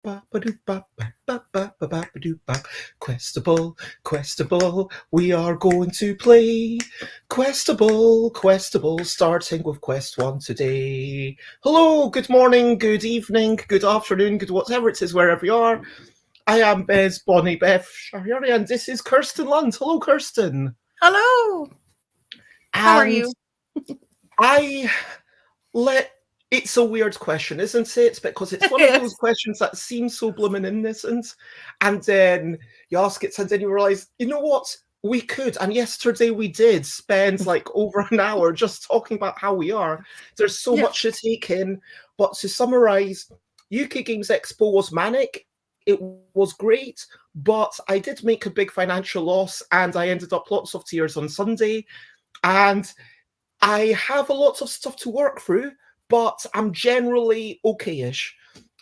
Questabell, Questabell, we are going to play Questabell, starting with Quest 1 today. Hello, good morning, good evening, good afternoon, good whatever it is, wherever you are. I am Bez, Bonnie, Beth, Shariari, and this is Kirsten Lunde. Hello, Kirsten. Hello. How are you? It's a weird question, isn't it? Because it's one of those questions that seems so blooming innocent, and then you ask it, and then you realise, you know what? We could, and yesterday we did spend like over an hour just talking about how we are. There's so much to take in, but to summarise, UK Games Expo was manic. It was great, but I did make a big financial loss, and I ended up lots of tears on Sunday, and I have a lot of stuff to work through, but I'm generally okay-ish.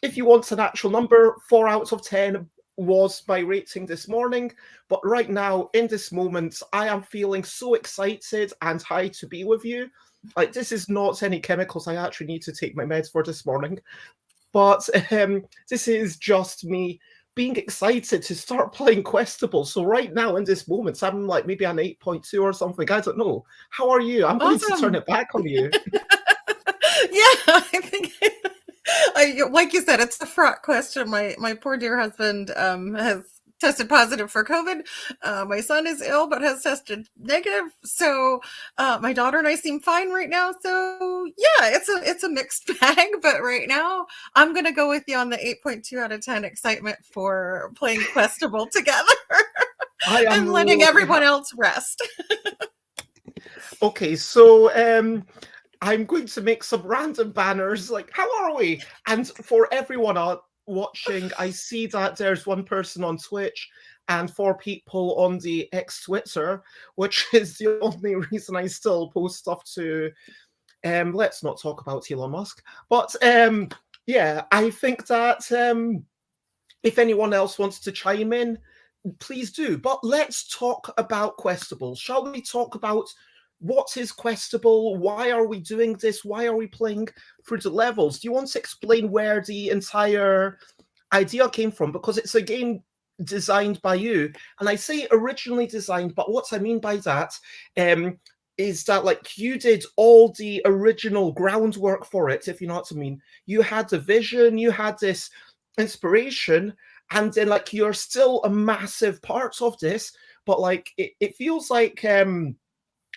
If you want an actual number, 4 out of 10 was my rating this morning, but right now, in this moment, I am feeling so excited and high to be with you. Like, this is not any chemicals I actually need to take my meds for this morning, but this is just me being excited to start playing Questabell. So right now, in this moment, I'm like maybe an 8.2 or something. I don't know. How are you? I'm going to turn it back on you. I think, like you said, it's a fraught question. My poor dear husband has tested positive for COVID. My son is ill, but has tested negative. So my daughter and I seem fine right now. So yeah, it's a mixed bag. But right now, I'm gonna go with you on the 8.2 out of 10 excitement for playing Questabell together and letting everyone else rest. Okay, so I'm going to make some random banners like, how are we? And for everyone watching, I see that there's one person on Twitch and 4 people on the X-Twitter, which is the only reason I still post stuff to, let's not talk about Elon Musk. But yeah, I think that if anyone else wants to chime in, please do. But let's talk about Questabell. Shall we talk about what is Questabell? Why are we doing this? Why are we playing through the levels? Do you want to explain where the entire idea came from? Because it's a game designed by you. And I say originally designed, but what I mean by that is that like you did all the original groundwork for it, if you know what I mean. You had the vision, you had this inspiration, and then like you're still a massive part of this, but like it feels like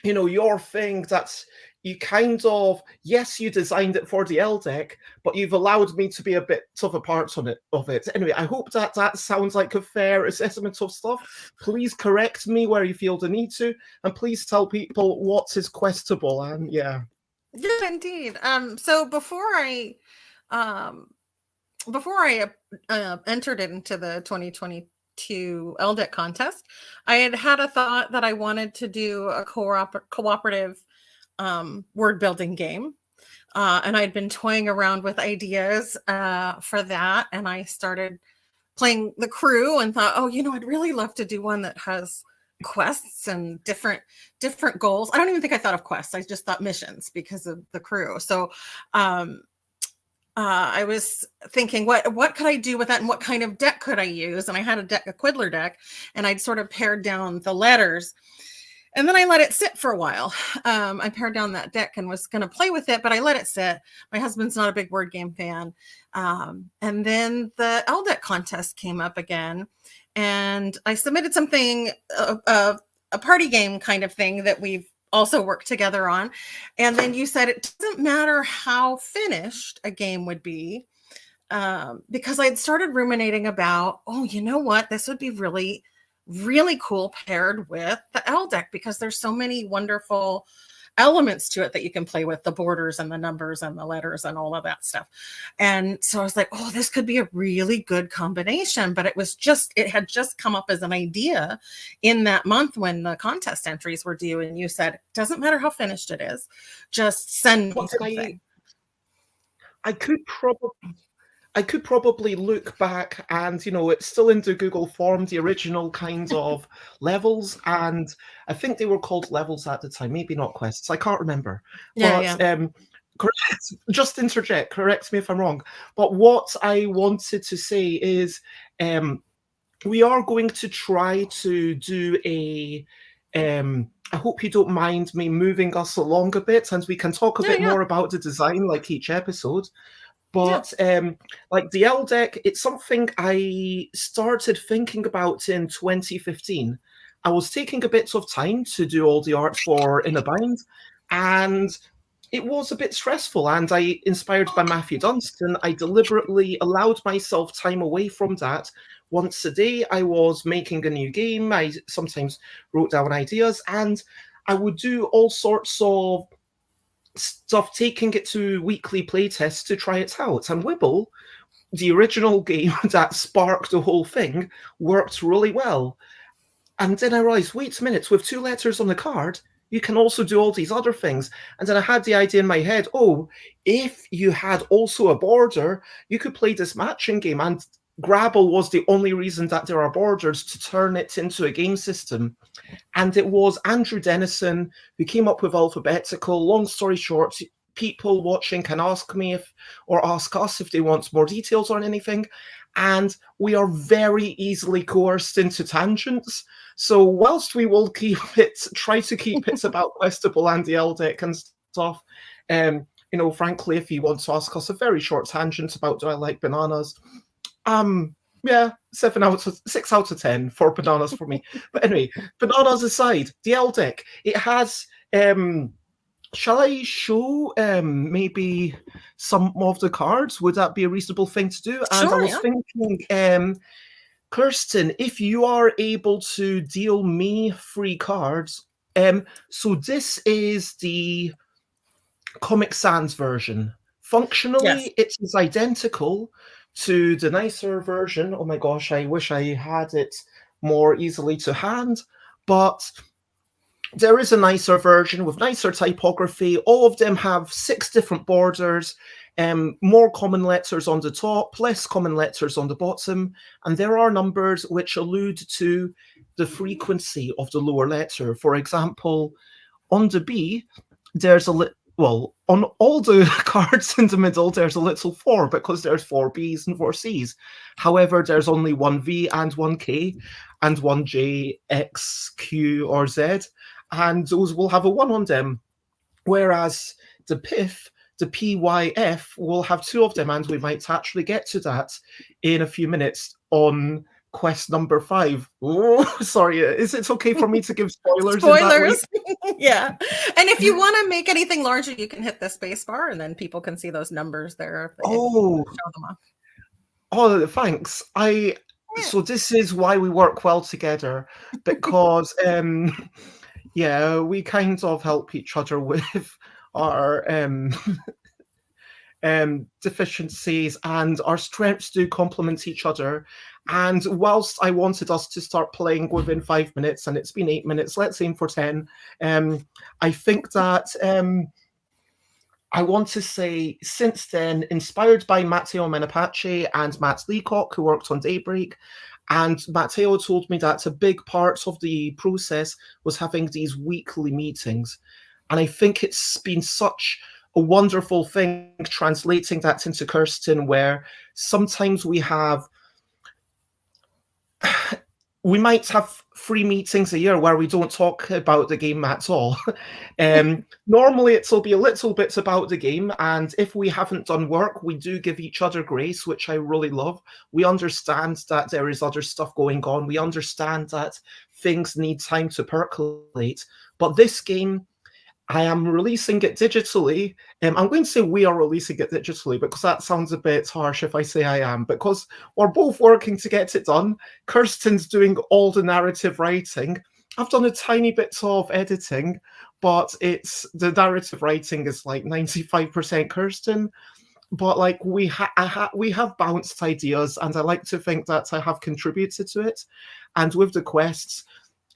you know, your thing that's you kind of, yes, you designed it for the L deck, but you've allowed me to be a bit of a part of it. Anyway, I hope that that sounds like a fair assessment of stuff. Please correct me where you feel the need to, and please tell people what is Questabell. And yeah. Yeah, indeed. So before I entered into the 2022 LDEC contest, I had a thought that I wanted to do a cooperative word building game. And I'd been toying around with ideas for that. And I started playing the crew and thought, oh, you know, I'd really love to do one that has quests and different goals. I don't even think I thought of quests. I just thought missions because of the crew. So I was thinking, what could I do with that, and what kind of deck could I use? And I had a Quiddler deck, and I'd sort of pared down the letters, and then I let it sit for a while. I pared down that deck and was going to play with it, but I let it sit. My husband's not a big word game fan, and then the LDEC contest came up again, and I submitted something, a party game kind of thing that we've also worked together on. And then you said it doesn't matter how finished a game would be, because I had started ruminating about, oh, you know what, this would be really, really cool paired with the L deck, because there's so many wonderful elements to it that you can play with, the borders and the numbers and the letters and all of that stuff. And so I was like, oh, this could be a really good combination. But it had just come up as an idea in that month when the contest entries were due. And you said, doesn't matter how finished it is, just send me something. I could probably look back and, you know, it's still in the Google form, the original kinds of levels. And I think they were called levels at the time, maybe not quests. I can't remember. Yeah. correct. Just interject. Correct me if I'm wrong. But what I wanted to say is, we are going to try to do a. I hope you don't mind me moving us along a bit, and we can talk a Yeah, bit yeah, more about the design, like each episode. yeah. But like the L deck, it's something I started thinking about in 2015. I was taking a bit of time to do all the art for In a Bind, and it was a bit stressful. And I, inspired by Matthew Dunstan, I deliberately allowed myself time away from that. Once a day, I was making a new game. I sometimes wrote down ideas, and I would do all sorts of stuff, taking it to weekly playtests to try it out. And Wibble, the original game that sparked the whole thing, worked really well. And then I realized, wait a minute, with 2 letters on the card, you can also do all these other things. And then I had the idea in my head, oh, if you had also a border, you could play this matching game. And Grabble was the only reason that there are borders to turn it into a game system. And it was Andrew Dennison who came up with Alphabetical. Long story short, people watching can ask me if, or ask us if they want more details on anything. And we are very easily coerced into tangents. So whilst we will try to keep it about Questabell and the LDEC and stuff, frankly, if you want to ask us a very short tangent about do I like bananas, yeah, 6 out of 10 for bananas for me. But anyway, bananas aside, the LDEC, it has shall I show maybe some of the cards? Would that be a reasonable thing to do? And I Sure, was yeah. thinking, Kirsten, if you are able to deal me 3 cards, so this is the Comic Sans version. Yes. Functionally, it is identical to the nicer version. Oh my gosh, I wish I had it more easily to hand, but there is a nicer version with nicer typography. All of them have 6 different borders, more common letters on the top, less common letters on the bottom, and there are numbers which allude to the frequency of the lower letter. For example, on the B, there's on all the cards in the middle, there's a little 4 because there's 4 Bs and 4 Cs. However, there's only 1 V and 1 K and 1 J, X, Q, or Z, and those will have a 1 on them. Whereas the PIF, the PYF, will have 2 of them, and we might actually get to that in a few minutes on quest number 5. Oh, sorry, is it okay for me to give spoilers in that way? Spoilers. Yeah. And if you want to make anything larger, you can hit the space bar and then people can see those numbers there. If Oh, show them off. oh, thanks. So this is why we work well together, because yeah, we kind of help each other with our deficiencies, and our strengths do complement each other. And whilst I wanted us to start playing within 5 minutes, and it's been 8 minutes, let's aim for 10. I think that I want to say, since then, inspired by Matteo Menapace and Matt Leacock, who worked on Daybreak, and Matteo told me that a big part of the process was having these weekly meetings. And I think it's been such a wonderful thing translating that into Kirsten, where sometimes we might have 3 meetings a year where we don't talk about the game at all. Normally, it'll be a little bit about the game, and if we haven't done work, we do give each other grace, which I really love. We understand that there is other stuff going on. We understand that things need time to percolate. But this game, I am releasing it digitally. I'm going to say we are releasing it digitally because that sounds a bit harsh if I say I am, because we're both working to get it done. Kirsten's doing all the narrative writing. I've done a tiny bit of editing, but the narrative writing is like 95% Kirsten. But like we have bounced ideas, and I like to think that I have contributed to it. And with the quests,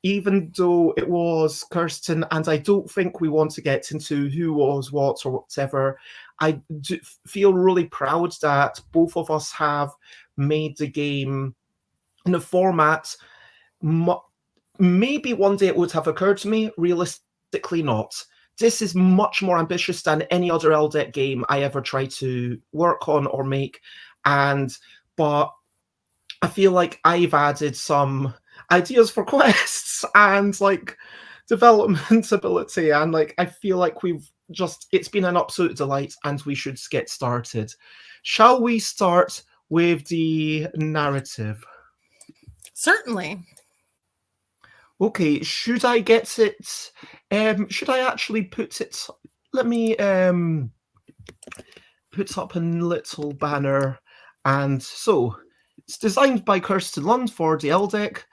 even though it was Kirsten, and I don't think we want to get into who was what or whatever, I do feel really proud that both of us have made the game in a format. Maybe one day it would have occurred to me, realistically not. this is much more ambitious than any other LDEC game I ever tried to work on or make. But I feel like I've added some ideas for quests and like development ability, and like I feel like it's been an absolute delight, and we should get started. Shall we start with the narrative? Certainly. Okay, should I get it? Should I actually put it? Let me put up a little banner. And so, it's designed by Kirsten Lunde for the LDEC.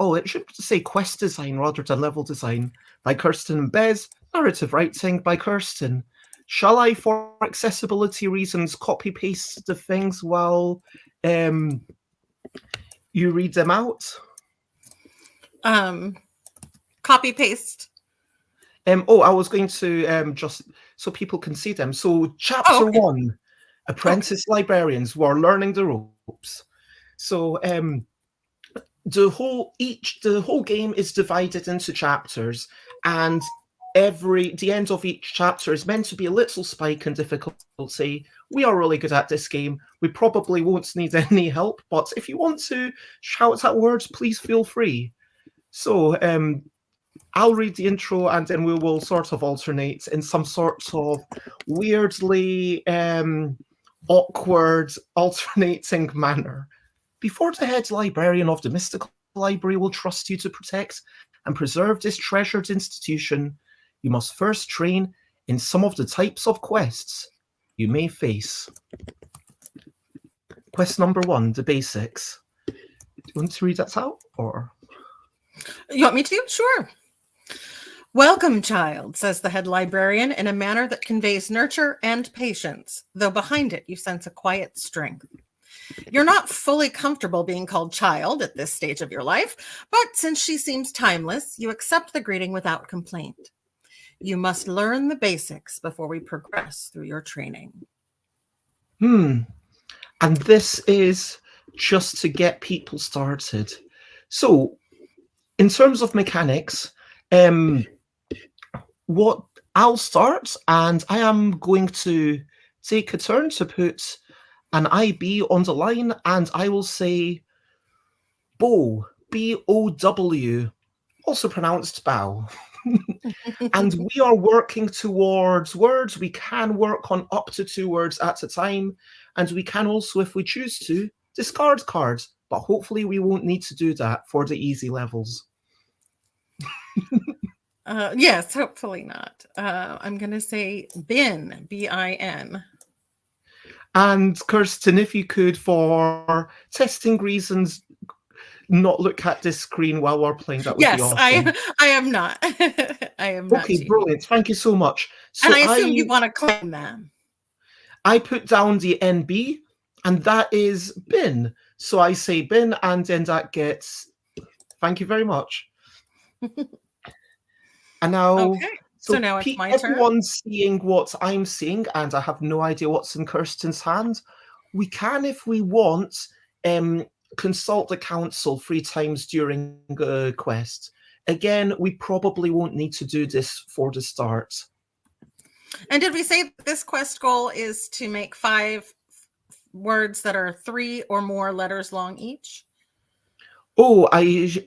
It should say quest design rather than level design by Kirsten and Bez. Narrative writing by Kirsten. Shall I, for accessibility reasons, copy paste the things while you read them out? Copy paste. I was going to just so people can see them. So chapter 1, apprentice librarians who are learning the ropes. So the whole game is divided into chapters, and the end of each chapter is meant to be a little spike in difficulty. We are really good at this game. We probably won't need any help, but if you want to shout out words, please feel free. So I'll read the intro, and then we will sort of alternate in some sort of weirdly awkward alternating manner. Before the head librarian of the Mystical Library will trust you to protect and preserve this treasured institution, you must first train in some of the types of quests you may face. Quest number 1, the basics. Do you want to read that out, or? You want me to? Sure. Welcome, child, says the head librarian in a manner that conveys nurture and patience, though behind it you sense a quiet strength. You're not fully comfortable being called child at this stage of your life, but since she seems timeless, you accept the greeting without complaint. You must learn the basics before we progress through your training. And this is just to get people started. So, in terms of mechanics, what I'll start, and I am going to take a turn to put an IB on the line, and I will say bow, B-O-W, also pronounced bow. And we are working towards words. We can work on up to 2 words at a time, and we can also, if we choose to, discard cards, but hopefully we won't need to do that for the easy levels. Yes, hopefully not. I'm going to say bin, B-I-N. And Kirsten, if you could, for testing reasons, not look at this screen while we're playing, that would be awesome. Yes, I am not. I am not. Okay, brilliant. Thank you so much. So and I assume you want to claim that. I put down the NB, and that is bin. So I say bin, and then that gets... Thank you very much. And now... Okay. So now it's my turn. Everyone's seeing what I'm seeing, and I have no idea what's in Kirsten's hand. We can, if we want, consult the council 3 times during a quest. Again, we probably won't need to do this for the start. And did we say this quest goal is to make 5 words that are 3 or more letters long each? Oh, yes,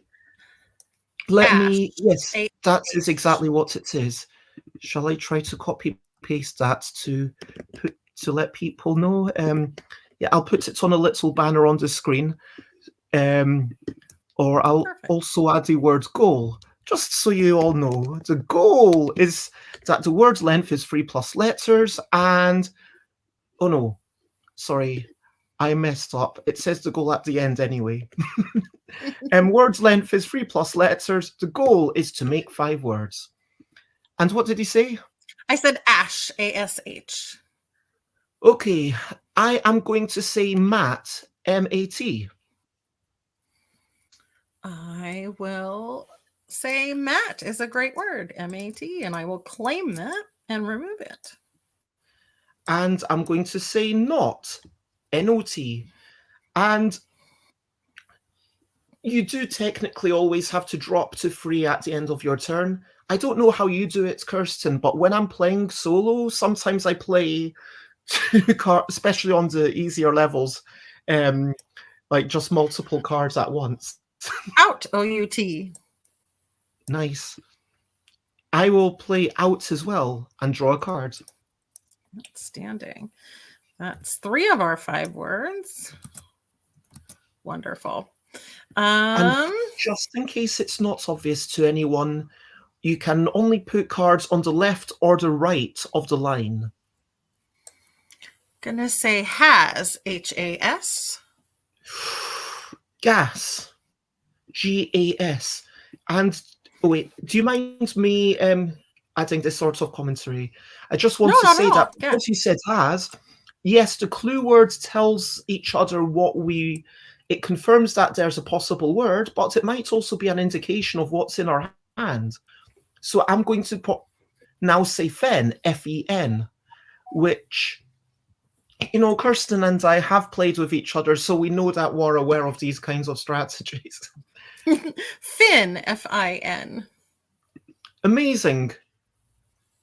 that is exactly what it is. Shall I try to copy paste that to let people know? Yeah, I'll put it on a little banner on the screen. Or I'll also add the word goal, just so you all know. The goal is that the word length is 3 plus letters, and oh no, sorry, I messed up. It says the goal at the end anyway. Word length is 3 plus letters. The goal is to make 5 words. And what did he say? I said ash, A-S-H. Okay, I am going to say Matt, M-A-T. I will say Matt is a great word, M-A-T, and I will claim that and remove it. And I'm going to say not, N-O-T. And You do technically always have to drop to 3 at the end of your turn. I don't know how you do it, Kirsten, but when I'm playing solo, sometimes I play 2 cards, especially on the easier levels, like just multiple cards at once. Out, O-U-T. Nice. I will play out as well and draw a card. Outstanding. That's 3 of our 5 words. Wonderful. And just in case it's not obvious to anyone, you can only put cards on the left or the right of the line. Gonna say has, H-A-S. Gas, G-A-S. And wait, do you mind me adding this sort of commentary? I just want to say that because you said has, yes, the clue word tells each other it confirms that there's a possible word, but it might also be an indication of what's in our hand. So I'm going to now say fen, F-E-N, which, Kirsten and I have played with each other, so we know that we're aware of these kinds of strategies. Fin, F-I-N. Amazing.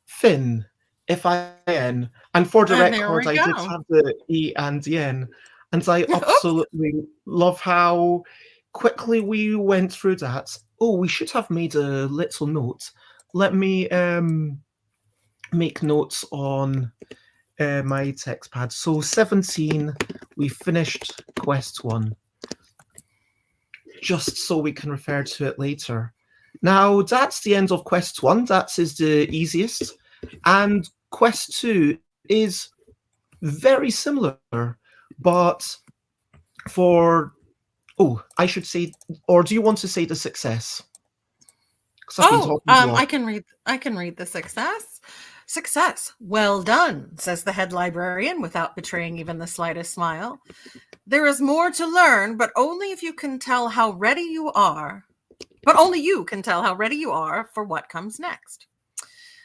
Fin, F-I-N. And for the record, I did have the E and the N. And I absolutely love how quickly we went through that. Oh, we should have made a little note. Let me make notes on my text pad. So 17, we finished quest 1. Just so we can refer to it later. Now, that's the end of quest 1. That is the easiest. And quest 2 is very similar. But I should say, or do you want to say the success? I can read the success. Success. Well done, says the head librarian without betraying even the slightest smile. There is more to learn, but only if you can tell how ready you are. But only you can tell how ready you are for what comes next.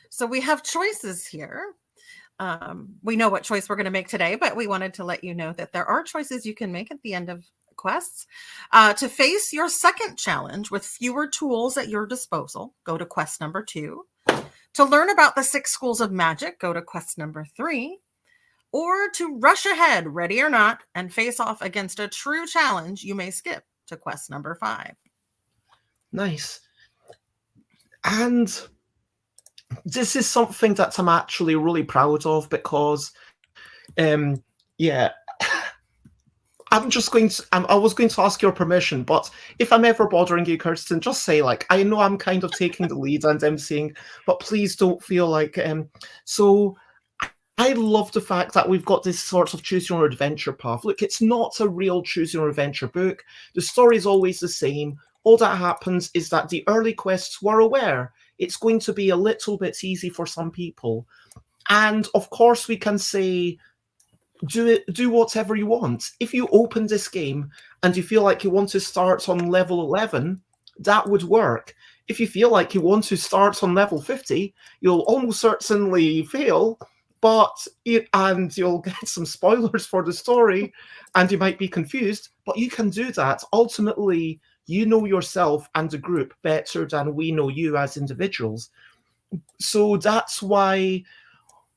So we have choices here. We know what choice we're going to make today, but we wanted to let you know that there are choices you can make at the end of quests. To face your second challenge with fewer tools at your disposal, go to quest number 2. To learn about the 6 schools of magic, go to quest number 3. Or to rush ahead, ready or not, and face off against a true challenge, you may skip to quest number 5. Nice. And this is something that I'm actually really proud of because, I was going to ask your permission, but if I'm ever bothering you, Kirsten, just say, I know I'm kind of taking the lead and emceeing, but please don't feel like, so I love the fact that we've got this sort of choose your own adventure path. Look, it's not a real choose your own adventure book. The story is always the same. All that happens is that the early quests were aware it's going to be a little bit easy for some people. And of course we can say, do whatever you want. If you open this game and you feel like you want to start on level 11, that would work. If you feel like you want to start on level 50, you'll almost certainly fail, and you'll get some spoilers for the story, and you might be confused, but you can do that. Ultimately, you know yourself and the group better than we know you as individuals. So that's why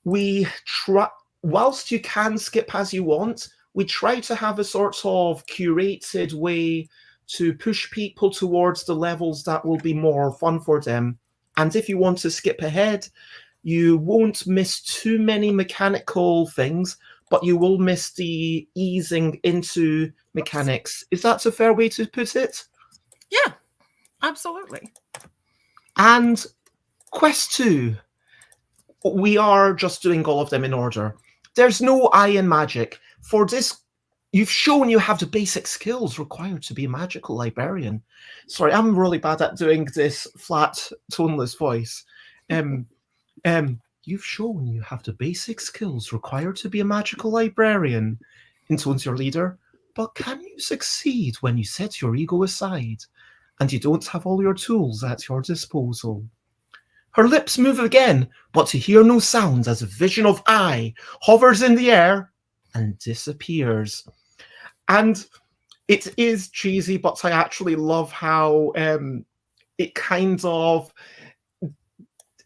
we try, whilst you can skip as you want, we try to have a sort of curated way to push people towards the levels that will be more fun for them. And if you want to skip ahead, you won't miss too many mechanical things, but you will miss the easing into mechanics. Is that a fair way to put it? Yeah, absolutely. And quest 2, we are just doing all of them in order. There's no I in magic. For this, you've shown you have the basic skills required to be a magical librarian. Sorry, I'm really bad at doing this flat, toneless voice. You've shown you have the basic skills required to be a magical librarian, intones your leader. But can you succeed when you set your ego aside and you don't have all your tools at your disposal? Her lips move again, but to hear no sound as a vision of I hovers in the air and disappears. And It is cheesy, but I actually love how it kind of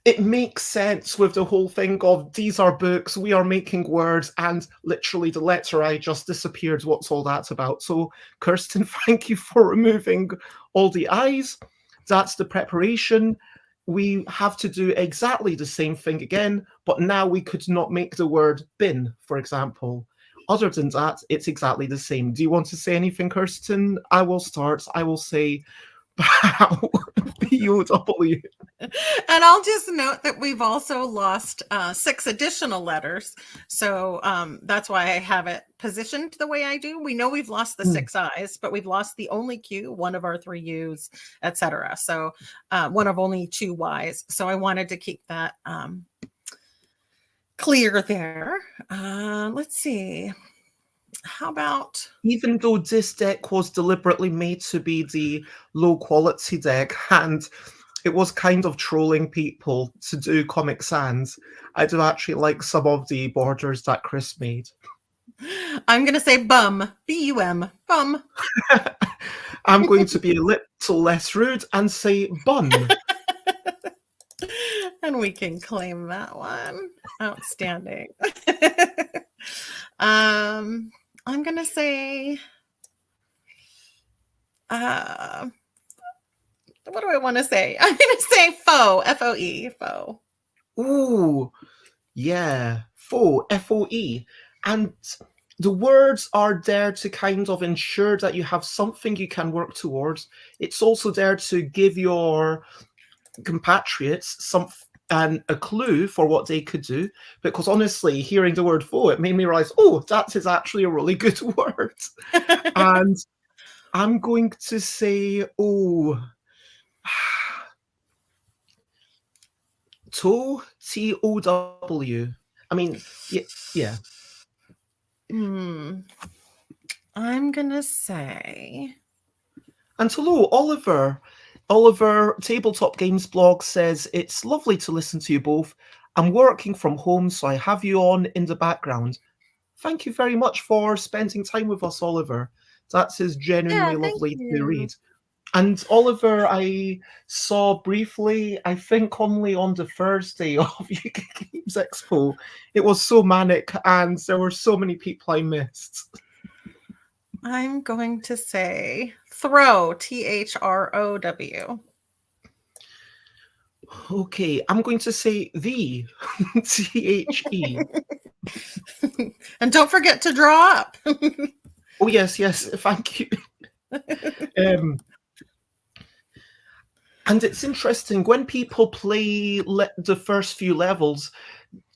it makes sense with the whole thing of these are books, we are making words, and literally the letter I just disappeared. What's all that about? So, Kirsten, thank you for removing all the I's. That's the preparation. We have to do exactly the same thing again, but now we could not make the word bin, for example. Other than that, it's exactly the same. Do you want to say anything, Kirsten? I will start. I will say bow, B-O-W. And I'll just note that we've also lost 6 additional letters. So that's why I have it positioned the way I do. We know we've lost the 6 I's, but we've lost the only Q, one of our 3 U's, etc. So one of only 2 Y's. So I wanted to keep that clear there. Let's see. How about... Even though this deck was deliberately made to be the low quality deck and it was kind of trolling people to do Comic Sans, I do actually like some of the borders that Chris made. I'm going to say bum, B-U-M, bum. I'm going to be a little less rude and say bun. And we can claim that one. Outstanding. I'm going to say, what do I want to say? I'm going to say foe, F-O-E, foe. Ooh, yeah, foe, F-O-E. And the words are there to kind of ensure that you have something you can work towards. It's also there to give your compatriots a clue for what they could do. Because honestly, hearing the word foe, it made me realize, oh, that is actually a really good word. And I'm going to say, toe, T-O-W. I mean, yeah. I'm going to say... And hello, Oliver. Oliver, Tabletop Games blog says, it's lovely to listen to you both. I'm working from home, so I have you on in the background. Thank you very much for spending time with us, Oliver. That is genuinely lovely to read. And Oliver, I saw briefly, I think only on the Thursday of UK Games Expo. It was so manic and there were so many people I missed. I'm going to say throw, T-H-R-O-W. Okay, I'm going to say the, T-H-E. And don't forget to draw up. Oh, yes, thank you. And it's interesting, when people play the first few levels,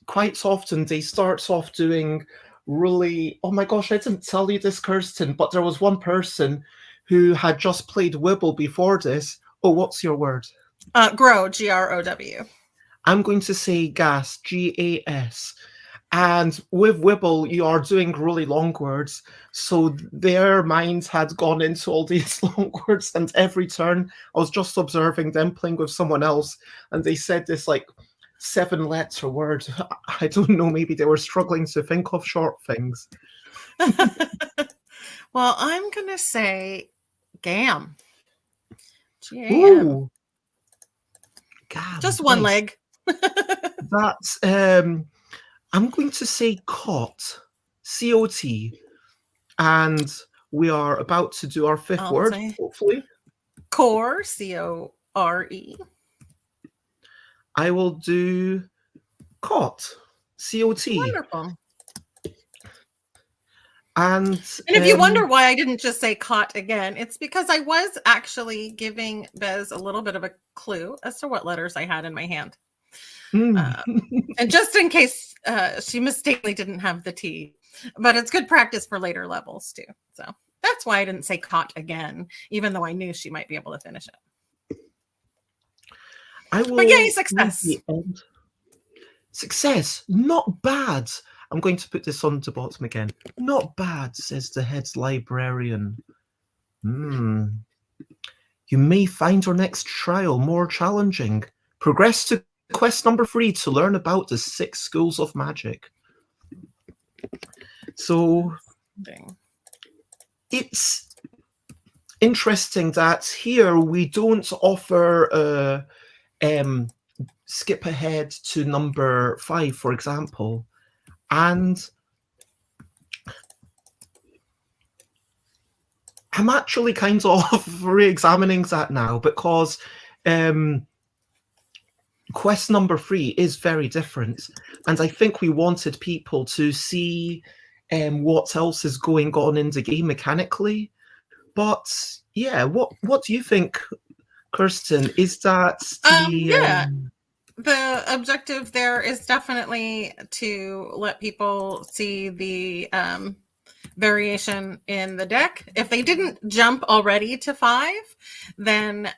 quite often they start off doing really, oh my gosh, I didn't tell you this, Kirsten, but there was one person who had just played Wibble before this. Oh, what's your word? Grow, G-R-O-W. I'm going to say gas, G-A-S. And with Wibble, you are doing really long words. So their minds had gone into all these long words. And every turn, I was just observing them playing with someone else. And they said this like 7-letter word. I don't know, maybe they were struggling to think of short things. Well, I'm going to say GAM. G-A-M. Ooh. Gam, just one nice. leg. That's, I'm going to say cot, C-O-T. And we are about to do our 5th word, hopefully. Core, C-O-R-E. I will do cot, C-O-T. Wonderful. And if you wonder why I didn't just say cot again, it's because I was actually giving Bez a little bit of a clue as to what letters I had in my hand. And just in case she mistakenly didn't have the T. But it's good practice for later levels too. So that's why I didn't say cot again, even though I knew she might be able to finish it. But yay, success. Success, not bad. I'm going to put this on the bottom again. Not bad, says the head librarian. You may find your next trial more challenging. Progress to quest number 3 to learn about the 6 schools of magic. So it's interesting that here we don't offer skip ahead to number 5, for example. And I'm actually kind of re-examining that now, because quest number 3 is very different, and I think we wanted people to see what else is going on in the game mechanically. But yeah, what do you think, Kirsten? Is that yeah, the objective there is definitely to let people see the variation in the deck. If they didn't jump already to 5, then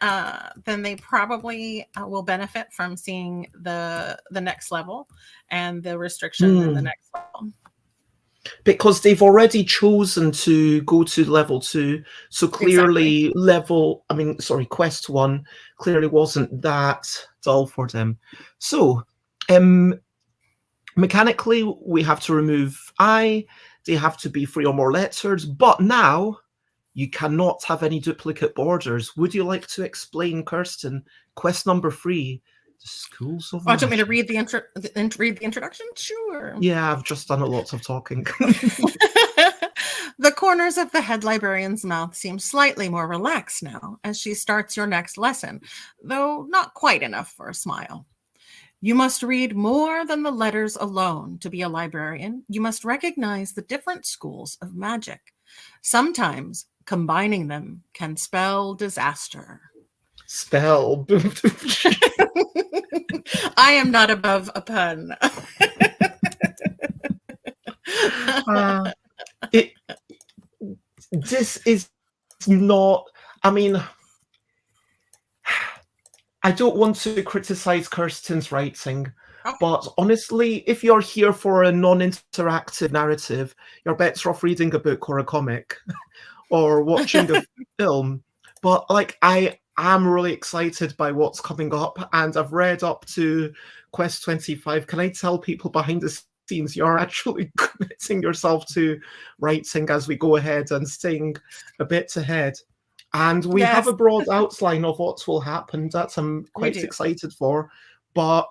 they probably will benefit from seeing the next level and the restrictions in the next level. Because they've already chosen to go to level 2, so clearly quest 1 clearly wasn't that dull for them. So mechanically, we have to remove I. They have to be 3 or more letters, but now you cannot have any duplicate borders. Would you like to explain, Kirsten, quest number 3, the Schools of Magic? Do you want me to read the introduction? Sure. Yeah, I've just done lots of talking. The corners of the head librarian's mouth seem slightly more relaxed now as she starts your next lesson, though not quite enough for a smile. You must read more than the letters alone to be a librarian. You must recognize the different schools of magic. Sometimes combining them can spell disaster. Spell. I am not above a pun. This is not, I mean, I don't want to criticize Kirsten's writing, but honestly, if you're here for a non-interactive narrative, you're better off reading a book or a comic or watching a film. But like, I am really excited by what's coming up, and I've read up to Quest 25. Can I tell people behind the scenes you're actually committing yourself to writing as we go ahead and staying a bit ahead? And we have a broad outline of what will happen that I'm quite excited for, but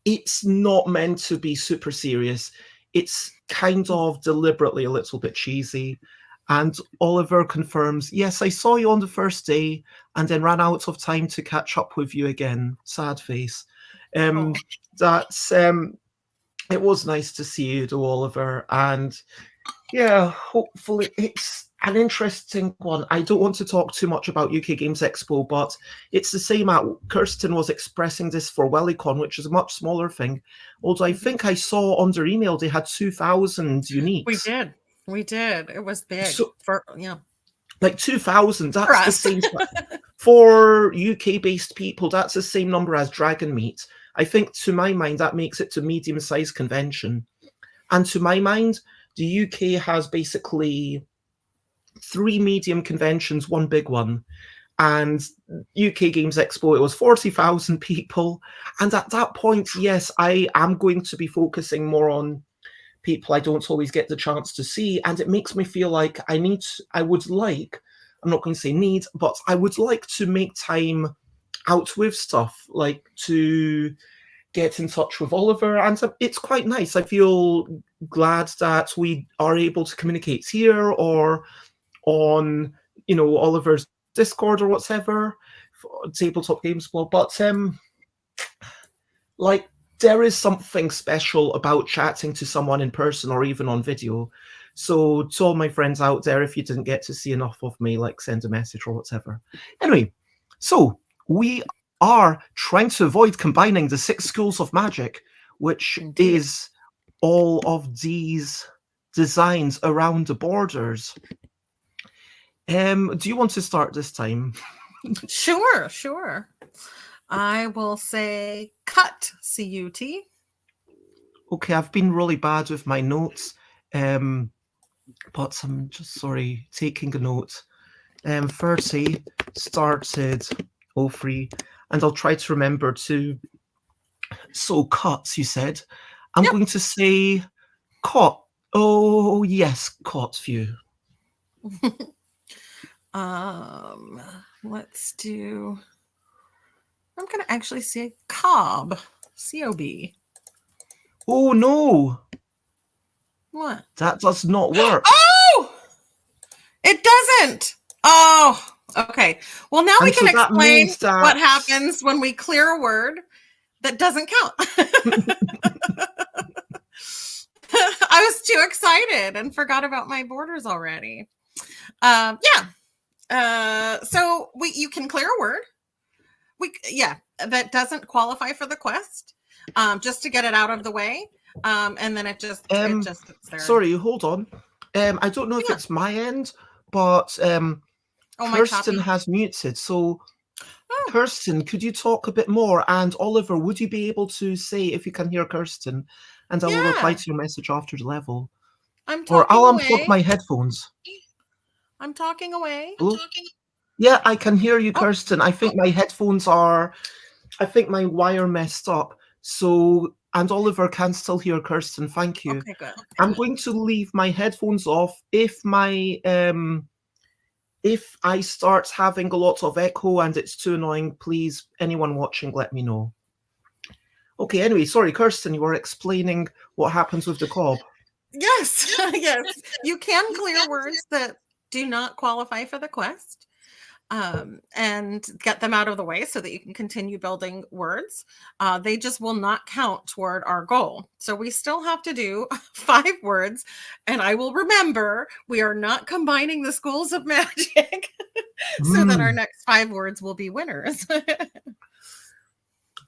it's not meant to be super serious. It's kind of deliberately a little bit cheesy. And Oliver confirms, yes, I saw you on the first day and then ran out of time to catch up with you again. Sad face. It was nice to see you, though, Oliver. And yeah, hopefully it's an interesting one. I don't want to talk too much about UK Games Expo, but it's the same. Kirsten was expressing this for WellyCon, which is a much smaller thing. Although I think I saw on their email they had 2,000 uniques. We did. It was big. So, yeah. Like 2,000, that's the same. For UK-based people, that's the same number as Dragon Meet. I think, to my mind, that makes it a medium-sized convention. And to my mind, the UK has basically 3 medium conventions, 1 big one. And UK Games Expo, it was 40,000 people. And at that point, yes, I am going to be focusing more on people I don't always get the chance to see. And it makes me feel like I'm not going to say need, but I would like to make time out with stuff, like to get in touch with Oliver. And it's quite nice. I feel glad that we are able to communicate here or on, Oliver's Discord or whatever, Tabletop Games Club. But there is something special about chatting to someone in person or even on video. So to all my friends out there, if you didn't get to see enough of me, send a message or whatever. Anyway, so we are trying to avoid combining the 6 schools of magic, which is all of these designs around the borders. Do you want to start this time? Sure. I will say cut, C-U-T. Okay, I've been really bad with my notes, but I'm just taking a note. 30 started 03, and I'll try to remember to. So cuts, you said. I'm going to say cot. Oh yes, cot view. Let's do. I'm going to actually say cob. C-O-B. Oh no, What? that does not work. Oh! It doesn't. Oh, okay. Well, now we And can so that explain means that what happens when we clear a word that doesn't count. I was too excited and forgot about my borders already. So you can clear a word. That doesn't qualify for the quest. Just to get it out of the way. And then it just sits there. Sorry, hold on. I don't know if it's my end, but Kirsten has muted. So Kirsten, could you talk a bit more? And Oliver, would you be able to say if you can hear Kirsten? And I will reply to your message after the level. Or I'll unplug my headphones. I'm talking away. Hello? Yeah, I can hear you, Kirsten. I think my headphones are... I think my wire messed up. So... And Oliver can still hear Kirsten. Thank you. Okay, good. I'm going to leave my headphones off. If I start having a lot of echo and it's too annoying, please, anyone watching, let me know. Okay, anyway, sorry, Kirsten, you were explaining what happens with the cob. Yes, yes. You can clear words that do not qualify for the quest. And get them out of the way so that you can continue building words. They just will not count toward our goal. So we still have to do 5 words. And I will remember we are not combining the schools of magic so that our next 5 words will be winners.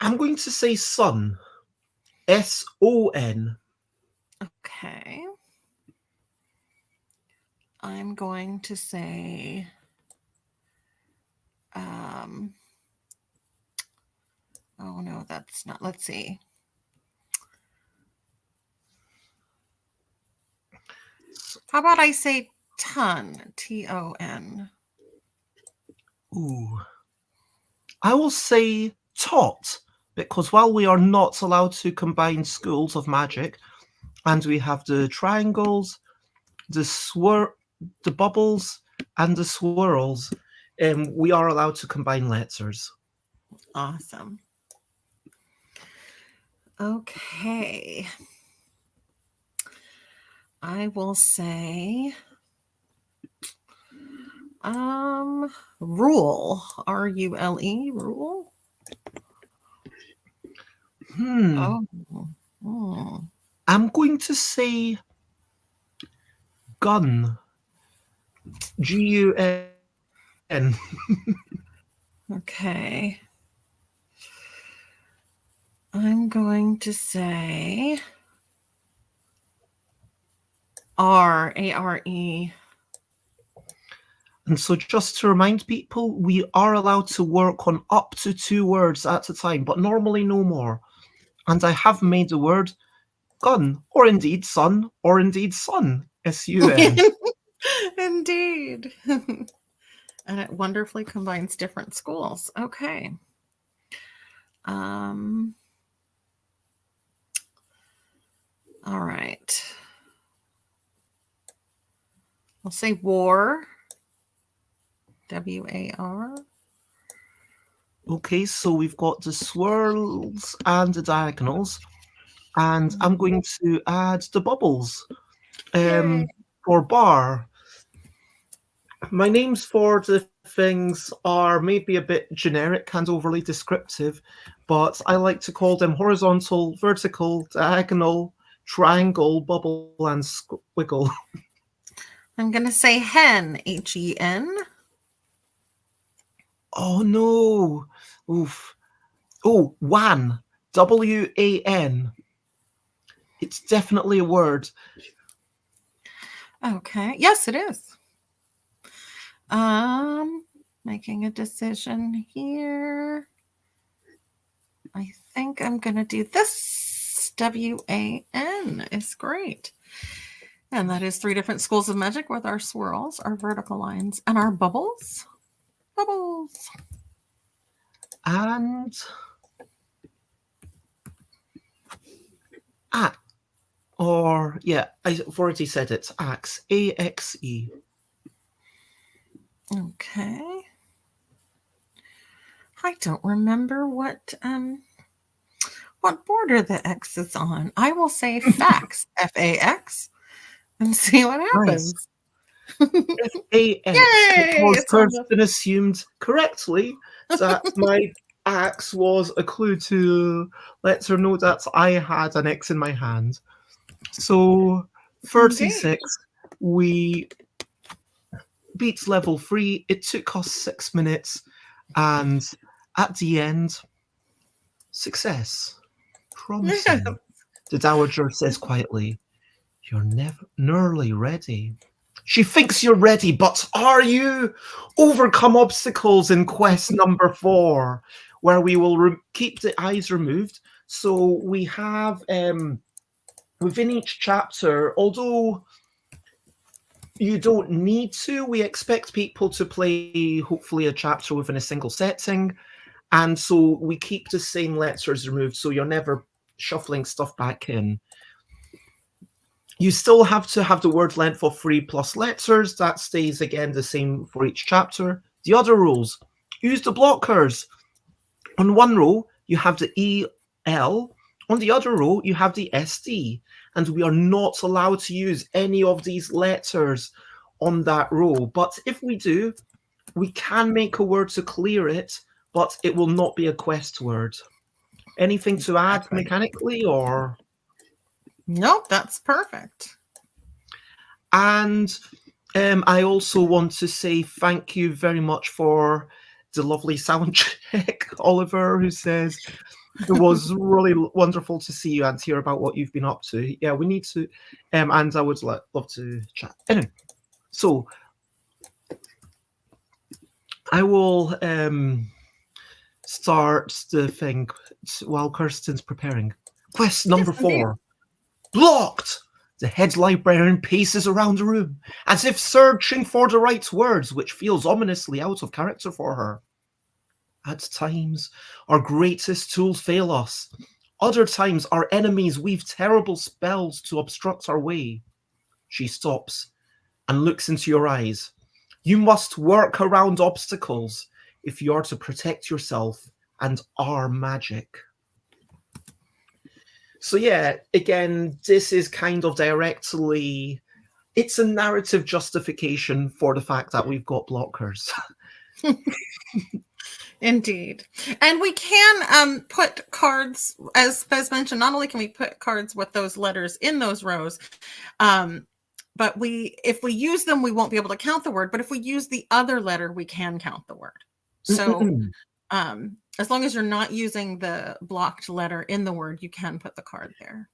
I'm going to say sun. S-O-N. Okay. I'm going to say... oh no, that's not. Let's see. How about I say ton? T-O-N. Ooh. I will say tot, because while we are not allowed to combine schools of magic, and we have the triangles, the bubbles, and the swirls, we are allowed to combine letters. Awesome. Okay. I will say rule. R-U-L-E, rule. I'm going to say gun. G-U-N. Okay. I'm going to say R, A-R-E. And so just to remind people, we are allowed to work on up to 2 words at a time, but normally no more. And I have made the word gun, or indeed sun, or indeed sun. S-U-N. Indeed. And it wonderfully combines different schools. Okay. All right. I'll say war. W-A-R. Okay, so we've got the swirls and the diagonals. And I'm going to add the bubbles for bar. My names for the things are maybe a bit generic and overly descriptive, but I like to call them horizontal, vertical, diagonal, triangle, bubble, and squiggle. I'm going to say hen, H-E-N. Oh, no. Oof. Oh, wan, W-A-N. It's definitely a word. Okay. Yes, it is. Making a decision here. I think I'm going to do this. W-A-N is great. And that is 3 different schools of magic with our swirls, our vertical lines, and our bubbles. Bubbles. And I've already said it. Axe. A-X-E. Okay. I don't remember what border the X is on. I will say fax, F-A-X, and see what Nice. happens. F-A-X, Yay! because It's on the... Kirsten assumed correctly that my axe was a clue to let her know that I had an X in my hand. So, 36, we beat level 3. It took us 6 minutes, and at the end, success. Promising. Yeah. The Dowager says quietly, "You're nearly ready." She thinks you're ready, but are you? Overcome obstacles in quest number 4, where we will keep the eyes removed. So we have, within each chapter, although you don't need to, we expect people to play, hopefully, a chapter within a single setting. And so we keep the same letters removed, so you're never shuffling stuff back in. You still have to have the word length of 3 plus letters. That stays, again, the same for each chapter. The other rules. Use the blockers. On one row, you have the EL. On the other row, you have the SD. And we are not allowed to use any of these letters on that row. But if we do, we can make a word to clear it, but it will not be a quest word. Anything to add mechanically, or? Nope, that's perfect. And I also want to say thank you very much for the lovely sound check, Oliver, who says it was really wonderful to see you and hear about what you've been up to. Yeah, we need to, and I would love to chat. Anyway, so I will start the thing while Kirsten's preparing. Quest number 4. Blocked! The head librarian paces around the room, as if searching for the right words, which feels ominously out of character for her. At times, our greatest tools fail us. Other times, our enemies weave terrible spells to obstruct our way. She stops and looks into your eyes. You must work around obstacles if you are to protect yourself and our magic. So yeah, again, this is kind of directly, it's a narrative justification for the fact that we've got blockers. Indeed. And we can put cards, as Bez mentioned, not only can we put cards with those letters in those rows, but if we use them, we won't be able to count the word. But if we use the other letter, we can count the word. So as long as you're not using the blocked letter in the word, you can put the card there.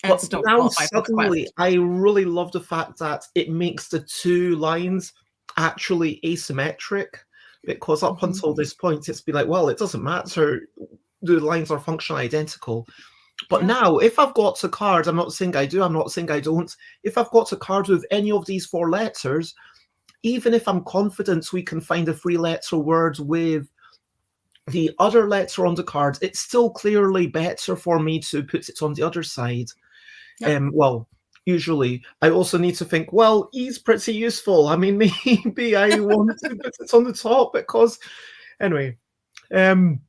But now suddenly, I really love the fact that it makes the 2 lines actually asymmetric, because up until this point, it's been like, well, it doesn't matter. The lines are functionally identical. But now, if I've got a card, I'm not saying I do, I'm not saying I don't. If I've got a card with any of these 4 letters, even if I'm confident we can find a 3-letter word with the other letter on the card, it's still clearly better for me to put it on the other side. Well, usually I also need to think, well, E's pretty useful. I mean, maybe I want to put it on the top, because anyway, I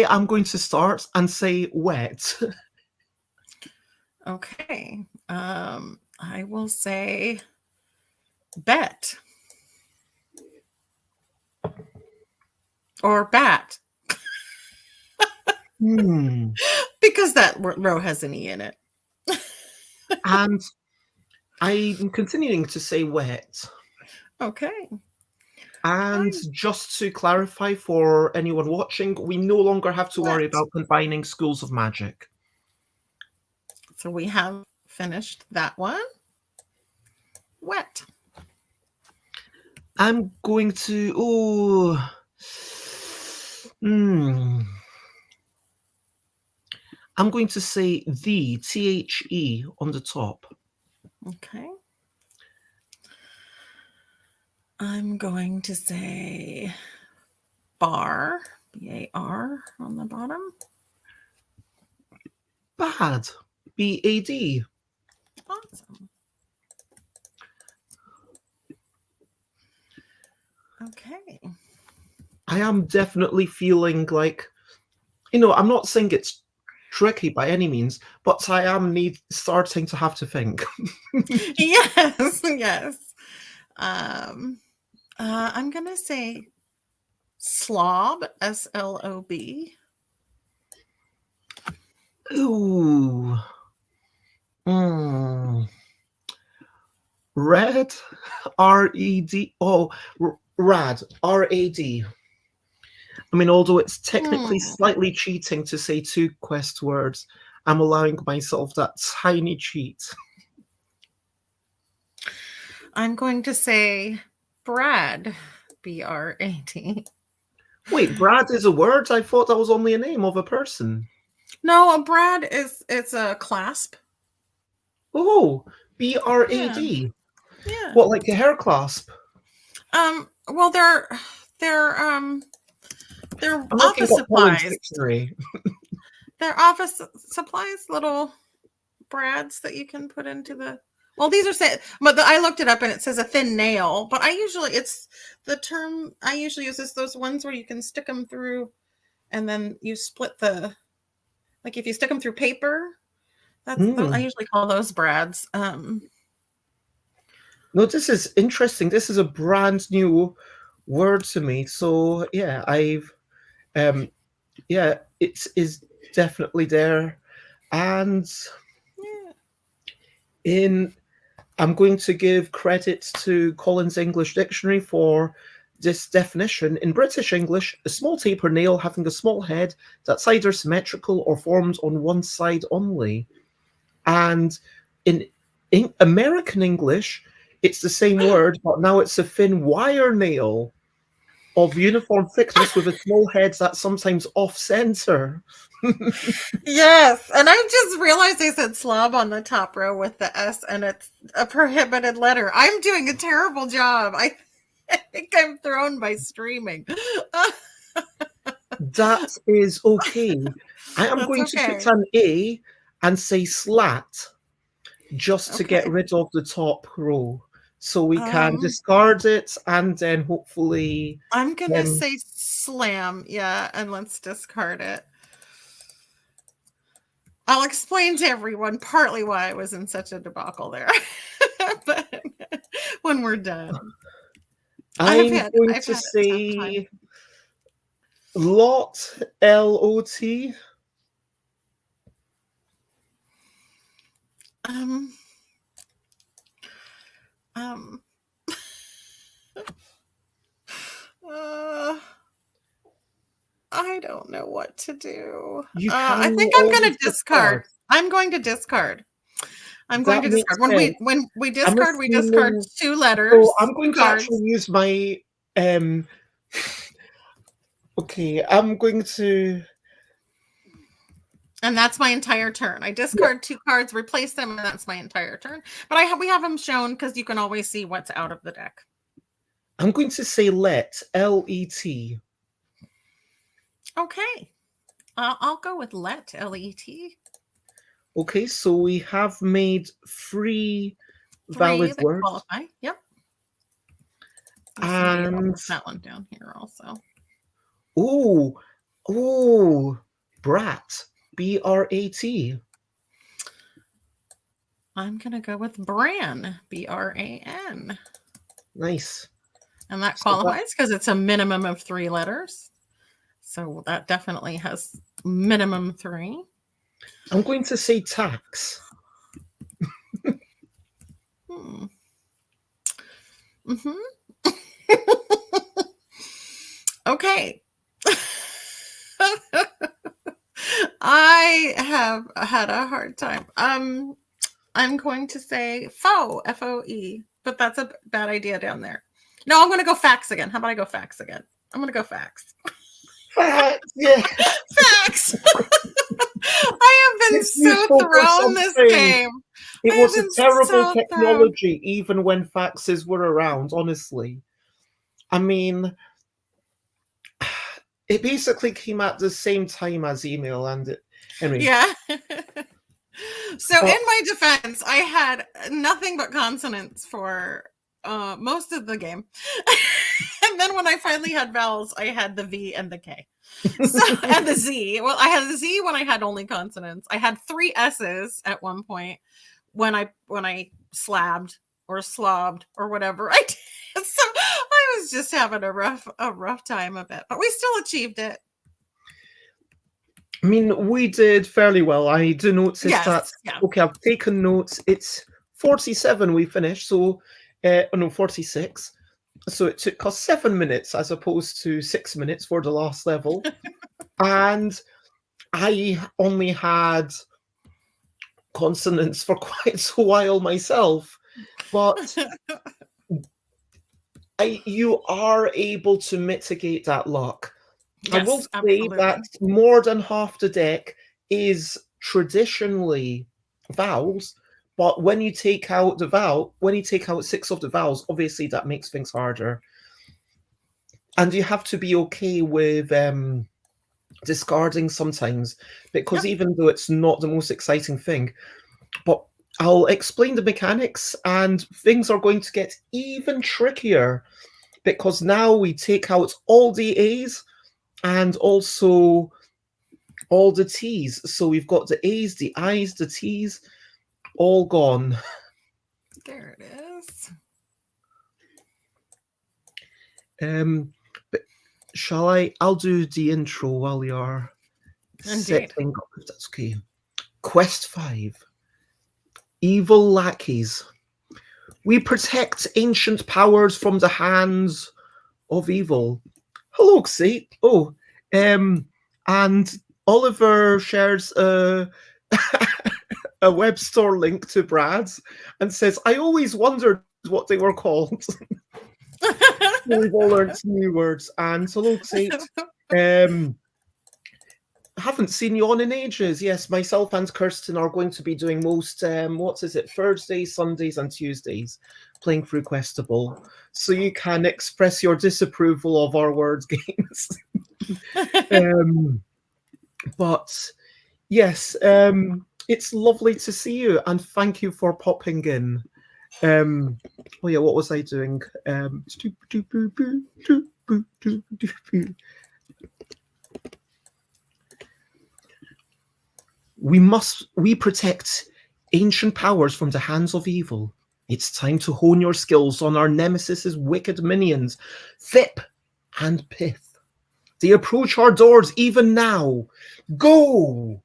am going to start and say wet. Okay. I will say bet. Or bat. Because that row has an E in it. And I'm continuing to say wet. Okay. And just to clarify for anyone watching, we no longer have to worry about combining schools of magic. So we have finished that one. Wet. I'm going to, I'm going to say the, THE, on the top. Okay. I'm going to say bar, B-A-R, on the bottom. Bad, B-A-D. Awesome. Okay. I am definitely feeling like, I'm not saying it's tricky by any means, but I am starting to have to think. Yes, yes. I'm gonna say slob, SLOB. Ooh. Mm. Red, RED. Oh, rad, RAD. I mean, although it's technically slightly cheating to say two quest words, I'm allowing myself that tiny cheat. I'm going to say Brad, BRAD. Wait, Brad is a word? I thought that was only a name of a person. No, a Brad it's a clasp. Oh, BRAD. Yeah. What, like a hair clasp? Well, they're I'm looking office up Collins supplies. Dictionary. They're office supplies, little brads that you can put into the. Well, these are but I looked it up and it says a thin nail. But it's the term I usually use is those ones where you can stick them through, and then you split like if you stick them through paper. I usually call those brads. No, this is interesting. This is a brand new word to me. So yeah, it is definitely there. And I'm going to give credit to Collins English Dictionary for this definition. In British English, a small taper nail having a small head that's either symmetrical or formed on one side only. And in American English, it's the same word, but now it's a thin wire nail of uniform thickness with a small head that's sometimes off-center. Yes, and I just realized they said slob on the top row with the S, and it's a prohibited letter. I'm doing a terrible job. I think I'm thrown by streaming. That is okay. I am That's going to okay. put an A and say slat just to get rid of the top row. So we can discard it and then hopefully... I'm going to say slam. Yeah, and let's discard it. I'll explain to everyone partly why I was in such a debacle there. But when we're done. I'm going to say lot, LOT. I don't know what to do. You I can think I'm going always to discard. I'm going to discard. That makes When sense. we discard, we discard two letters. So I'm going to actually use my okay, I'm going to... And that's my entire turn. I discard two cards, replace them, and that's my entire turn. But we have them shown because you can always see what's out of the deck. I'm going to say let, L-E-T. Okay. I'll go with let, L-E-T. Okay, so we have made three valid that words. Qualify. Yep. And that one down here also. Oh, brat, B-R-A-T. I'm going to go with Bran, B-R-A-N. Nice. And that qualifies because it's a minimum of 3 letters. So that definitely has minimum 3. I'm going to say tax. Okay. I have had a hard time. I'm going to say foe, F-O-E, but that's a bad idea down there. No, I'm going to go fax again. How about I go fax again? I'm going to go fax. Yeah. Fax. I have been so thrown this game. It was a terrible technology, even when faxes were around, honestly. I mean, it basically came at the same time as email, and it... Anyway. Yeah. So in my defense, I had nothing but consonants for most of the game. And then when I finally had vowels, I had the V and the K. So, and the Z. Well, I had the Z when I had only consonants. I had 3 S's at one point when I slabbed or slobbed or whatever I did. So I was just having a rough time of it, but we still achieved it. I mean, we did fairly well. I do notice that. Yeah. Okay, I've taken notes. It's 47 we finished, so no, 46. So it took us 7 minutes as opposed to 6 minutes for the last level. And I only had consonants for quite a while myself, but you are able to mitigate that luck. Yes, I will say absolutely. that more than half the deck is traditionally vowels, but when you take out 6 of the vowels, obviously that makes things harder. And you have to be okay with discarding sometimes, because even though it's not the most exciting thing, but I'll explain the mechanics and things are going to get even trickier, because now we take out all the A's and also all the T's. So we've got the A's, the I's, the T's, all gone. There it is. But shall I? I'll do the intro while you're setting up, if that's okay. Quest 5. Evil lackeys. We protect ancient powers from the hands of evil. Hello, Xate. Oh, and Oliver shares a web store link to Brad's and says, I always wondered what they were called. We've all learned some new words. And hello, Xate. Haven't seen you on in ages. Yes, myself and Kirsten are going to be doing most, Thursdays, Sundays, and Tuesdays, playing through Questabell. So you can express your disapproval of our word games. But yes, it's lovely to see you, and thank you for popping in. What was I doing? We protect ancient powers from the hands of evil. It's time to hone your skills on our nemesis's wicked minions, Thip and Pith. They approach our doors even now. Go!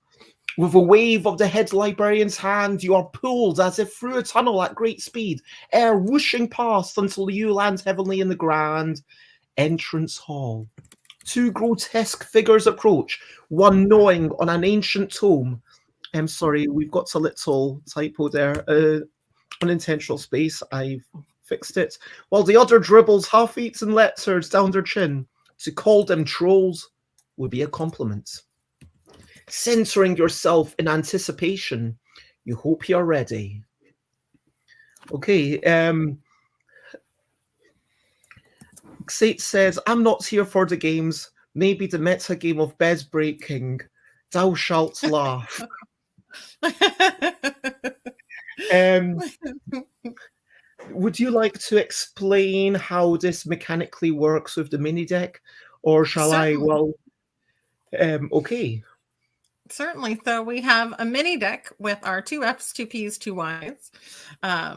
With a wave of the head librarian's hand, you are pulled as if through a tunnel at great speed, air whooshing past until you land heavily in the grand entrance hall. 2 grotesque figures approach, one gnawing on an ancient tome. I'm sorry, we've got a little typo there. Unintentional space, I've fixed it. While the other dribbles half-eaten letters down their chin. To call them trolls would be a compliment. Centering yourself in anticipation, you hope you're ready. Okay, Xate says, I'm not here for the games, maybe the meta game of Bez breaking. Thou shalt laugh. Would you like to explain how this mechanically works with the mini deck, or shall Certainly. Okay. Certainly. So we have a mini deck with our 2 F's, 2 P's, 2 Y's,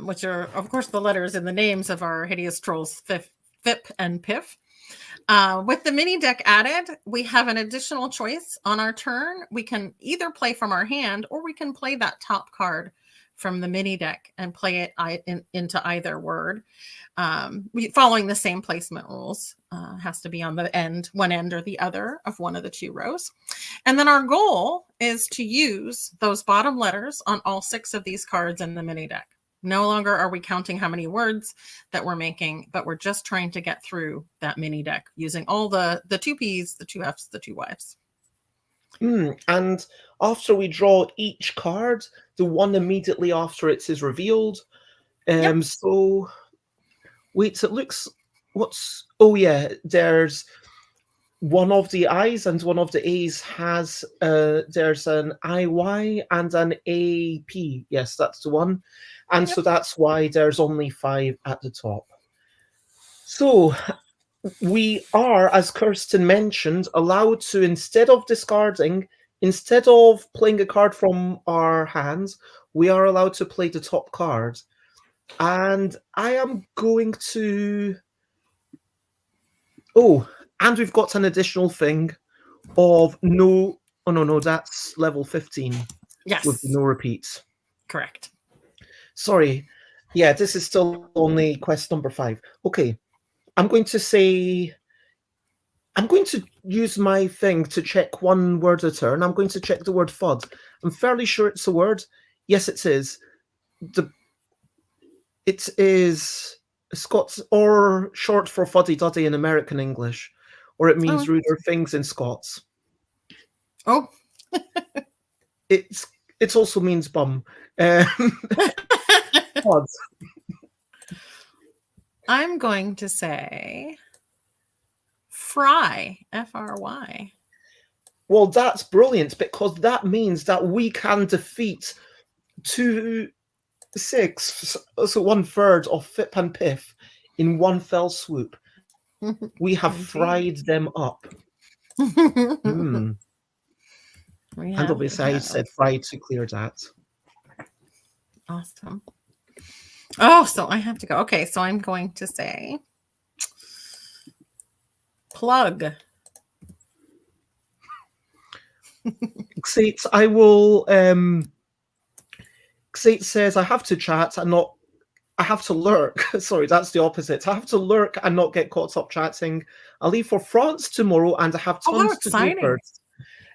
which are, of course, the letters in the names of our hideous trolls, Thip and Piff. With the mini deck added, we have an additional choice on our turn. We can either play from our hand, or we can play that top card from the mini deck and play it into either word, following the same placement rules. Has to be on the end, one end or the other of one of the 2 rows. And then our goal is to use those bottom letters on all 6 of these cards in the mini deck. No longer are we counting how many words that we're making, but we're just trying to get through that mini deck using all the 2 P's, the 2 F's, the 2 Y's. And after we draw each card, the one immediately after it is revealed. So, wait, it looks... there's one of the I's and one of the A's has... there's an IY and an AP. Yes, that's the one. And so that's why there's only 5 at the top. So, we are, as Kirsten mentioned, allowed to, instead of discarding, instead of playing a card from our hands, we are allowed to play the top card. And I am going to. Oh, and we've got an additional thing of no. Oh, no, that's level 15 with Yes, no repeats. correct. Sorry. Yeah, this is still only quest number 5. Okay. I'm going to say. I'm going to use my thing to check one word a turn. I'm going to check the word FUD. I'm fairly sure it's a word. Yes, it is. It is Scots, or short for fuddy duddy in American English, or it means Oh, ruder things in Scots. oh. It also means bum. FUD. I'm going to say fry, Fry. Well, that's brilliant because that means that we can defeat 2/6, so 1/3 of Fip and Piff in one fell swoop. We have fried them up. Mm. We And have, obviously, I said fried to clear that. Awesome. Oh, so I have to go. Okay, so I'm going to say plug. Xate, I will. Xate says I have to chat and not. I have to lurk. Sorry, that's the opposite. I have to lurk and not get caught up chatting. I'll leave for France tomorrow and I have Oh, how tons to do exciting. first.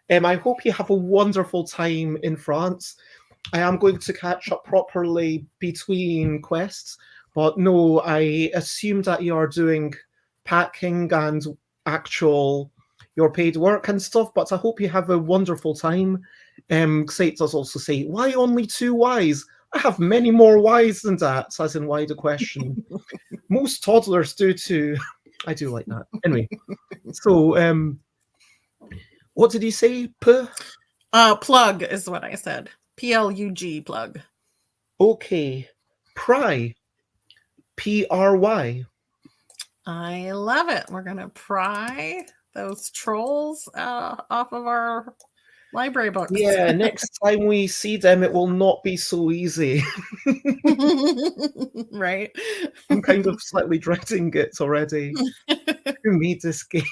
I hope you have a wonderful time in France. I am going to catch up properly between quests, but no, I assume that you are doing packing and actual your paid work and stuff, but I hope you have a wonderful time. Xate does also say, why only 2 Ys? I have many more Ys than that, as in why the question. Most toddlers do too. I do like that. Anyway, so what did you say, P? Plug is what I said. PLUG, plug. Okay. Pry. PRY. I love it. We're going to pry those trolls off of our library books. Yeah, next time we see them, it will not be so easy. Right? I'm kind of slightly dreading it already. Who made this game?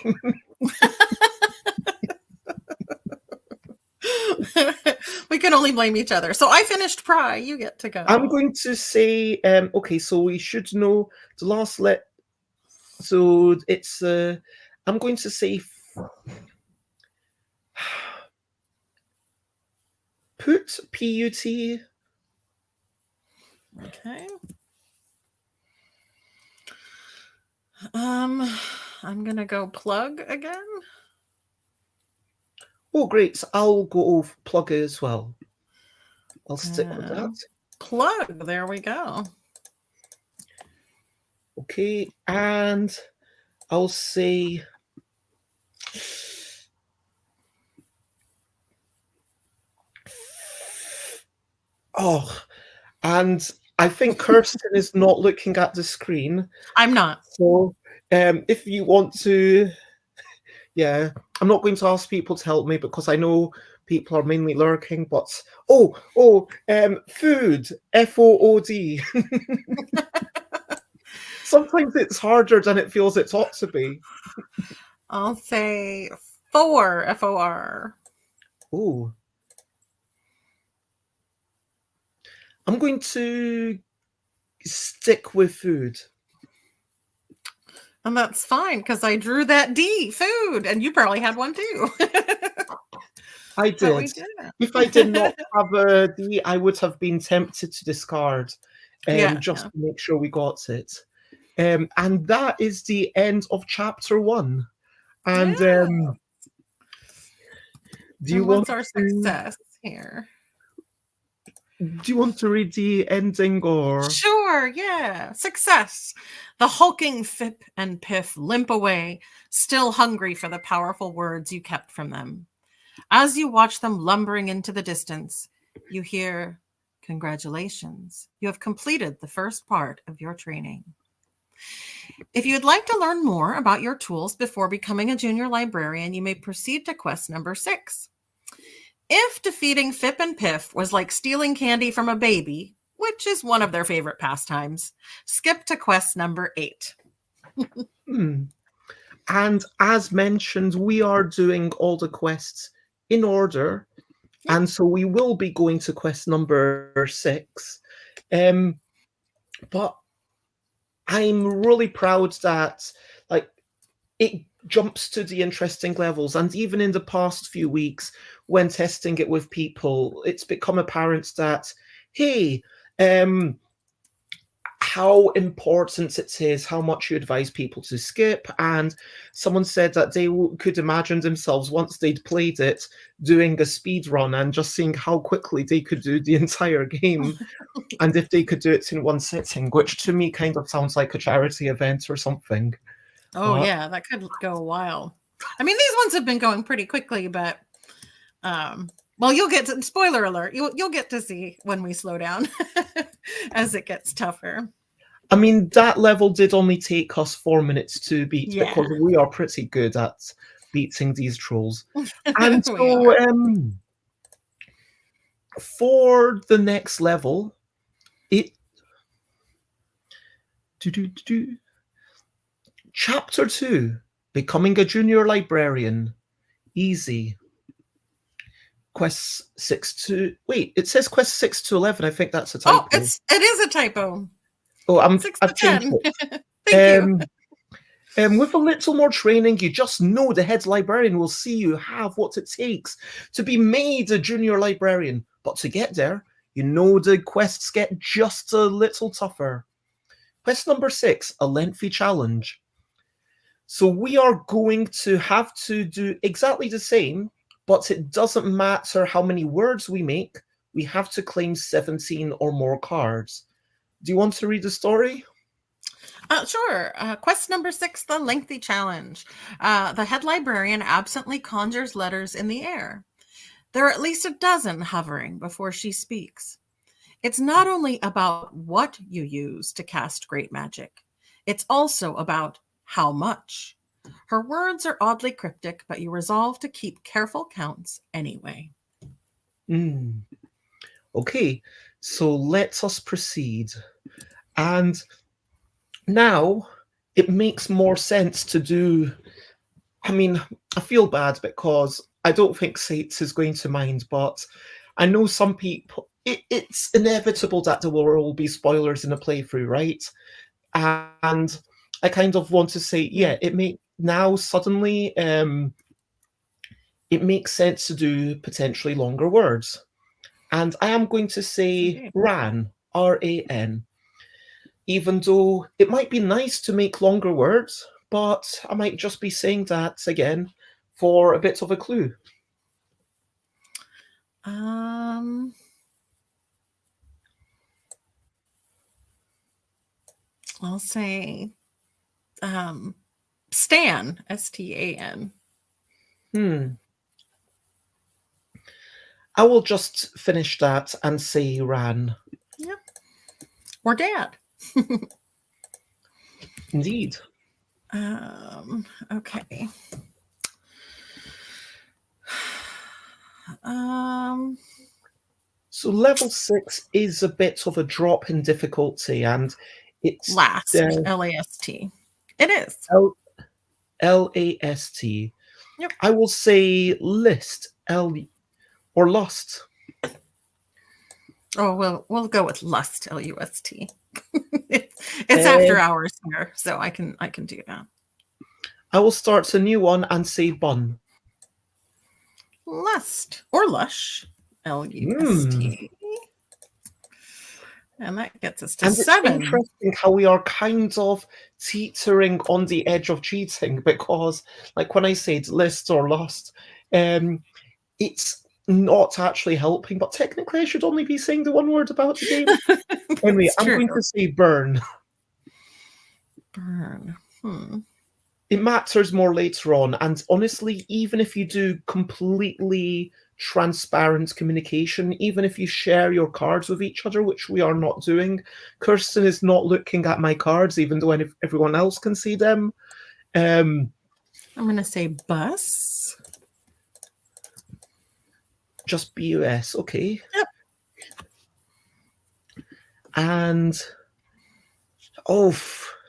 We can only blame each other. So I finished pry. You get to go. I'm going to say, okay, so we should know the last so it's, I'm going to say put, P-U-T. Okay. I'm gonna go plug again. Oh, great. So I'll go plug as well. I'll stick with that. Plug. There we go. Okay, and I'll say and I think Kirsten is not looking at the screen. I'm not. So if you want to, yeah, I'm not going to ask people to help me because I know people are mainly lurking, but food, FOOD. Sometimes it's harder than it feels it ought to be. I'll say 4, FOR. Oh. I'm going to stick with food. And that's fine because I drew that D, food, and you probably had one too. I did. If I did not have a D, I would have been tempted to discard just to make sure we got it. And that is the end of chapter 1. And do you want our success here? Do you want to read the ending or? Sure, yeah. Success. The hulking Fip and Piff limp away, still hungry for the powerful words you kept from them. As you watch them lumbering into the distance, you hear, "Congratulations, you have completed the first part of your training." If you'd like to learn more about your tools before becoming a junior librarian, you may proceed to quest number 6. If defeating Fip and Piff was like stealing candy from a baby, which is one of their favorite pastimes, skip to quest number 8. And as mentioned, we are doing all the quests in order. Yep. And so we will be going to quest number 6. But I'm really proud that it jumps to the interesting levels. And even in the past few weeks, when testing it with people, it's become apparent that, hey, how important it is, how much you advise people to skip. And someone said that they could imagine themselves, once they'd played it, doing a speed run and just seeing how quickly they could do the entire game. And if they could do it in one sitting, which to me kind of sounds like a charity event or something. Oh, yeah, that could go a while. I mean, these ones have been going pretty quickly, but well, you'll get to, spoiler alert, you'll get to see when we slow down as it gets tougher. I mean, that level did only take us 4 minutes to beat because we are pretty good at beating these trolls. And so for the next level, Chapter 2, Becoming a Junior Librarian. Easy. Quest 6 to... Wait, it says quest 6 to 11. I think that's a typo. Oh, it is a typo. Oh, I've changed it. Thank you. With a little more training, you just know the head librarian will see you have what it takes to be made a junior librarian. But to get there, you know the quests get just a little tougher. Quest number 6, a lengthy challenge. So we are going to have to do exactly the same, but it doesn't matter how many words we make. We have to claim 17 or more cards. Do you want to read the story? Sure. Quest number 6, the lengthy challenge. The head librarian absently conjures letters in the air. There are at least a dozen hovering before she speaks. It's not only about what you use to cast great magic. It's also about how much. Her words are oddly cryptic, but you resolve to keep careful counts anyway. Okay, so let us proceed. And now it makes more sense to do... I mean, I feel bad because I don't think Sates is going to mind, but I know some people... It's inevitable that there will all be spoilers in a playthrough, right? And I kind of want to say, yeah, now suddenly it makes sense to do potentially longer words. And I am going to say RAN, R-A-N. Even though it might be nice to make longer words, but I might just be saying that again for a bit of a clue. I'll say Stan, S-T-A-N. I will just finish that and say Ran. Yep. Or Dad. Indeed. Okay. So level 6 is a bit of a drop in difficulty, and it's last, L-A-S-T. It is. L-A-S-T. Yep. I will say list, or lust. Oh, we'll go with lust, L-U-S-T. It's after hours here, so I can do that. I will start a new one and say bun. Lust or lush, L-U-S-T. And that gets us to 7. It's interesting how we are kind of teetering on the edge of cheating because, like when I said list or lust, it's not actually helping, but technically I should only be saying the one word about the game. Anyway, I'm going to say burn. Burn. It matters more later on, and honestly, even if you do completely transparent communication, even if you share your cards with each other, which we are not doing. Kirsten is not looking at my cards, even though everyone else can see them. I'm going to say bus. Just BUS, okay. Yep. And want,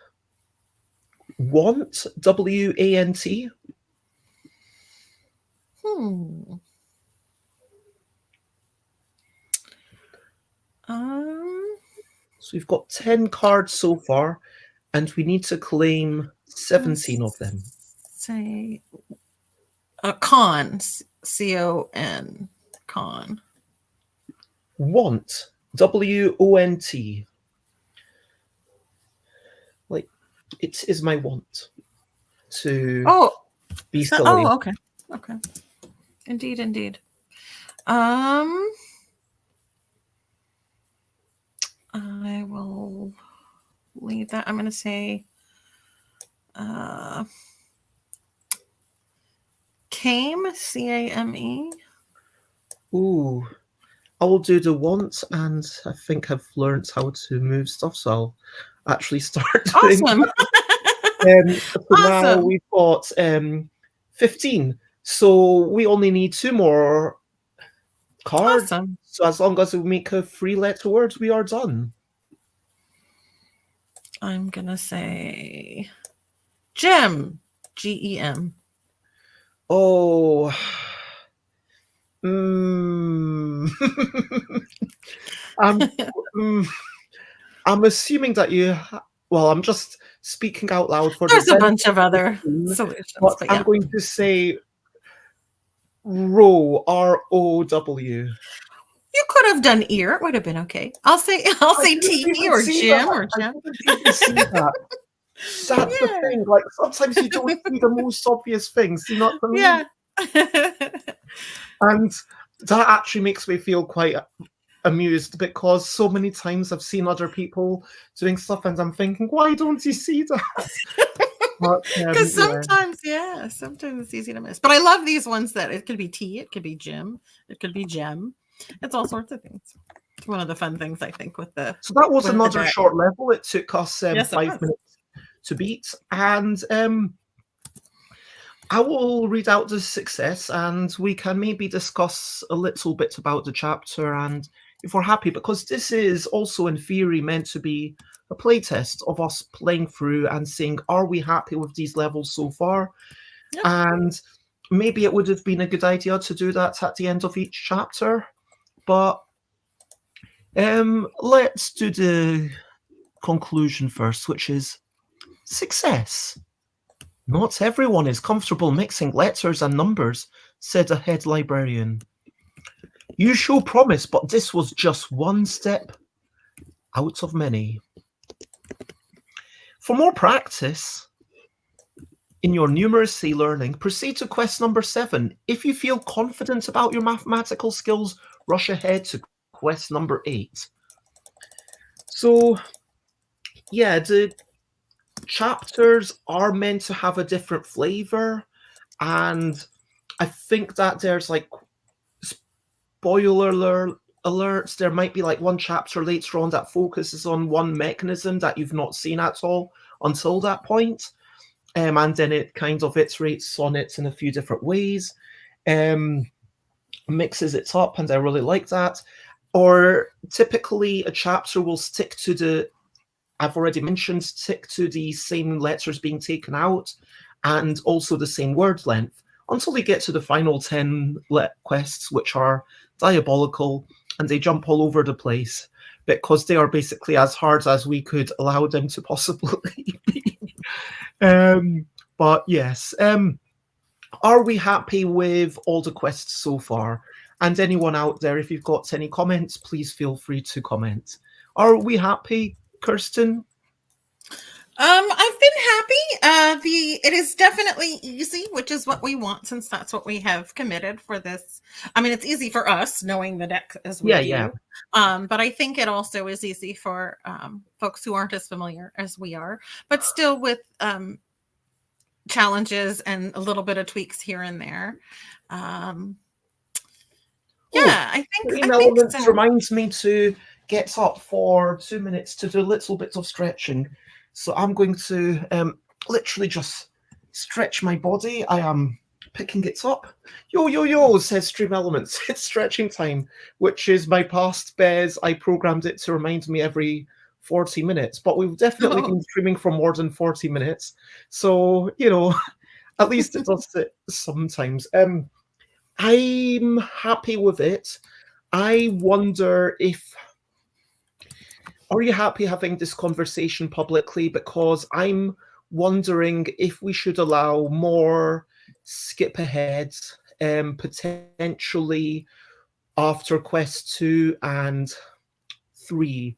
WANT. So we've got 10 cards so far, and we need to claim 17 of them. Say con, CON, con. Want, WONT. Like, it is my want to be silly. Oh, okay. Okay. Indeed. I will leave that. I'm going to say came, CAME. Ooh, I will do the want, and I think I've learned how to move stuff, so I'll actually start doing Awesome. Now we've got 15, so we only need 2 more cards. Awesome. So as long as we make a 3-letter word, we are done. I'm going to say gem, GEM. Oh. I'm assuming that you... Well, I'm just speaking out loud for There's a bunch of other solutions. But yeah. I'm going to say row, ROW. You could have done ear. It would have been okay. I'll say TV or Jim or Jim. That's the thing. Like, sometimes you don't see the most obvious things. You know what I mean? Yeah. And that actually makes me feel quite amused, because so many times I've seen other people doing stuff and I'm thinking, why don't you see that? Because sometimes it's easy to miss. But I love these ones that it could be tea, it could be Jim, it could be gem. It's all sorts of things. It's one of the fun things, I think, with the... So that was another short level. It took us 5 minutes to beat. And I will read out the success, and we can maybe discuss a little bit about the chapter, and if we're happy, because this is also in theory meant to be a playtest of us playing through and saying, are we happy with these levels so far? Yep. And maybe it would have been a good idea to do that at the end of each chapter. But let's do the conclusion first, which is success. Not everyone is comfortable mixing letters and numbers, said a head librarian. You show promise, but this was just one step out of many. For more practice in your numeracy learning, proceed to quest number 7. If you feel confident about your mathematical skills, rush ahead to quest number 8. So, yeah, the chapters are meant to have a different flavor, and I think that there's like spoiler alerts. There might be like one chapter later on that focuses on one mechanism that you've not seen at all until that point, and then it kind of iterates on it in a few different ways, mixes it up, and I really like that. Or typically a chapter will stick to the, I've already mentioned, stick to the same letters being taken out and also the same word length until they get to the final 10 quests, which are diabolical, and they jump all over the place because they are basically as hard as we could allow them to possibly be. But yes, are we happy with all the quests so far? And anyone out there, if you've got any comments, please feel free to comment. Are we happy, Kirsten? I've been happy. It is definitely easy, which is what we want, since that's what we have committed for this. I mean, it's easy for us knowing the deck as we do. Yeah. But I think it also is easy for folks who aren't as familiar as we are, but still with challenges and a little bit of tweaks here and there. Oh, Yeah, Dream I think Elements so. reminds me to get up for 2 minutes to do little bits of stretching. So I'm going to literally just stretch my body. I am picking it up. Yo, yo, yo, says Stream Elements. It's stretching time, which is my past Bez. I programmed it to remind me every 40 minutes, but we've definitely Oh. been streaming for more than 40 minutes. So, at least it does it sometimes. I'm happy with it. I wonder if are you happy having this conversation publicly? Because I'm wondering if we should allow more skip aheads, potentially after Quest 2 and 3.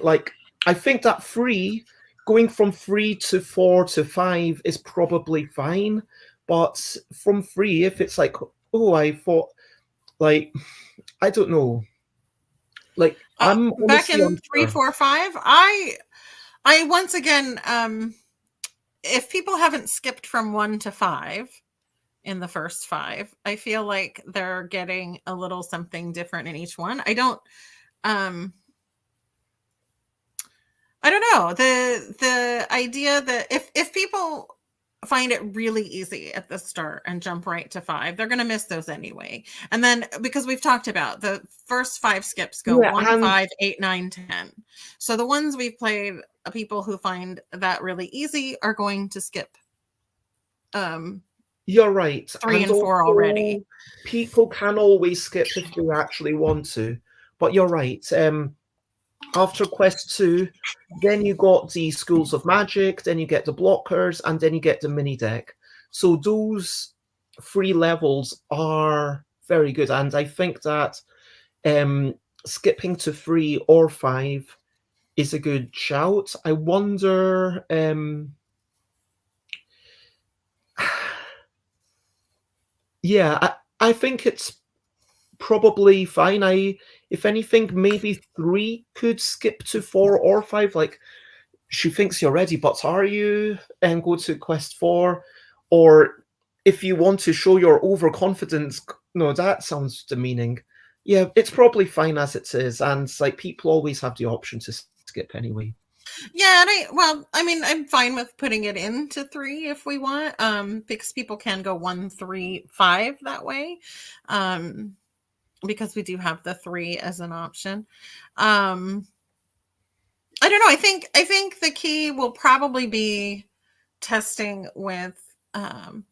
Like, I think that 3, going from 3 to 4 to 5 is probably fine. But from 3, if it's like, oh, I thought, like, I don't know. Like, I'm Back honestly in three, unsure. 4, 5, I once again, if people haven't skipped from 1 to 5 in the first 5, I feel like they're getting a little something different in each one. Um, I don't know. The idea that if people find it really easy at the start and jump right to 5, they're going to miss those anyway. And then because we've talked about the first 5 skips go Yeah, 1, and 5, 8, 9, 10. So the ones we've played, people who find that really easy are going to skip you're right. 3 And and 4 also, already. people can always skip if they actually want to. But you're right. After Quest 2, then you got the Schools of Magic, then you get the blockers, and then you get the mini deck. So those 3 levels are very good. And I think that skipping to 3 or 5 is a good shout. I wonder. Yeah, I think it's probably fine. If anything, maybe 3 could skip to 4 or 5. Like, she thinks you're ready, but are you? And go to Quest 4. Or if you want to show your overconfidence, no, that sounds demeaning. Yeah, it's probably fine as it is. And like, people always have the option to skip anyway. Yeah, I mean, I'm fine with putting it into 3 if we want, because people can go 1, 3, 5 that way, because we do have the 3 as an option. I don't know. I think the key will probably be testing with the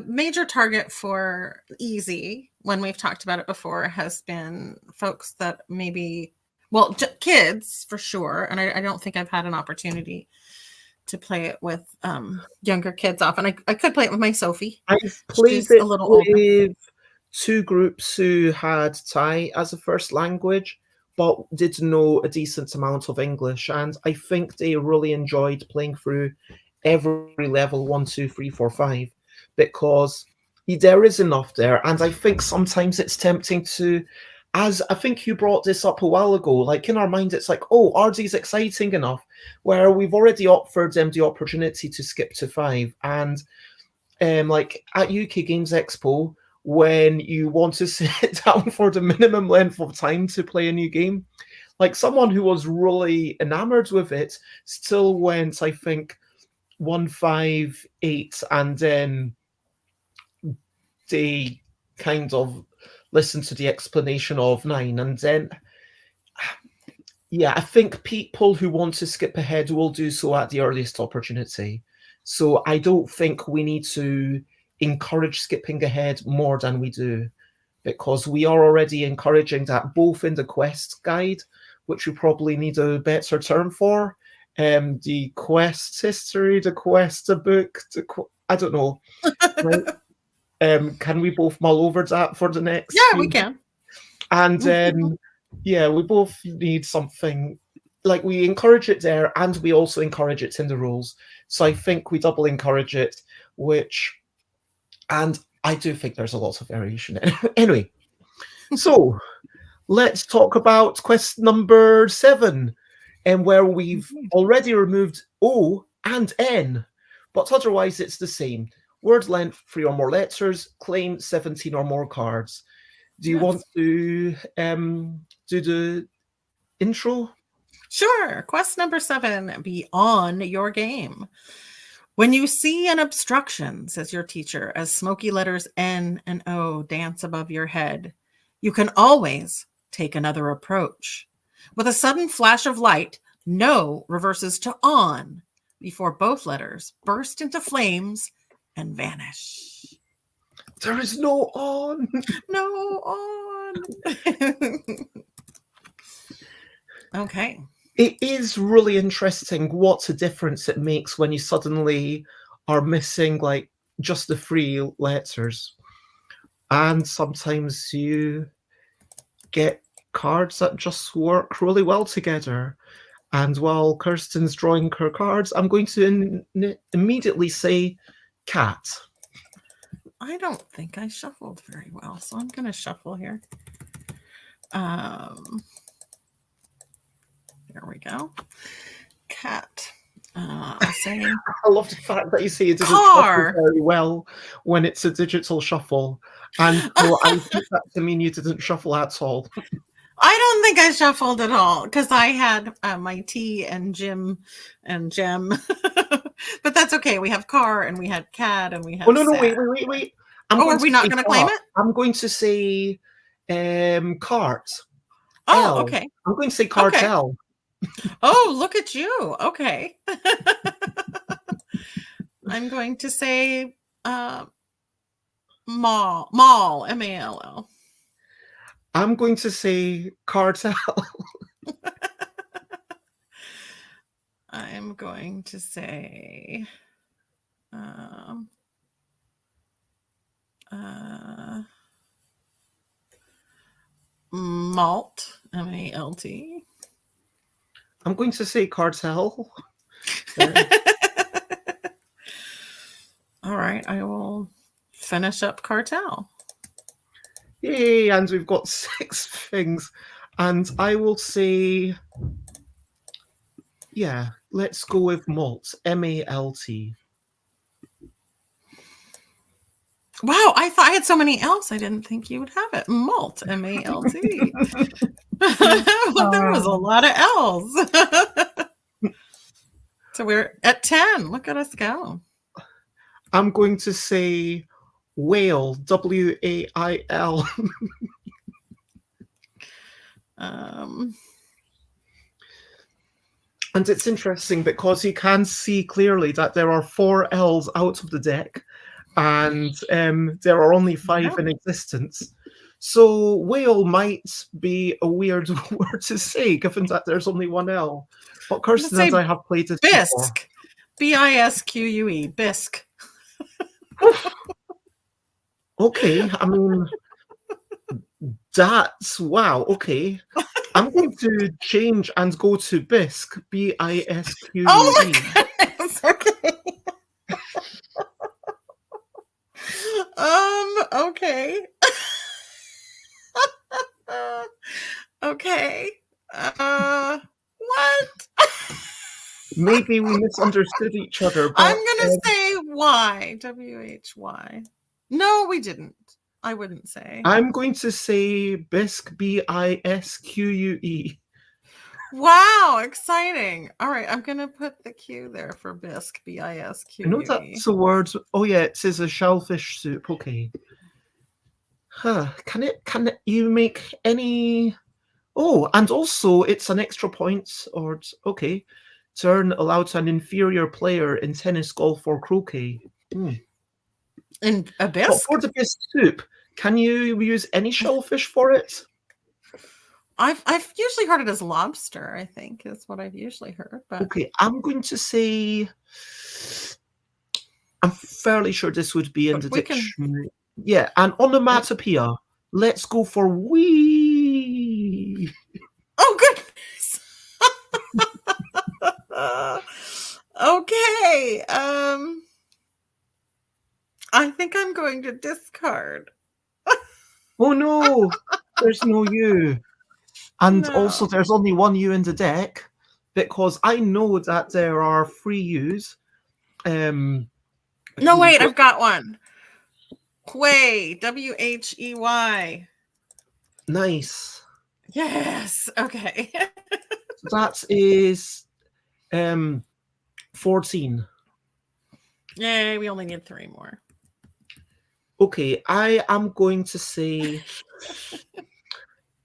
major target for easy, when we've talked about it before, has been folks that maybe, well, kids for sure. And I don't think I've had an opportunity to play it with younger kids often. I could play it with my Sophie. I've played She's a it little older. with 2 groups who had Thai as a first language, but did know a decent amount of English, and I think they really enjoyed playing through every level 1, 2, 3, 4, 5, because there is enough there, and I think sometimes it's tempting to, as I think you brought this up a while ago, like in our mind, it's like, oh, are these exciting enough? Where we've already offered them the opportunity to skip to 5, and like at UK Games Expo, when you want to sit down for the minimum length of time to play a new game, like someone who was really enamored with it still went, I think, 158, and then they kind of listened to the explanation of 9, and then yeah, I think people who want to skip ahead will do so at the earliest opportunity. So I don't think we need to encourage skipping ahead more than we do, because we are already encouraging that both in the quest guide, which we probably need a better term for, the quest history, the quest book, I don't know. Right? Can we both mull over that for the next Yeah, we few? can. And then, yeah, we both need something, like we encourage it there, and we also encourage it in the rules. So I think we double encourage it, and I do think there's a lot of variation. Anyway, so let's talk about quest number 7, and where we've already removed O and N, but otherwise it's the same. Word length, 3 or more letters. Claim 17 or more cards. Do you want to do the intro? Sure. Quest number 7, be on your game. When you see an obstruction, says your teacher, as smoky letters N and O dance above your head, you can always take another approach. With a sudden flash of light, no reverses to on before both letters burst into flames and vanish. There is no on. No on. Okay. It is really interesting what a difference it makes when you suddenly are missing like just the 3 letters. And sometimes you get cards that just work really well together. And while Kirsten's drawing her cards, I'm going to immediately say cat. I don't think I shuffled very well, so I'm going to shuffle here. There we go. Cat. I'll say I love the fact that you say it didn't car. shuffle very well when it's a digital shuffle. And so I think that to mean you didn't shuffle at all. I don't think I shuffled at all because I had my T and Jim and Gem. But that's okay. We have car and we had cat and we have. Oh, no, wait. Are we not going to claim it? I'm going to say cart. Oh, L. okay. I'm going to say cartel. Okay. Oh, look at you. Okay. I'm going to say mall, M-A-L-L. I'm going to say cartel. I'm going to say malt, M-A-L-T. I'm going to say cartel. All right, I will finish up cartel. Yay, and we've got 6 things. And I will say, yeah, let's go with malt, M-A-L-T. Wow, I thought I had so many L's. I didn't think you would have it. Malt, M-A-L-T. There was a lot of L's. So we're at 10. Look at us go. I'm going to say whale, W-A-I-L. And it's interesting because you can see clearly that there are 4 L's out of the deck, and there are only 5 in existence. So whale might be a weird word to say, given that there's only 1 L. But Kirsten and I have played it bisque. before. B-I-S-Q-U-E, bisque. Okay, I mean, that's wow. Okay, I'm going to change and go to bisque, B-I-S-Q-U-E. Oh my goodness. Okay. Okay. Okay. What? Maybe we misunderstood each other. But, I'm gonna say Y, W-H-Y. No, we didn't. I wouldn't say. I'm going to say bisque, B-I-S-Q-U-E. Wow, exciting. All right, I'm gonna put the Q there for bisque, B-I-S-Q-U-E. I know that's a word. Oh yeah, it says a shellfish soup. Okay. Huh. Can you make any? Oh, and also it's an extra point. Or okay, turn allowed to an inferior player in tennis, golf, or croquet. In a bisque? For the bisque soup, can you use any shellfish for it? I've usually heard it as lobster, I think, is what I've usually heard. But okay, I'm going to say I'm fairly sure this would be in the dictionary. Yeah, and onomatopoeia. Let's go for wee. Oh goodness. Okay. I think I'm going to discard. Oh no, there's no U. And also there's only 1 U in the deck, because I know that there are 3 U's. No, wait, I've got one. Whey, Whey. Nice. Yes. Okay. So that is 14. Yay, we only need 3 more. Okay, I am going to say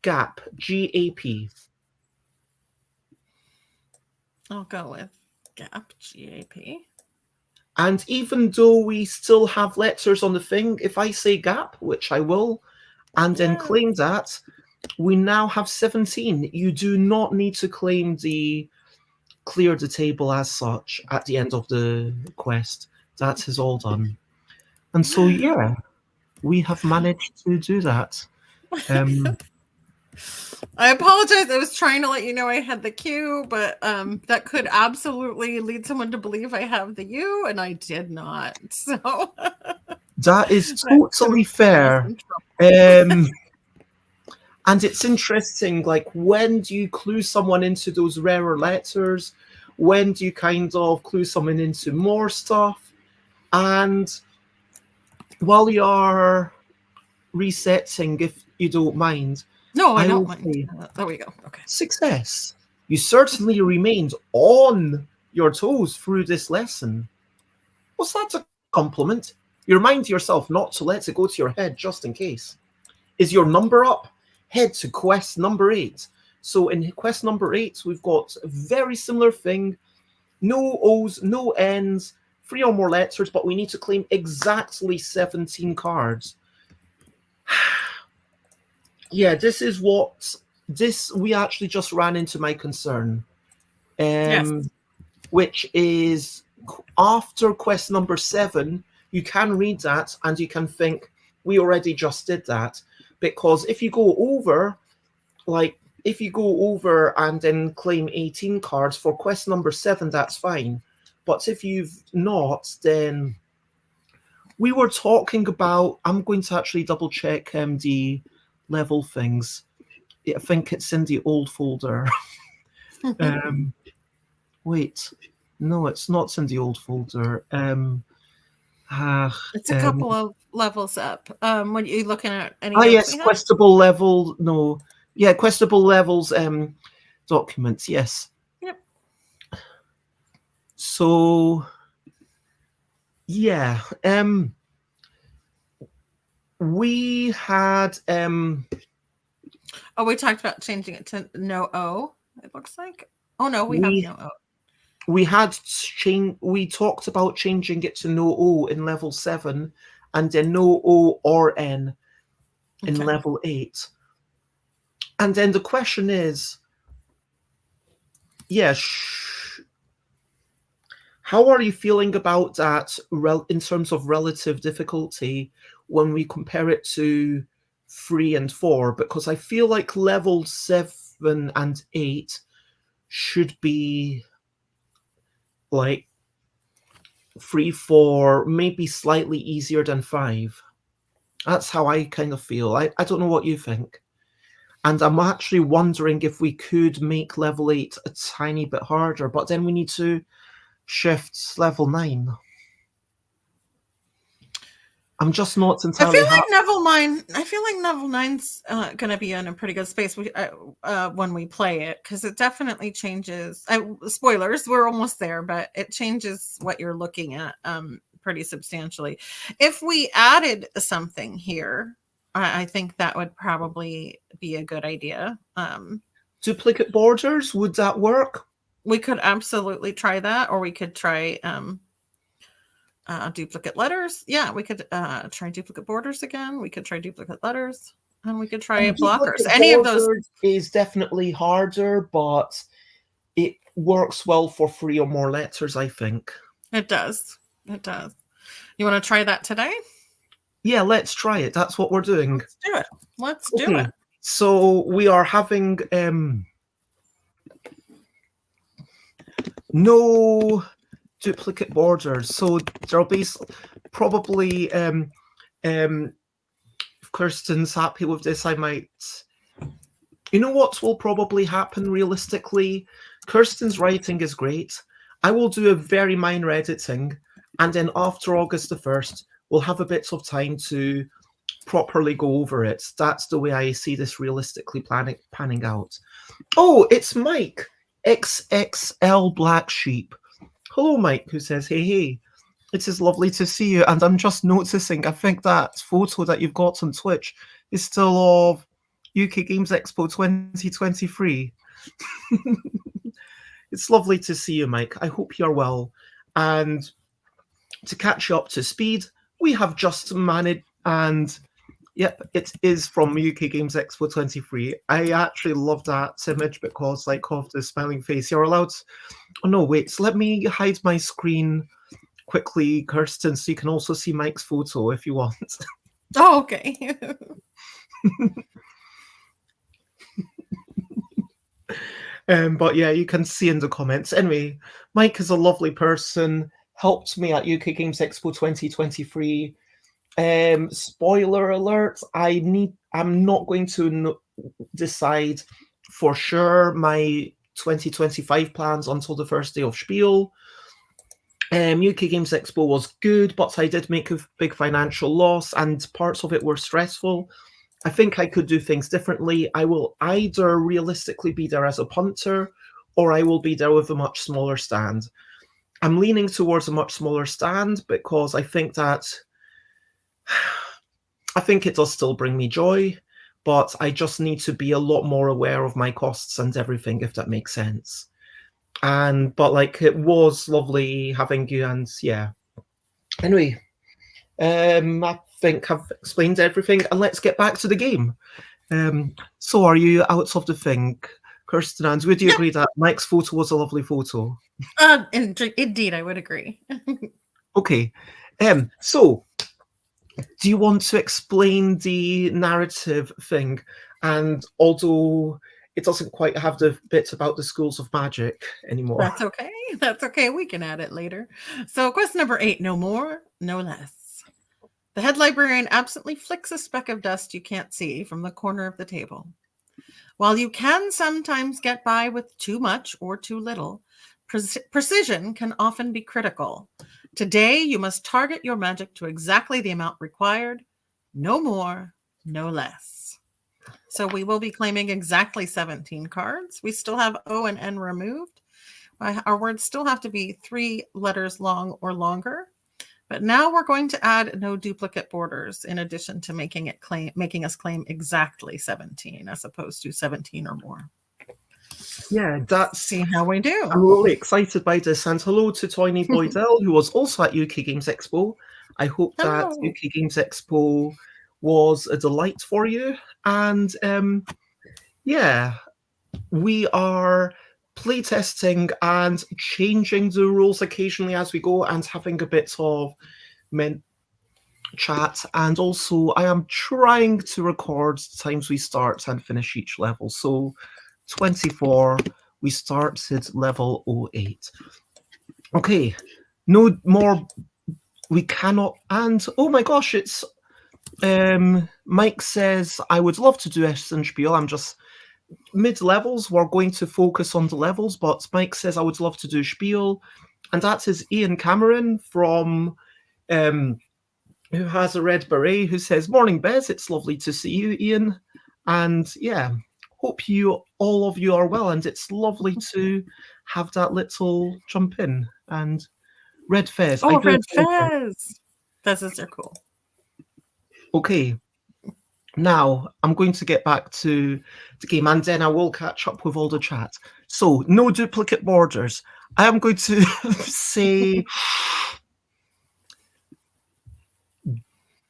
GAP, GAP. I'll go with GAP, GAP. And even though we still have letters on the thing, if I say GAP, which I will, and then claim that, we now have 17. You do not need to claim the clear the table as such at the end of the quest. That is all done. And so, yeah, we have managed to do that. I apologize. I was trying to let you know I had the Q, but that could absolutely lead someone to believe I have the U, and I did not. So that is totally fair. And it's interesting, like, when do you clue someone into those rarer letters? When do you kind of clue someone into more stuff? And while you are resetting, if you don't mind. No, I don't mind. There we go. Okay. Success. You certainly remained on your toes through this lesson. Was that a compliment? You remind yourself not to let it go to your head just in case. Is your number up? Head to quest number 8. So in quest number 8, we've got a very similar thing. No O's, no N's, 3 or more letters, but we need to claim exactly 17 cards. Yeah, this is what we actually just ran into my concern. Yes. Which is after quest number 7, you can read that and you can think, we already just did that. Because if you go over, like, if you go over and then claim 18 cards for quest number 7, that's fine. But if you've not, then we were talking about, I'm going to actually double check the level things. I think it's in the old folder. Wait, no, it's not in the old folder. It's a couple of levels up. When you're looking at any yes, Questabell level. No, yeah, Questabell levels documents. Yes. Yep. So, yeah, we had we talked about changing it to no O. It looks like. Oh no, we have no O. We had we talked about changing it to no O in level 7, and then no O or N in level 8. And then the question is, how are you feeling about that in terms of relative difficulty when we compare it to 3 and 4? Because I feel like level 7 and 8 should be like 3, 4, maybe slightly easier than 5. That's how I kind of feel. I don't know what you think. And I'm actually wondering if we could make level 8 a tiny bit harder, but then we need to shift level 9. I'm just not entirely I feel like level 9's going to be in a pretty good space when we play it, because it definitely changes. Spoilers, we're almost there, but it changes what you're looking at pretty substantially. If we added something here, I think that would probably be a good idea. Duplicate borders, would that work? We could absolutely try that, or we could try duplicate letters. Yeah, we could try duplicate borders again. We could try duplicate letters, and we could try blockers. Any of those is definitely harder, but it works well for 3 or more letters, I think. It does. It does. You want to try that today? Yeah, let's try it. That's what we're doing. Let's do it. Let's do it. So we are having no duplicate borders. So there'll be probably if Kirsten's happy with this, I might. You know what will probably happen realistically? Kirsten's writing is great. I will do a very minor editing, And then after August the 1st, we'll have a bit of time to properly go over it. That's the way I see this realistically panning out. Oh, it's Mike, XXL Black Sheep. Hello, Mike, who says, hey, hey. It is lovely to see you. And I'm just noticing, I think that photo that you've got on Twitch is still of UK Games Expo 2023. It's lovely to see you, Mike. I hope you're well. And to catch you up to speed, we have just managed, and yep, it is from UK Games Expo 23. I actually love that image because, like, of the smiling face. You're allowed. Oh no, wait. Let me hide my screen quickly, Kirsten, so you can also see Mike's photo if you want. Oh, okay. But yeah, you can see in the comments. Anyway, Mike is a lovely person. Helped me at UK Games Expo 2023. Spoiler alert, I'm not going to decide for sure my 2025 plans until the first day of Spiel. UK Games Expo was good, but I did make a big financial loss, and parts of it were stressful. I think I could do things differently. I will either realistically be there as a punter, or I will be there with a much smaller stand. I'm leaning towards a much smaller stand because I think it does still bring me joy, but I just need to be a lot more aware of my costs and everything, if that makes sense. But like, it was lovely having you, and yeah. Anyway, I think I've explained everything, and let's get back to the game. So are you out of the thing, Kirsten? And would you agree that Mike's photo was a lovely photo? Indeed, I would agree. Okay. So do you want to explain the narrative thing? And although it doesn't quite have the bits about the schools of magic anymore. That's okay. That's okay. We can add it later. So quest number 8, no more, no less. The head librarian absently flicks a speck of dust you can't see from the corner of the table. While you can sometimes get by with too much or too little, precision can often be critical. Today, you must target your magic to exactly the amount required. No more, no less. So we will be claiming exactly 17 cards. We still have O and N removed. Our words still have to be 3 letters long or longer. But now we're going to add no duplicate borders in addition to making us claim exactly 17 as opposed to 17 or more. Yeah, that's See how we do. I'm really excited by this. And hello to Tiny Boydell, who was also at UK Games Expo. I hope that UK Games Expo was a delight for you. And yeah, we are playtesting and changing the rules occasionally as we go and having a bit of chat. And also, I am trying to record the times we start and finish each level. So 24, we started level 08. Okay, no more. We cannot. And oh my gosh, it's Mike says, I would love to do Spiel. I'm just mid-levels. We're going to focus on the levels, but Mike says I would love to do Spiel. And that is Ian Cameron from who has a red beret, who says, morning, Bez. It's lovely to see you, Ian. And yeah, hope all of you are well. And it's lovely to have that little jump in. And Red Fez. Oh, Red Fez. Fezzes are cool. Okay. Now, I'm going to get back to the game, and then I will catch up with all the chat. So, no duplicate borders. I am going to say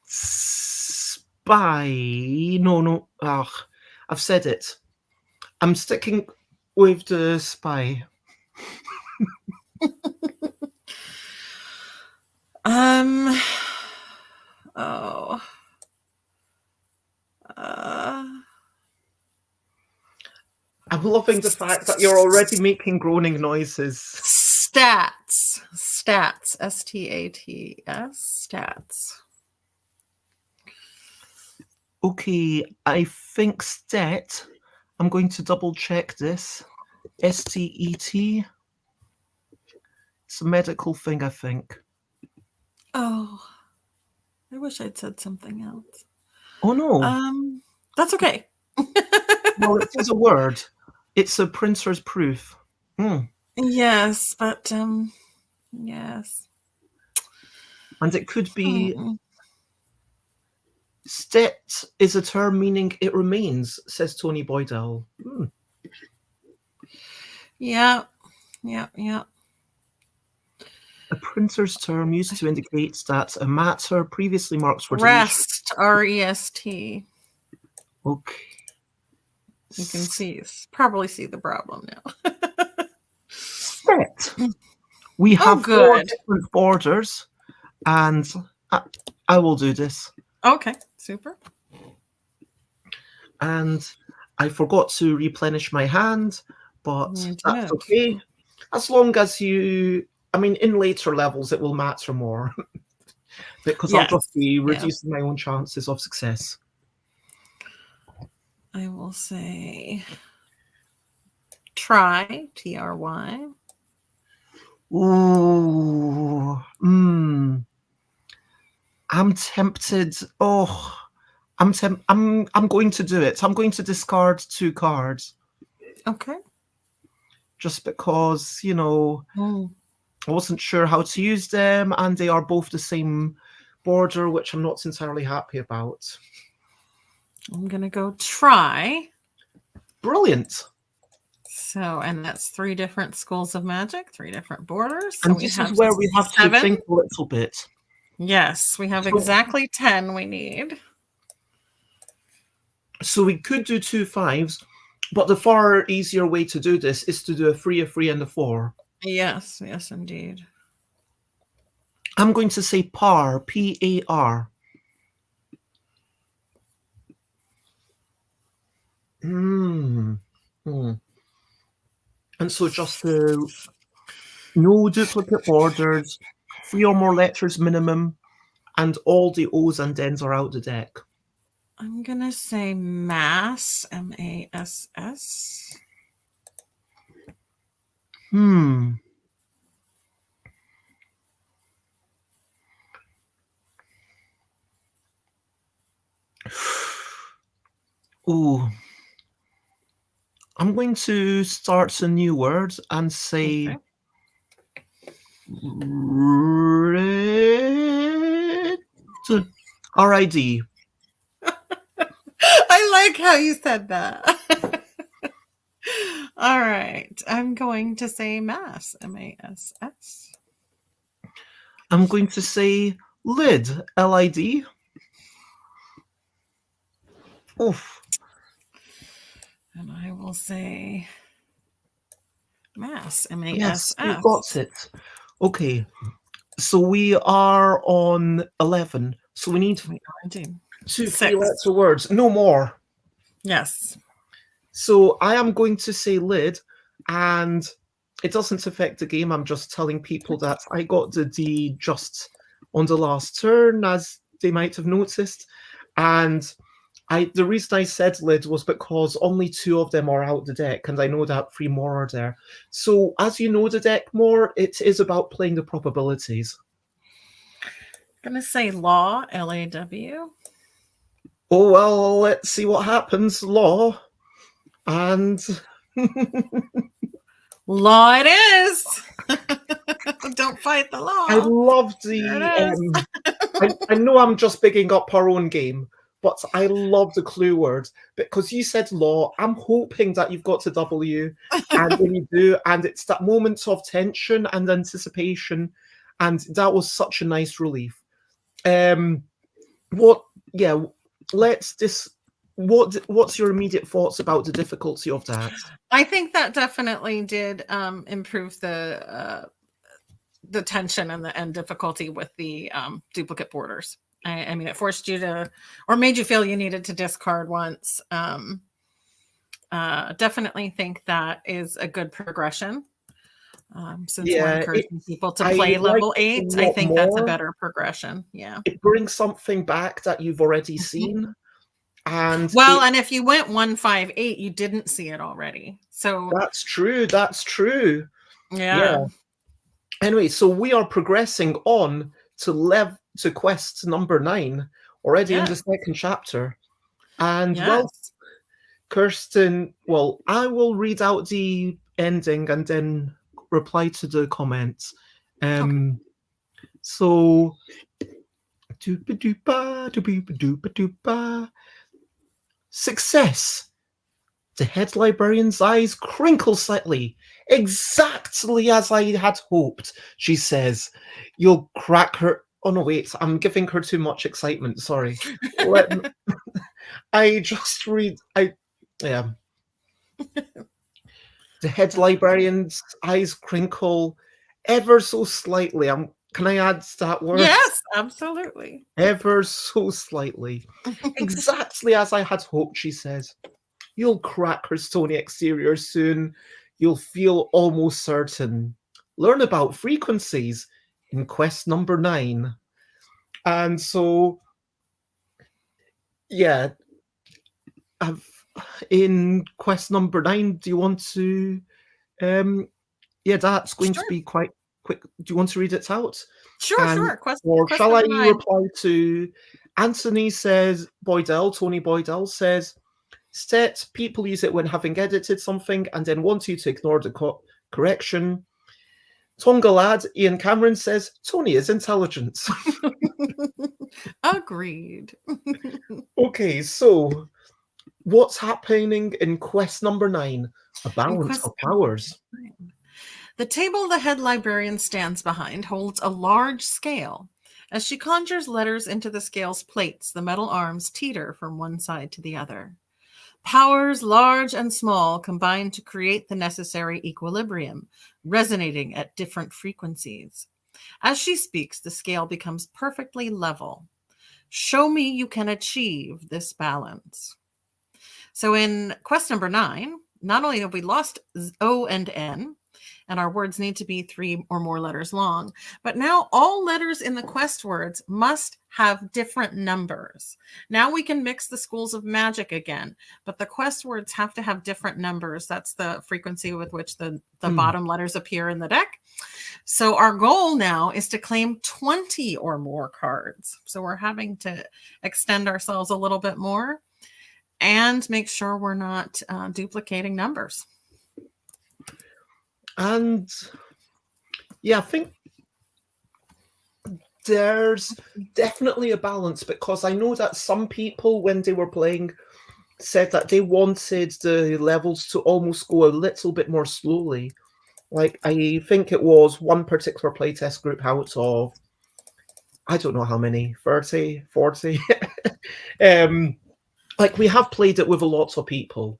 spy. No. I've said it. I'm sticking with the spy. I'm loving the fact that you're already making groaning noises. Stats. S-T-A-T-S. Stats. Okay, I think stet. I'm going to double check this. S-T-E-T. It's a medical thing, I think. Oh, I wish I'd said something else. Oh no. That's okay. Well, it is a word. It's a printer's proof. Yes, but yes. And it could be Mm. "Stet" is a term meaning "it remains," says Tony Boydell. Yeah. A printer's term used to indicate that a matter previously marked for deletion. Rest, R-E-S-T. Okay. You can probably see the problem now. Stet. We have 4 good. different borders, and I will do this. Okay, super. And I forgot to replenish my hand, but that's okay. As long as in later levels, it will matter more. Because I'll just be reducing my own chances of success. I will say try, T-R-Y. Ooh. I'm tempted. Oh, I'm going to do it. I'm going to discard 2 cards. Okay. Just because, I wasn't sure how to use them, and they are both the same border, which I'm not entirely happy about. I'm going to go try. Brilliant. So, and that's 3 different schools of magic, 3 different borders. And this is where we have to think a little bit. Yes, we have exactly 10 we need. So we could do 2 5s, but the far easier way to do this is to do a 3, and a 4. Yes, indeed. I'm going to say par, P-A-R. And so just no duplicate borders, 3 or more letters minimum, and all the O's and N's are out the deck. I'm going to say mass, M-A-S-S. Ooh. I'm going to start a new word and say R-I-D. I like how you said that. All right. I'm going to say mass, M-A-S-S. I'm going to say lid, L-I-D. Oof. And I will say mass, M-A-S-S. Yes, you got it. Okay. So we are on 11. So we need 2 3-letter words, no more. Yes. So I am going to say lid, and it doesn't affect the game. I'm just telling people that I got the D just on the last turn, as they might have noticed. And the reason I said lid was because only 2 of them are out the deck, and I know that 3 more are there. So as you know the deck more, it is about playing the probabilities. I'm going to say law, L-A-W. Oh, well, let's see what happens. Law. And law it is. Don't fight the law. I love the I know I'm just bigging up our own game, but I love the clue word, because you said law. I'm hoping that you've got to W, and when you do, and it's that moment of tension and anticipation, and that was such a nice relief. What's your immediate thoughts about the difficulty of that? I think that definitely did improve the tension and difficulty with the duplicate borders. I mean, it forced you to, or made you feel you needed to discard once. Definitely think that is a good progression. Since we're encouraging people to play level 8, I think that's a better progression. Yeah. It brings something back that you've already seen. And if you went 1, 5, 8, you didn't see it already. So that's true. Yeah. Anyway, so we are progressing on to quest number 9, already in the Yes. second chapter. And well, Yes. Kirsten, well, I will read out the ending and then reply to the comments. Okay. So doopa doopa doopa doopa. Success. The head librarian's eyes crinkle slightly. Exactly as I had hoped, she says. You'll crack her. Oh no, wait, I'm giving her too much excitement. Sorry. Let me... I just read. Yeah. The head librarian's eyes crinkle ever so slightly. Can I add that word? Yes, absolutely. Ever so slightly. Exactly as I had hoped, she says. You'll crack her stony exterior soon. You'll feel almost certain. Learn about frequencies in quest number 9. And so, yeah, in quest number 9, do you want to... yeah, that's going to be quite quick. Do you want to read it out? Sure. Or Quest shall I number 9. reply to... Anthony says, Tony Boydell says, Stet, people use it when having edited something and then want you to ignore the correction. Tonga lad, Ian Cameron says, Tony is intelligent. Agreed. Okay, so what's happening in quest number 9? A balance of powers. The table the head librarian stands behind holds a large scale. As she conjures letters into the scale's plates, the metal arms teeter from one side to the other. Powers large and small combine to create the necessary equilibrium, resonating at different frequencies. As she speaks, the scale becomes perfectly level. Show me you can achieve this balance. So in quest number 9, not only have we lost O and N, and our words need to be 3 or more letters long, but now all letters in the quest words must have different numbers. Now we can mix the schools of magic again, but the quest words have to have different numbers. That's the frequency with which the bottom letters appear in the deck. So our goal now is to claim 20 or more cards. So we're having to extend ourselves a little bit more and make sure we're not duplicating numbers. And yeah, I think there's definitely a balance, because I know that some people, when they were playing, said that they wanted the levels to almost go a little bit more slowly. Like, I think it was one particular playtest group out of, I don't know how many, 30, 40. Like, we have played it with a lot of people.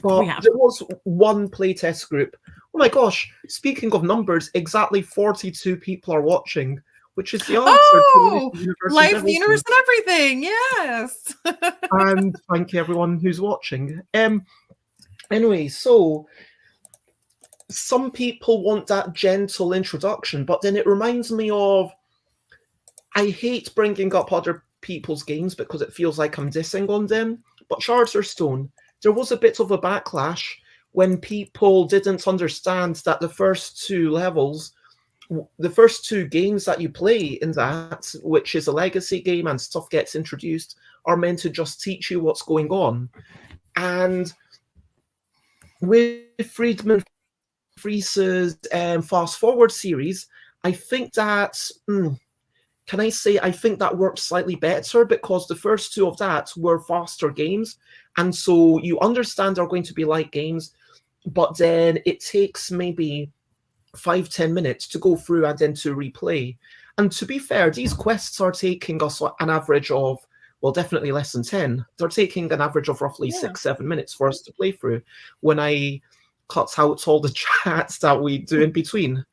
But there was one playtest group. Oh my gosh, speaking of numbers, exactly 42 people are watching, which is the answer to Life, the universe, and everything. Yes. And thank you, everyone who's watching. Anyway, so some people want that gentle introduction, but then it reminds me of, I hate bringing up other people's games because it feels like I'm dissing on them, but Charterstone, there was a bit of a backlash when people didn't understand that the first 2 levels, the first 2 games that you play in that, which is a legacy game and stuff gets introduced, are meant to just teach you what's going on. And with Friedman Fries's Fast Forward series, I think that, can I say, I think that worked slightly better, because the first 2 of that were faster games. And so you understand they're going to be light games, but then it takes maybe 5-10 minutes to go through and then to replay. And to be fair, these quests are taking us an average of, well, definitely less than 10. They're taking an average of roughly 6-7 minutes for us to play through, when I cut out all the chats that we do in between.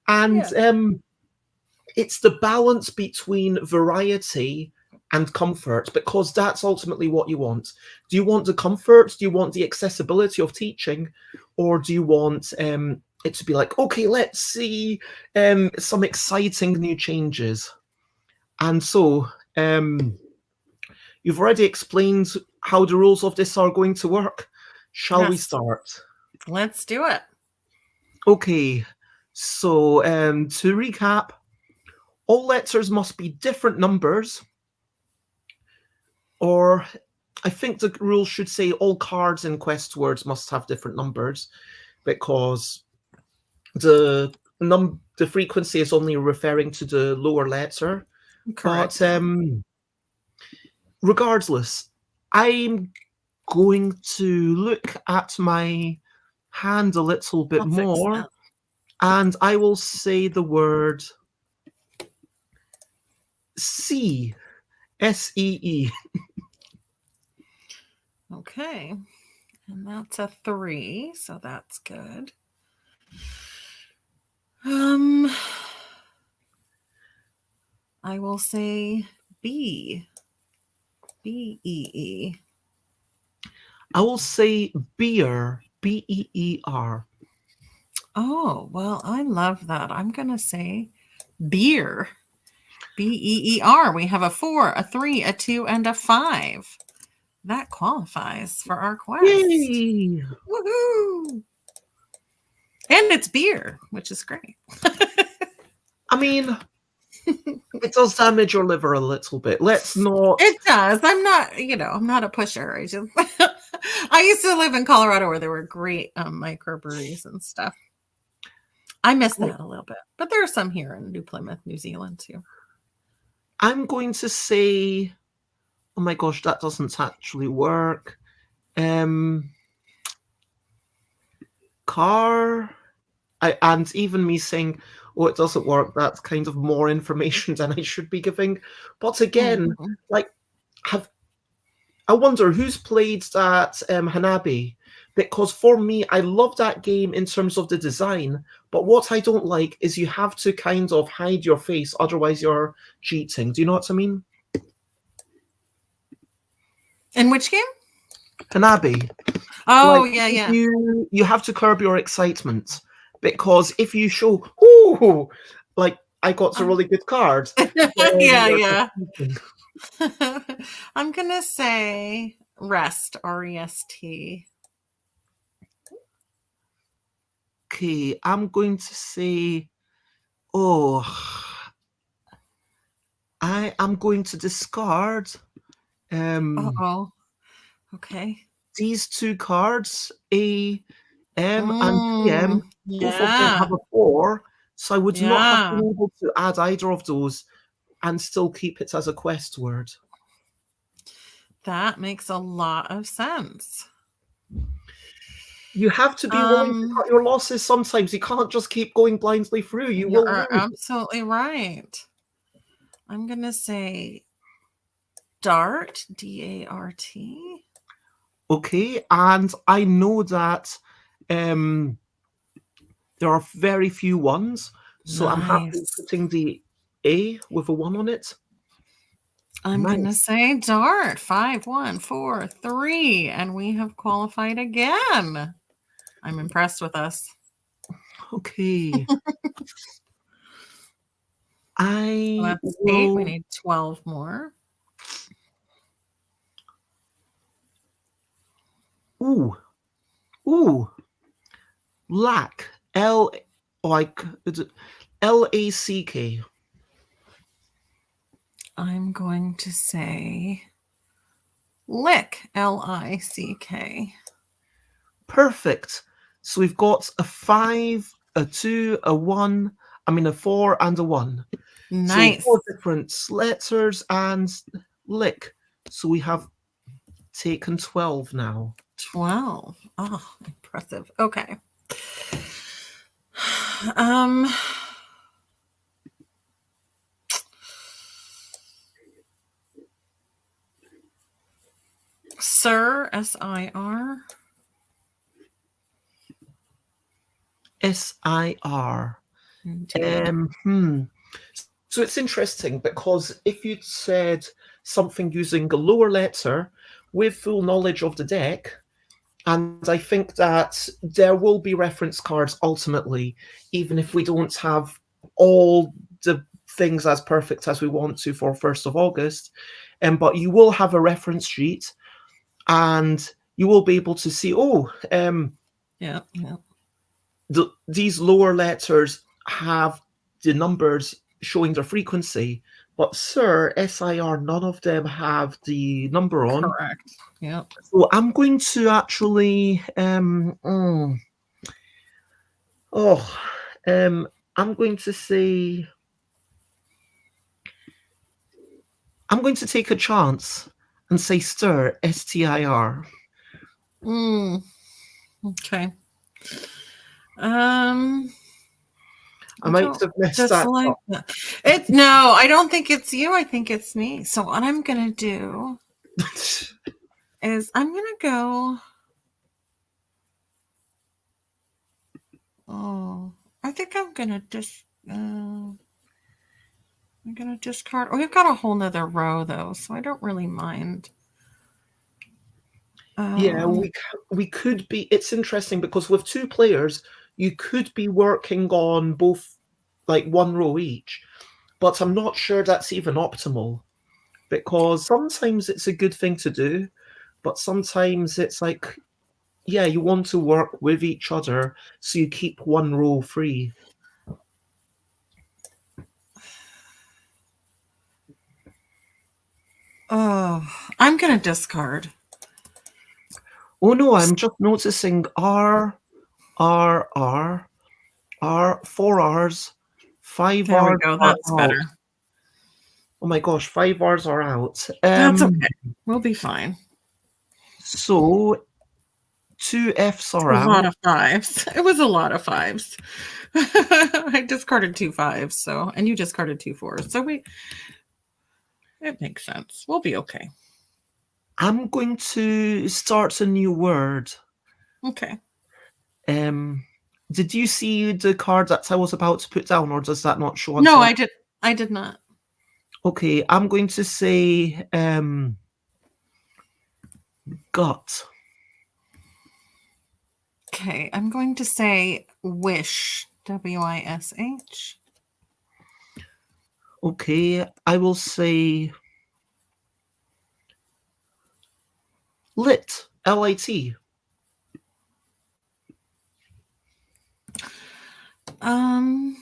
And it's the balance between variety and comfort, because that's ultimately what you want. Do you want the comfort? Do you want the accessibility of teaching? Or do you want it to be like, okay, let's see some exciting new changes? And so you've already explained how the rules of this are going to work. Shall we start? Let's do it. Okay, so to recap, all letters must be different numbers, or I think the rule should say all cards in quest words must have different numbers, because the frequency is only referring to the lower letter. Correct. But regardless, I'm going to look at my hand a little bit I'll fix more, that. and I will say the word C, S-E-E. Okay. And that's a 3, so that's good. I will say B. B-E-E. I will say beer, B-E-E-R. Oh, well, I love that. I'm going to say beer. B-E-E-R. We have a 4, a 3, a 2, and a 5. That qualifies for our quest. Yay! Woohoo! And it's beer, which is great. I mean, it does damage your liver a little bit. Let's not. It does. I'm not, I'm not a pusher. I just, I used to live in Colorado where there were great microbreweries and stuff. I miss that a little bit, but there are some here in New Plymouth, New Zealand too. I'm going to say, oh my gosh, that doesn't actually work. Car. And even me saying, oh, it doesn't work, that's kind of more information than I should be giving. But again, I wonder who's played that Hanabi, because for me, I love that game in terms of the design, but what I don't like is you have to kind of hide your face, otherwise you're cheating. Do you know what I mean? In which game? Hanabi. Oh, yeah. You have to curb your excitement, because if you show, ooh, like I got a really good card. Yeah. I'm going to say rest, R-E-S-T. Okay, I'm going to say, I am going to discard okay. These two cards, A, M, and PM. Both of them have a 4, so I would not have been able to add either of those and still keep it as a quest word. That makes a lot of sense. You have to be willing to cut your losses sometimes. You can't just keep going blindly through. You will lose. Absolutely right. I'm going to say dart, D-A-R-T. Okay, and I know that there are very few ones, so I'm happy putting the A with a 1 on it. I'm going to say dart, 5, 1, 4, 3, and we have qualified again. I'm impressed with us. Okay. That's 8. We need 12 more. Ooh. Lack. L-A-C-K. I'm going to say lick, L-I-C-K. Perfect. So we've got a 5, a 2, a 1, a 4 and a 1. Nice. So 4 different letters and lick. So we have taken 12 now. 12. Oh, impressive. Okay. Sir, S-I-R. S-I-R. So it's interesting, because if you'd said something using a lower letter with full knowledge of the deck, and I think that there will be reference cards ultimately, even if we don't have all the things as perfect as we want to for 1st of August, but you will have a reference sheet, and you will be able to see, these lower letters have the numbers showing their frequency. But Sir, SIR, none of them have the number on. Correct. Yep. So I'm going to actually I'm going to say I'm going to take a chance and say stir, STIR. Okay. I might have messed that up. No, I don't think it's you. I think it's me. So what I'm gonna do is I'm gonna go. Oh, I think I'm gonna discard. Oh, we've got a whole nother row though, so I don't really mind. Yeah, we could be. It's interesting because with two players, you could be working on both, like one row each. But I'm not sure that's even optimal, because sometimes it's a good thing to do, but sometimes it's like, yeah, you want to work with each other so you keep one row free. Oh, I'm gonna discard. Oh no, I'm just noticing R, 4 Rs, 5 There we Rs go. are That's out. better. Oh my gosh, 5 Rs are out. That's okay. We'll be fine. So 2 Fs are out. A lot of fives. It was a lot of fives. I discarded 2 5s, so, and you discarded 2 4s. So it makes sense. We'll be okay. I'm going to start a new word. Okay. Did you see the card that I was about to put down, or does that not show on? No, I did not. Okay, I'm going to say gut. Okay, I'm going to say wish. WISH. Okay, I will say lit. LIT. WISH.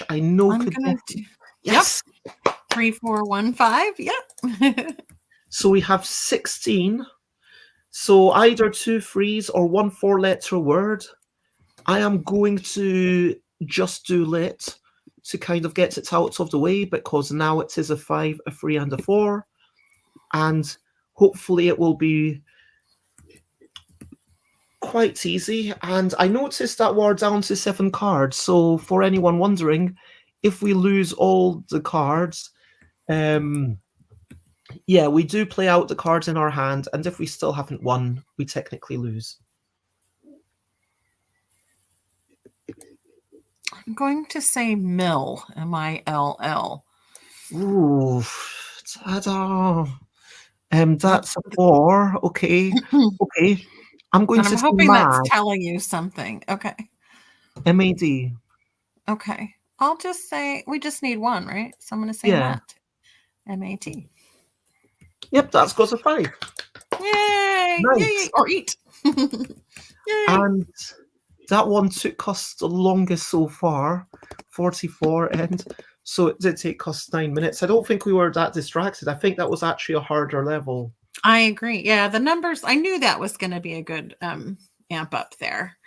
I know. I'm gonna do, yes. Yep. 3 4 1 5. Yep. So we have 16. So either 2 3s or 1 4-letter word. I am going to just do lit to kind of get it out of the way, because now it is a 5, a 3, and a 4. And hopefully it will be quite easy. And I noticed that we're down to 7 cards. So for anyone wondering, if we lose all the cards, yeah, we do play out the cards in our hand. And if we still haven't won, we technically lose. I'm going to say mill. MILL. Ooh, ta-da. That's a 4. Okay. Okay. I'm going And to I'm say hoping mad. that's telling you something. Okay. MAD. Okay. I'll just say we just need one, right? So I'm going to say Matt. MAT. Yep, that's got a 5. Yay! Nice. Yay! Or eat. Yay! And that one took us the longest so far, 44, and so it did take us 9 minutes. I don't think we were that distracted. I think that was actually a harder level. I agree. Yeah, the numbers, I knew that was going to be a good amp up there.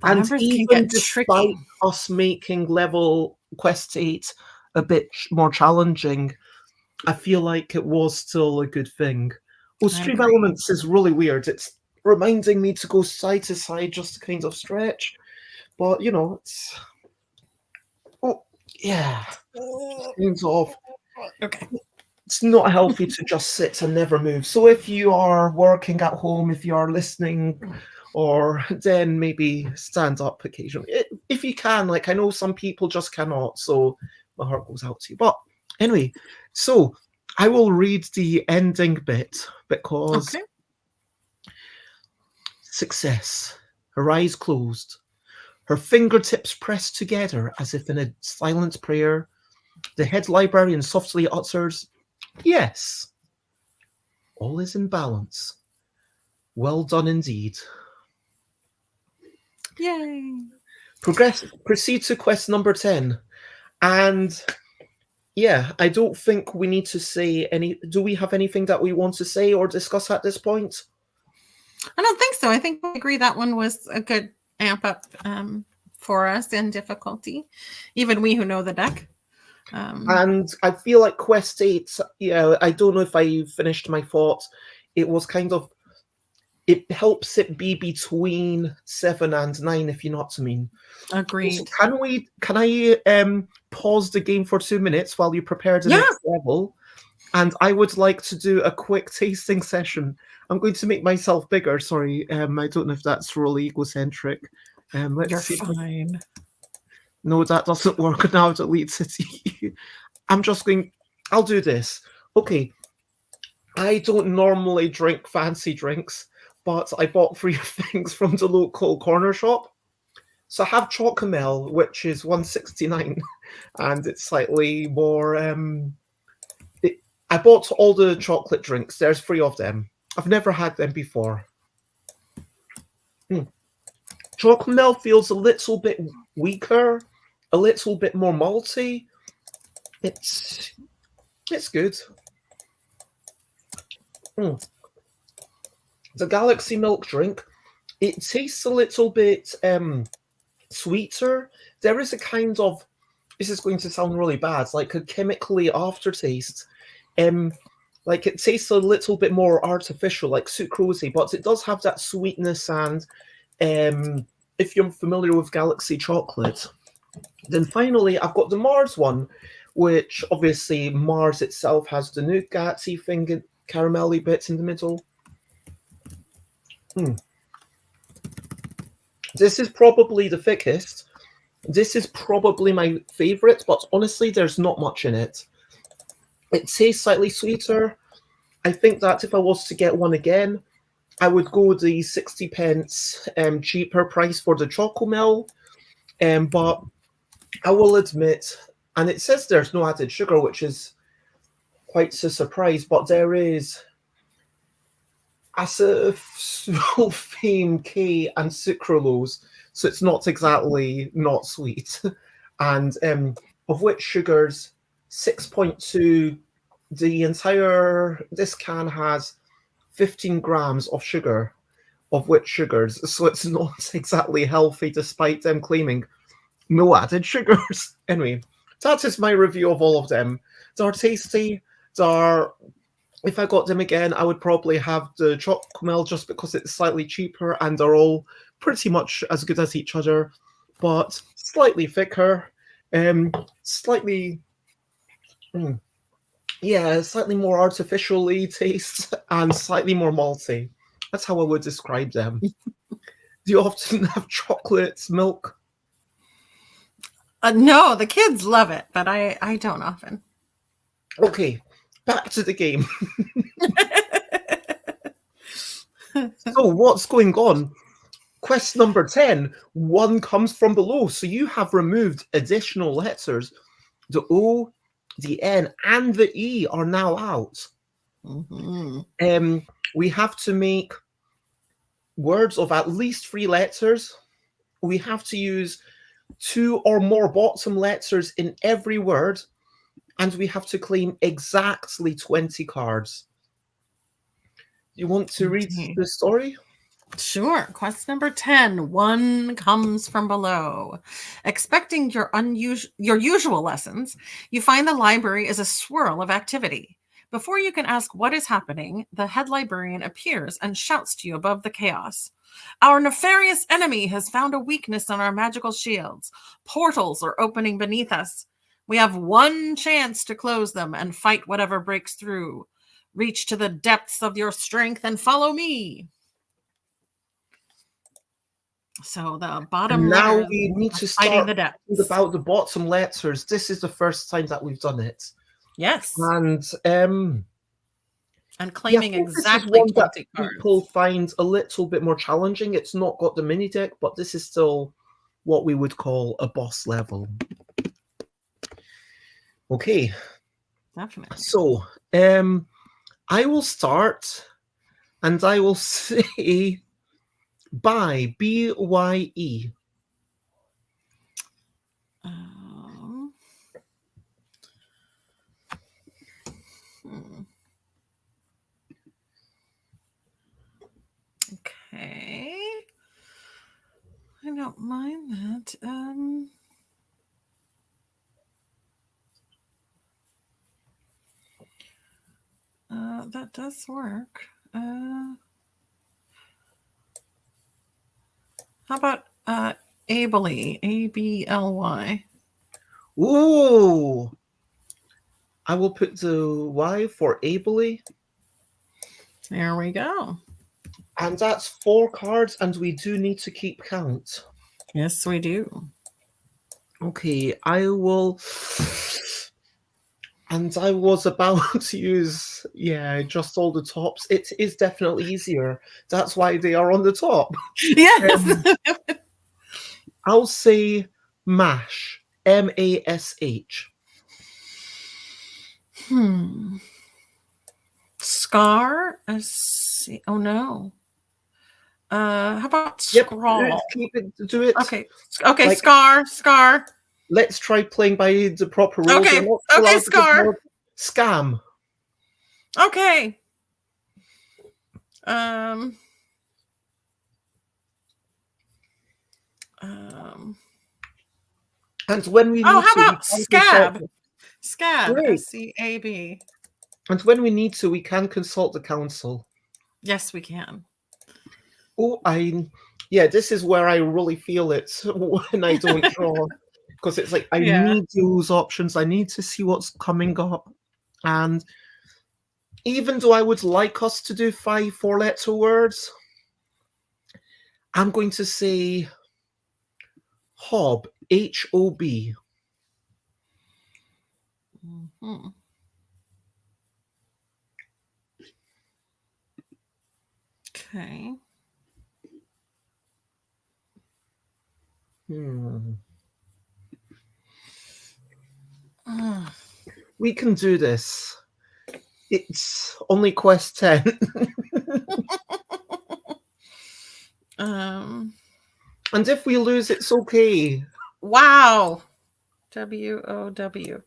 The and numbers even can get despite tricky. us making level Quest 8 a bit more challenging, I feel like it was still a good thing. Well, Stream Elements is really weird. It's reminding me to go side to side just to kind of stretch. But, you know, it's... Oh, yeah. Hands off. Okay. It's not healthy to just sit and never move. So if you are working at home, if you are listening, or then maybe stand up occasionally. If you can, like, I know some people just cannot, so my heart goes out to you. But anyway, so I will read the ending bit, because success, her eyes closed, her fingertips pressed together as if in a silent prayer, the head librarian softly utters, "Yes, all is in balance. Well done indeed." Yay. Proceed to quest number 10. And yeah, I don't think we need to say any. Do we have anything that we want to say or discuss at this point? I don't think so. I think we agree that one was a good amp up for us in difficulty, even we who know the deck. And I feel like quest 8, yeah, I don't know if I finished my thoughts. It was kind of, it helps it be between 7 and 9, if you know what I mean. Agreed. So can I pause the game for 2 minutes while you prepare the next level? And I would like to do a quick tasting session. I'm going to make myself bigger. Sorry, I don't know if that's really egocentric. Let's You're see. fine. No, that doesn't work now. Delete city. I'm just going. I'll do this. Okay. I don't normally drink fancy drinks, but I bought 3 things from the local corner shop. So I have Chocomel, which is 169, and it's slightly more. I bought all the chocolate drinks. There's 3 of them. I've never had them before. Chocomel feels a little bit weaker, a little bit more malty. It's good. The Galaxy milk drink, it tastes a little bit sweeter. There is a kind of, this is going to sound really bad, like a chemically aftertaste. Like it tastes a little bit more artificial, like sucrosey, but it does have that sweetness. And if you're familiar with Galaxy chocolate, then finally I've got the Mars one, which obviously Mars itself has the nougaty thing, caramelly bits in the middle. This is probably the thickest. This is probably my favorite, but honestly, there's not much in it. It tastes slightly sweeter. I think that if I was to get one again, I would go the 60 pence cheaper price for the Chocomel. But I will admit, and it says there's no added sugar, which is quite a surprise, but there is acesulfame K and sucralose, so it's not exactly not sweet. And of which sugars, 6.2, this can has 15 grams of sugar, of which sugars, so it's not exactly healthy despite them claiming no added sugars. Anyway, that is my review of all of them. They're tasty. If I got them again, I would probably have the Chocomel just because it's slightly cheaper, and they're all pretty much as good as each other, but slightly thicker, slightly more artificially taste, and slightly more malty. That's how I would describe them. Do you often have chocolate milk? No, the kids love it, but I don't often. Okay, back to the game. So what's going on? Quest number 10, 1 comes from below. So you have removed additional letters. The O, the N, and the E are now out. We have to make words of at least 3 letters. We have to use 2 or more bottom letters in every word, and we have to claim exactly 20 cards. You want to read the story? Sure. Quest number 10, 1 comes from below. Expecting your usual lessons, you find the library is a swirl of activity. Before you can ask what is happening, the head librarian appears and shouts to you above the chaos. Our nefarious enemy has found a weakness in our magical shields. Portals are opening beneath us. We have 1 chance to close them and fight whatever breaks through. Reach to the depths of your strength and follow me. So the bottom now letters we need to start the depths. About the bottom letters. This is the first time that we've done it. Yes. And claiming exactly 20 cards. People find a little bit more challenging. It's not got the mini deck, but this is still what we would call a boss level. Okay. Definitely. So I will start, and I will say bye, BYE. mind that. That does work. How about ably? ABLY. Ooh. I will put the Y for ably. There we go. And that's 4 cards, and we do need to keep count. Yes, we do. Okay, I will. And I was about to use, just all the tops. It is definitely easier. That's why they are on the top. Yes. I'll say MASH. MASH. Scar. Oh no. How about scrawl? Yep, keep it. Do it. Okay. Like, scar. Let's try playing by the proper rules. Okay. Okay, scar. Scam. Okay. And when we need how to, about scab? Scab. Great. SCAB. And when we need to, we can consult the council. Yes, we can. Oh, this is where I really feel it when I don't draw. Because it's like, I need those options. I need to see what's coming up. And even though I would like us to do 5 4-letter words, I'm going to say hob, HOB. Mm-hmm. Okay. We can do this. It's only quest 10. And if we lose, it's okay. Wow. WOW.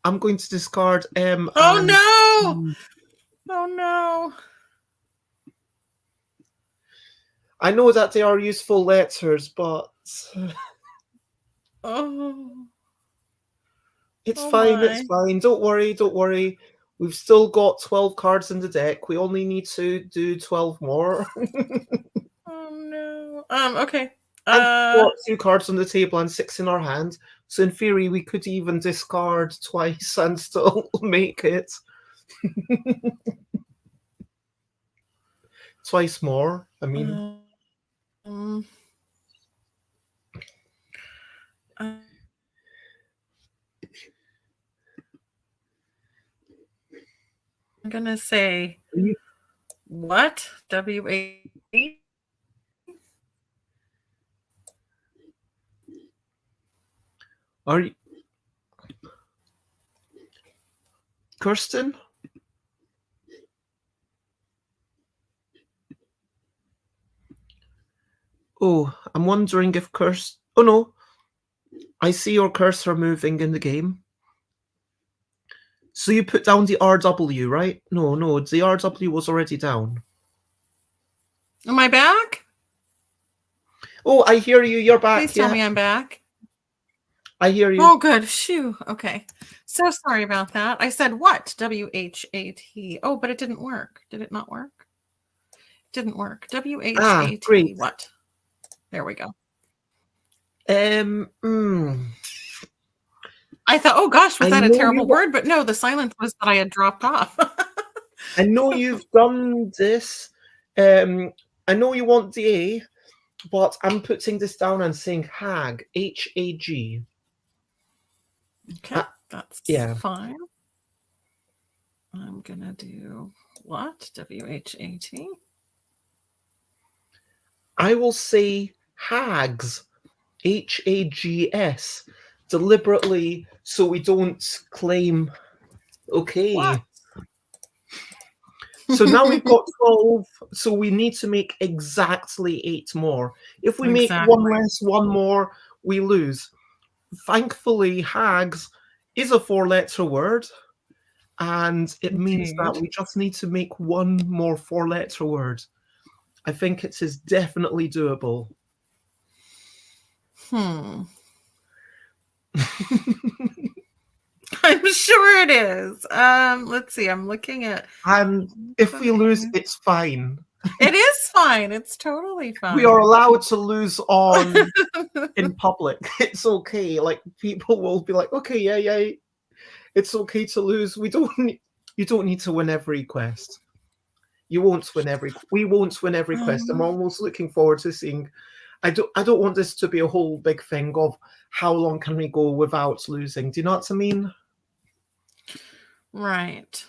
I'm going to discard M. Oh no! Oh no! I know that they are useful letters, but it's fine. It's fine. Don't worry. We've still got 12 cards in the deck. We only need to do 12 more. Oh no. Okay. And we've got 2 cards on the table and 6 in our hand. So in theory, we could even discard twice and still make it. Twice more. I mean. I'm gonna say what? WA. Are you Kirsten? Oh, I'm wondering if Kirsten. Oh no, I see your cursor moving in the game. So you put down the RW, right? No, the RW was already down. Am I back? Oh, I hear you. You're back. Please tell me I'm back. I hear you. Oh, good. Shoo. Okay. So sorry about that. I said what? WHAT. Oh, but it didn't work. Did it not work? It didn't work. WHAT. Great. What? There we go. I thought, oh gosh, was that a terrible word? But no, the silence was that I had dropped off. I know you've done this. I know you want the A, but I'm putting this down and saying hag, HAG. Okay, that's fine. I'm gonna do what? WHAT. I will say hags, HAGS, deliberately so we don't claim. Okay. What? So now we've got 12, so we need to make exactly 8 more. If we make one less, one more, we lose. Thankfully, hags is a 4-letter word, and it means that Indeed. we just need to make one more 4-letter word. I think it is definitely doable. I'm sure it is. Let's see. I'm looking at. And if we lose, it's fine. It is fine. It's totally fine. We are allowed to lose in public. It's okay. Like, people will be like, okay, yeah, it's okay to lose. You don't need to win every quest. We won't win every quest. I'm almost looking forward to seeing. I don't want this to be a whole big thing of how long can we go without losing. Do you know what I mean? Right.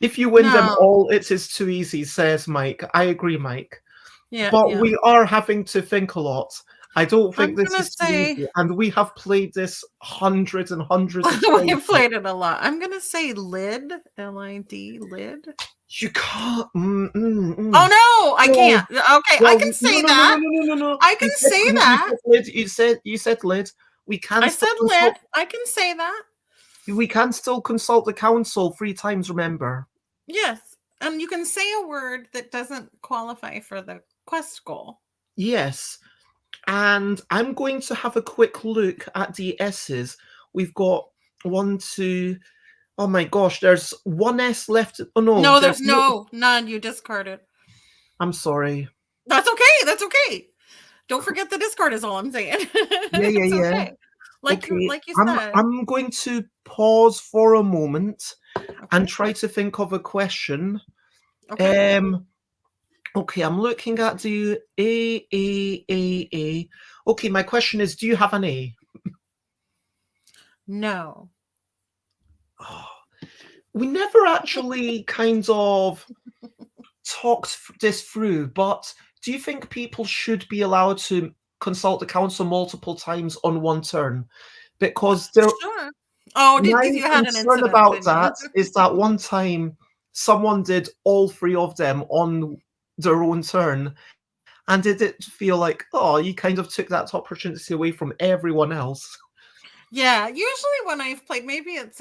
If you win them all, it is too easy, says Mike. I agree, Mike. Yeah. But we are having to think a lot. I don't think this is too say, easy. And we have played this hundreds and hundreds of times. We've played it a lot. I'm going to say lid. L-I-D, lid. You can't. Oh, no, I can't. Okay, well, I can say that. No. I can say that. You said lid. We can. I said lid. I can say that. We can still consult the council 3 times, remember? Yes. And you can say a word that doesn't qualify for the quest goal. Yes. And I'm going to have a quick look at the S's. We've got 1, 2. Oh my gosh, there's 1 S left. Oh no. No, there's none. You discarded. I'm sorry. That's okay. Don't forget the discard is all I'm saying. Yeah. Okay. Like you said. I'm going to pause for a moment and try to think of a question. Okay. Okay, I'm looking at the A. Okay, my question is, do you have an A? No. Oh, we never actually kind of talked this through, but do you think people should be allowed to consult the council multiple times on one turn? Because Sure. Oh, my you had an concern incident about that is that one time someone did all 3 of them on their own turn, and did it feel like, oh, you kind of took that opportunity away from everyone else? Yeah, usually when I've played, maybe it's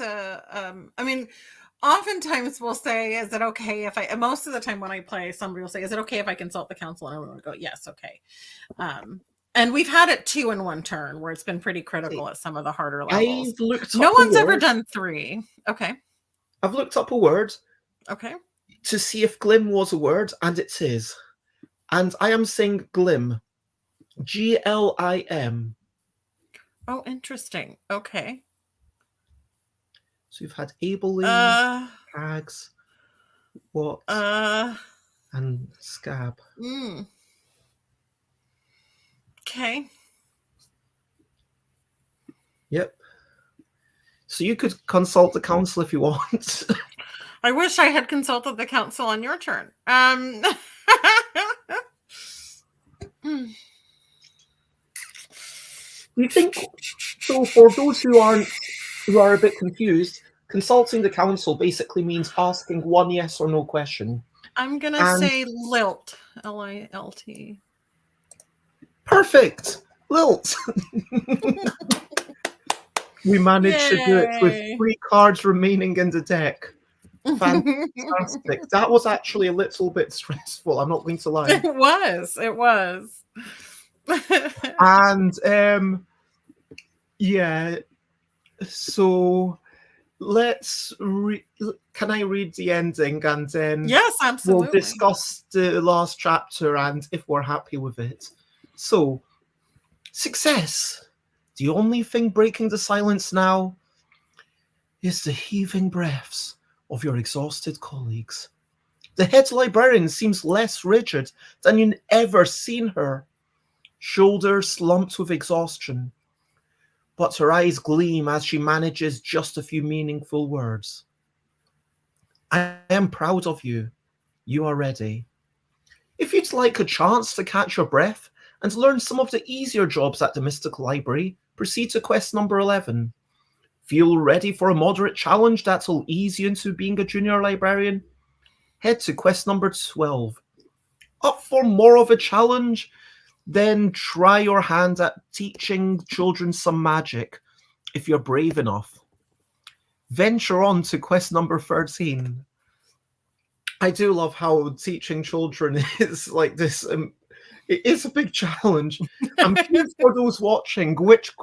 oftentimes we'll say, is it okay if I, most of the time when I play, somebody will say, is it okay if I consult the council? And everyone will go, yes, okay. And we've had it 2 in 1 turn where it's been pretty critical at some of the harder levels. No one's ever done 3. Okay. I've looked up a word. Okay. To see if glim was a word, and it is. And I am saying glim. Glim. Oh, interesting. Okay. So you've had ably, hags, what, and scab. Okay. Yep. So you could consult the council if you want. I wish I had consulted the council on your turn. You think so? For those who are a bit confused, consulting the council basically means asking one yes or no question. I'm gonna say lilt. L-I-L-T. Perfect, lilt. We managed to do it with 3 cards remaining in the deck. Fantastic. That was actually a little bit stressful, I'm not going to lie. It was. And yeah, so let's can I read the ending, and then yes, absolutely, we'll discuss the last chapter and if we're happy with it. So, success. The only thing breaking the silence now is the heaving breaths of your exhausted colleagues. The head librarian seems less rigid than you've ever seen her, shoulders slumped with exhaustion, but her eyes gleam as she manages just a few meaningful words. I am proud of you. You are ready. If you'd like a chance to catch your breath and learn some of the easier jobs at the Mystical Library, proceed to quest number 11. Feel ready for a moderate challenge that'll ease you into being a junior librarian? Head to quest number 12. Up for more of a challenge? Then try your hand at teaching children some magic, if you're brave enough. venture on to quest number 13. I do love how teaching children is like this. It is a big challenge. I'm curious for those watching,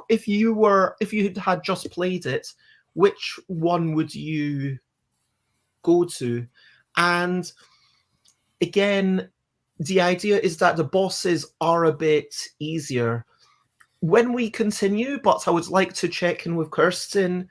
if you had just played it, which one would you go to? And again, the idea is that the bosses are a bit easier when we continue, but I would like to check in with Kirsten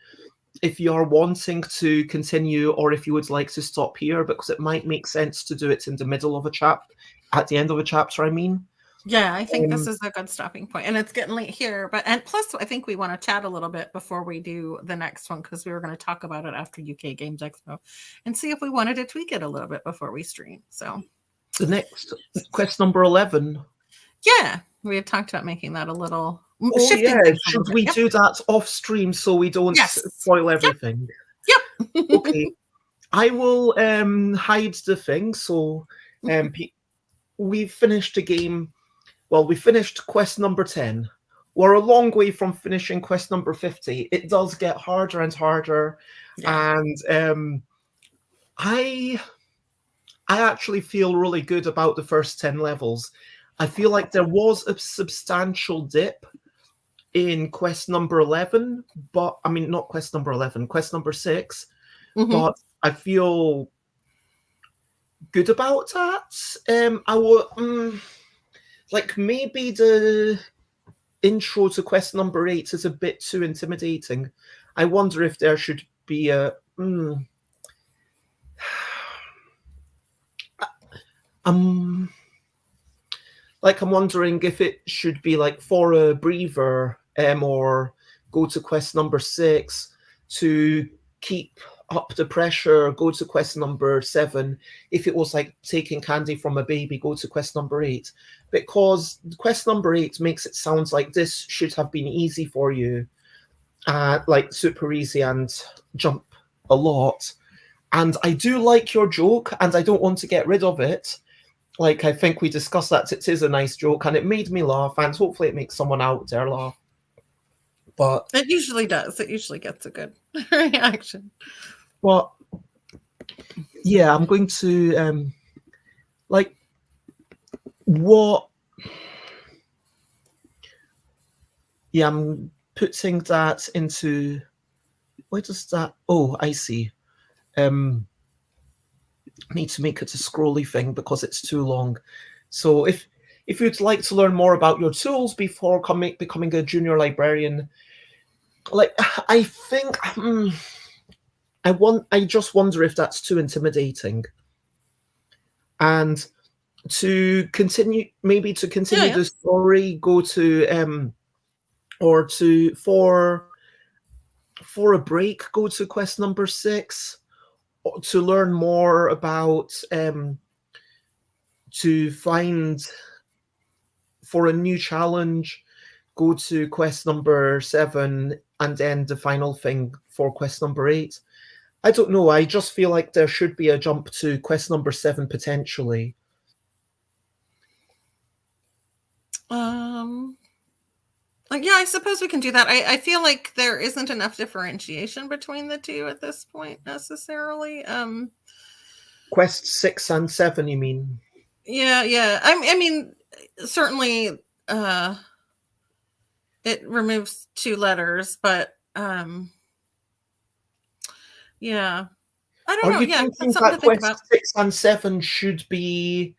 if you're wanting to continue or if you would like to stop here, because it might make sense to do it in the middle of a chapter, at the end of a chapter, I mean. Yeah, I think this is a good stopping point, and it's getting late here. And plus, I think we want to chat a little bit before we do the next one, because we were going to talk about it after UK Games Expo and see if we wanted to tweak it a little bit before we stream. So the next quest number 11. Yeah, we had talked about making that a little. Should we do that off stream so we don't spoil everything? Yep. Okay. I will hide the thing. So we've finished the game. Well, we finished quest number 10. We're a long way from finishing quest number 50. It does get harder and harder. Yeah. And I actually feel really good about the first 10 levels. I feel like there was a substantial dip in quest number 11, but I mean, not quest number 11, quest number 6. Mm-hmm. But I feel good about that. I would like maybe the intro to quest number 8 is a bit too intimidating. I wonder if there should be a like I'm wondering if it should be like for a breather or go to quest number 6 to keep up the pressure, go to quest number 7. If it was like taking candy from a baby, go to quest number 8. Because quest number 8 makes it sound like this should have been easy for you, like super easy and jump a lot. And I do like your joke, and I don't want to get rid of it. Like, I think we discussed that it is a nice joke, and it made me laugh, and hopefully it makes someone out there laugh. But it usually does. It usually gets a good reaction. But yeah, I'm going to like what? Yeah, I'm putting that into. Where does that? Oh, I see. Need to make it a scrolly thing because it's too long. So if you'd like to learn more about your tools before becoming a junior librarian, like I think I just wonder if that's too intimidating. And to continue the story, go to or to for a break, go to quest number 6. To learn more about to find for a new challenge, go to quest number 7, and then the final thing for quest number 8. I don't know. I just feel like there should be a jump to quest number 7 potentially. Yeah, I suppose we can do that. I feel like there isn't enough differentiation between the two at this point necessarily. Quest 6 and 7, you mean? Yeah. I mean, certainly it removes 2 letters, but yeah. I don't know. Yeah, that's something to think about. 6 and 7 should be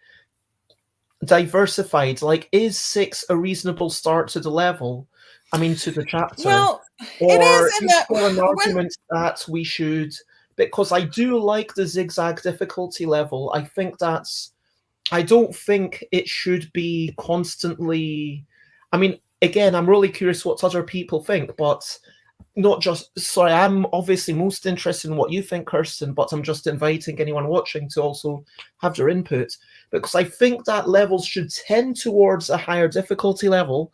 diversified. Like, is 6 a reasonable start to the level? I mean, to the chapter. Well, or it is in that an argument that we should, because I do like the zigzag difficulty level. I don't think it should be constantly. I mean, again, I'm really curious what other people think, but not just. Sorry, I'm obviously most interested in what you think, Kirsten, but I'm just inviting anyone watching to also have their input, because I think that levels should tend towards a higher difficulty level,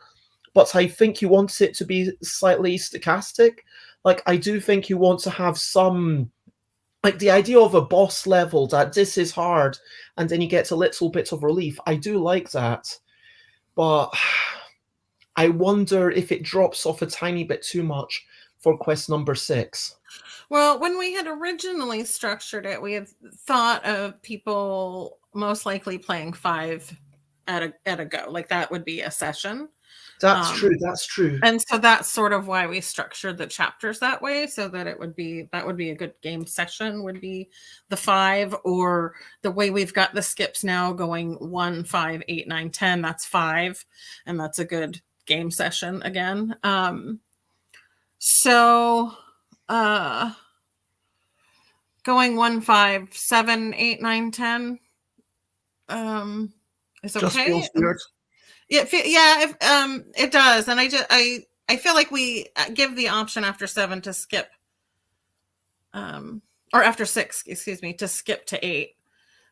but I think you want it to be slightly stochastic. Like, I do think you want to have some, like the idea of a boss level that this is hard, and then you get a little bit of relief. I do like that, but I wonder if it drops off a tiny bit too much for quest number 6. Well, when we had originally structured it, we had thought of people most likely playing 5 at a go. Like that would be a session. That's Um, true. That's true. and so that's sort of why we structured the chapters that way, so that it would be a good game session would be the 5, or the way we've got the skips now going 1, 5, 8, 9, 10. That's 5, and that's a good game session again. So going 1, 5, 7, 8, 9, 10 is Just okay. feels weird. Yeah, it does, and I feel like we give the option after 7 to skip, or after 6, excuse me, to skip to 8.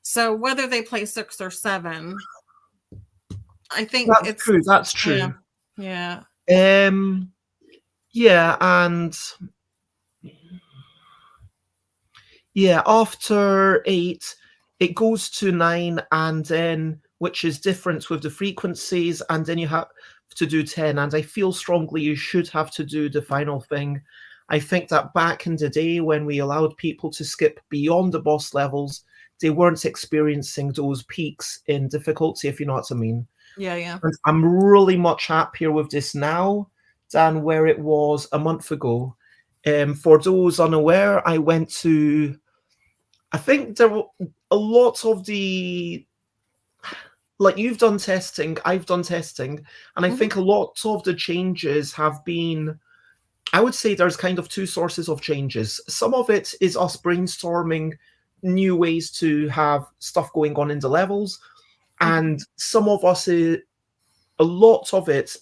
So whether they play 6 or 7, I think That's true. That's true. Yeah. Yeah, and yeah, after 8, it goes to 9, and then which is different with the frequencies, and then you have to do 10. And I feel strongly you should have to do the final thing. I think that back in the day when we allowed people to skip beyond the boss levels, they weren't experiencing those peaks in difficulty, if you know what I mean. Yeah. And I'm really much happier with this now than where it was a month ago. For those unaware, I went to, I think there were a lot of the, like you've done testing, I've done testing, and I think a lot of the changes have been, I would say there's kind of 2 sources of changes. Some of it is us brainstorming new ways to have stuff going on in the levels, and some of us, a lot of it,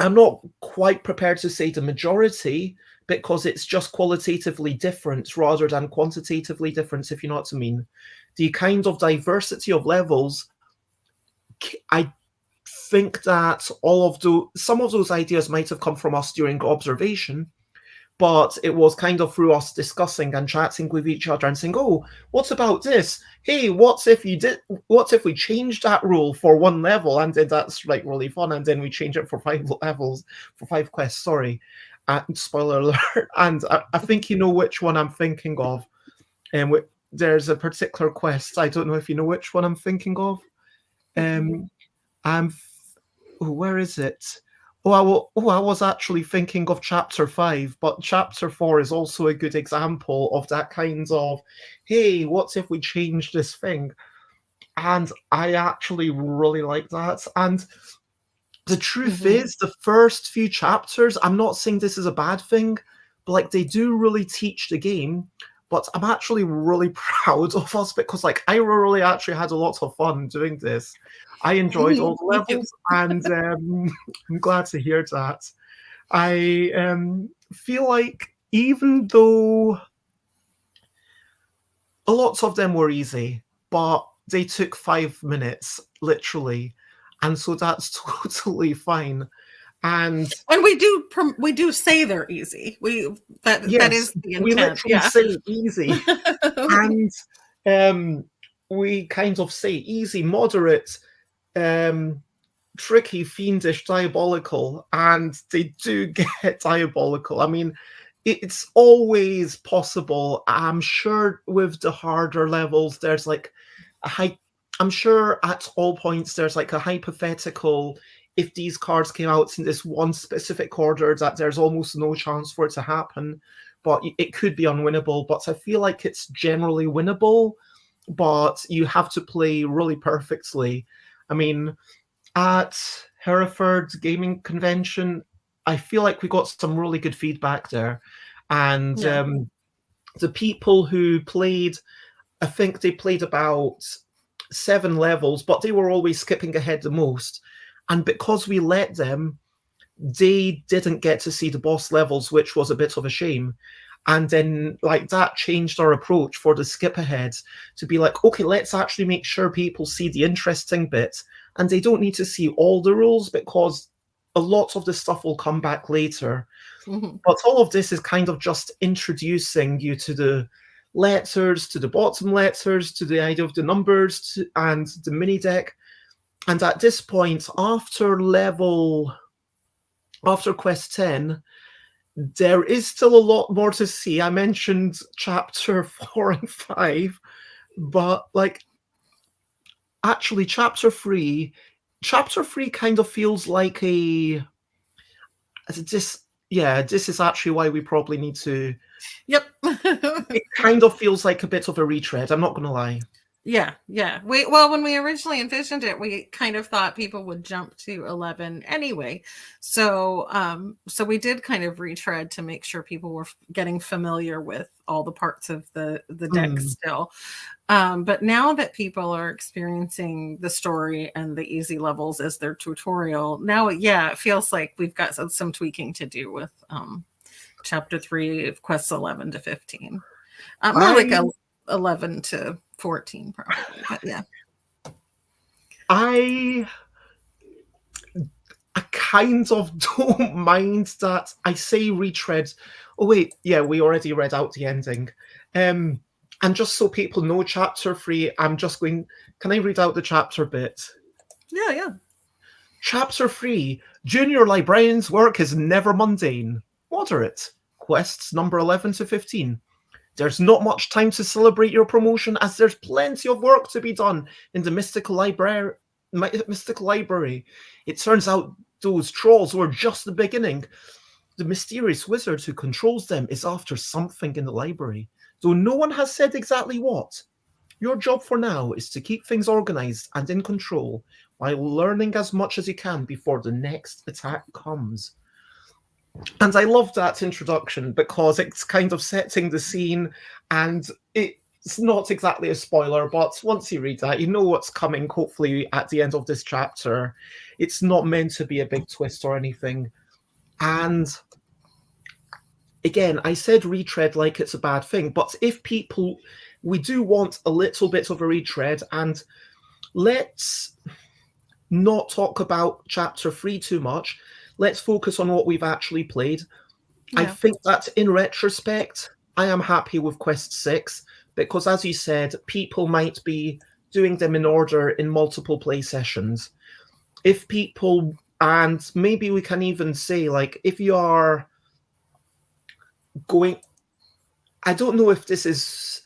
I'm not quite prepared to say the majority, because it's just qualitatively different rather than quantitatively different, if you know what I mean. The kind of diversity of levels, I think that some of those ideas might have come from us during observation, but it was kind of through us discussing and chatting with each other and saying, "Oh, what about this? Hey, what if we changed that rule for 1 level, and then that's like really fun, and then we change it for 5 levels, for 5 quests." Sorry, spoiler alert. And I think you know which one I'm thinking of. And there's a particular quest. I don't know if you know which one I'm thinking of. Where is it? I was actually thinking of chapter 5, but chapter 4 is also a good example of that kind of, hey, what if we change this thing? And I actually really like that. And the truth is, the first few chapters, I'm not saying this is a bad thing, but like they do really teach the game. But I'm actually really proud of us, because like I really actually had a lot of fun doing this. I enjoyed all the levels, and I'm glad to hear that. I feel like even though a lot of them were easy, but they took 5 minutes, literally. And so that's totally fine. And we do say they're easy. That is the intent. We literally say easy. And we kind of say easy, moderate, tricky, fiendish, diabolical, and they do get diabolical. I mean, it's always possible. I'm sure with the harder levels, there's like I'm sure at all points there's like a hypothetical, if these cards came out in this one specific order, that there's almost no chance for it to happen, but it could be unwinnable. But I feel like it's generally winnable, but you have to play really perfectly. I mean, at Hereford Gaming Convention, I feel like we got some really good feedback there. And the people who played, I think they played about 7 levels, but they were always skipping ahead the most. And because we let them, they didn't get to see the boss levels, which was a bit of a shame. And then like that changed our approach for the skip aheads to be like, okay, let's actually make sure people see the interesting bits, and they don't need to see all the rules, because a lot of the stuff will come back later. But all of this is kind of just introducing you to the letters, to the bottom letters, to the idea of the numbers, and the mini deck. And at this point, after quest 10, There is still a lot more to see. I mentioned chapter 4 and 5, but like actually chapter 3 kind of feels like this is actually why we probably need to. Yep. It kind of feels like a bit of a retread, I'm not gonna lie. Yeah. Well, when we originally envisioned it, we kind of thought people would jump to 11 anyway. So we did kind of retread to make sure people were getting familiar with all the parts of the deck still. But now that people are experiencing the story and the easy levels as their tutorial, now it feels like we've got some tweaking to do with chapter 3 of quests 11 to 15. More like 11 to 14 probably, but yeah. I kind of don't mind that I say retread. Oh wait, yeah, we already read out the ending. And just so people know, chapter 3, I'm just going, can I read out the chapter bit? Yeah. Chapter 3, Junior Librarian's work is never mundane. Moderate. Quests number 11 to 15. There's not much time to celebrate your promotion as there's plenty of work to be done in the mystical library. It turns out those trolls were just the beginning. The mysterious wizard who controls them is after something in the library, though no one has said exactly what. Your job for now is to keep things organized and in control while learning as much as you can before the next attack comes. And I love that introduction because it's kind of setting the scene, and it's not exactly a spoiler, but once you read that, you know what's coming, hopefully, at the end of this chapter. It's not meant to be a big twist or anything. And again, I said retread like it's a bad thing, but if we do want a little bit of a retread, and let's not talk about chapter 3 too much. Let's focus on what we've actually played. Yeah. I think that in retrospect, I am happy with Quest 6 because, as you said, people might be doing them in order in multiple play sessions. If people, and maybe we can even say, like, if you are going, I don't know if this is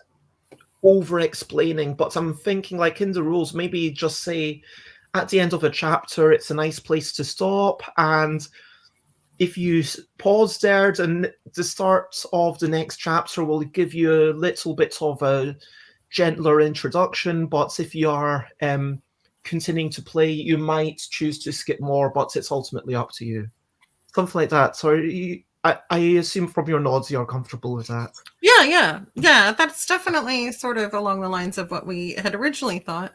over-explaining, but I'm thinking, like, in the rules, maybe just say, at the end of a chapter, it's a nice place to stop. And if you pause there, then the start of the next chapter will give you a little bit of a gentler introduction. But if you are continuing to play, you might choose to skip more, but it's ultimately up to you. Something like that. So I assume from your nods you're comfortable with that. Yeah. That's definitely sort of along the lines of what we had originally thought.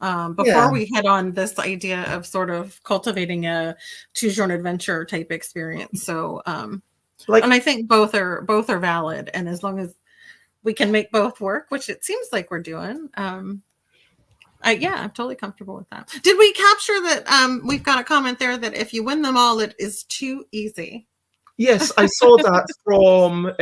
Before we head on this idea of sort of cultivating a choose your own adventure type experience. So, and I think both are valid. And as long as we can make both work, which it seems like we're doing, I'm totally comfortable with that. Did we capture that? We've got a comment there that if you win them all, it is too easy. Yes, I saw that from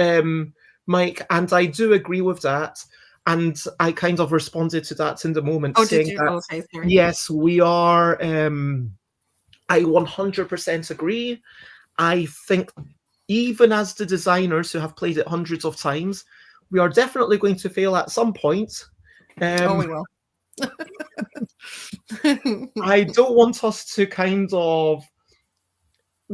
Mike, and I do agree with that. And I kind of responded to that in the moment, saying that, okay, yes, we are, I 100% agree. I think even as the designers who have played it hundreds of times, we are definitely going to fail at some point. We will. I don't want us to kind of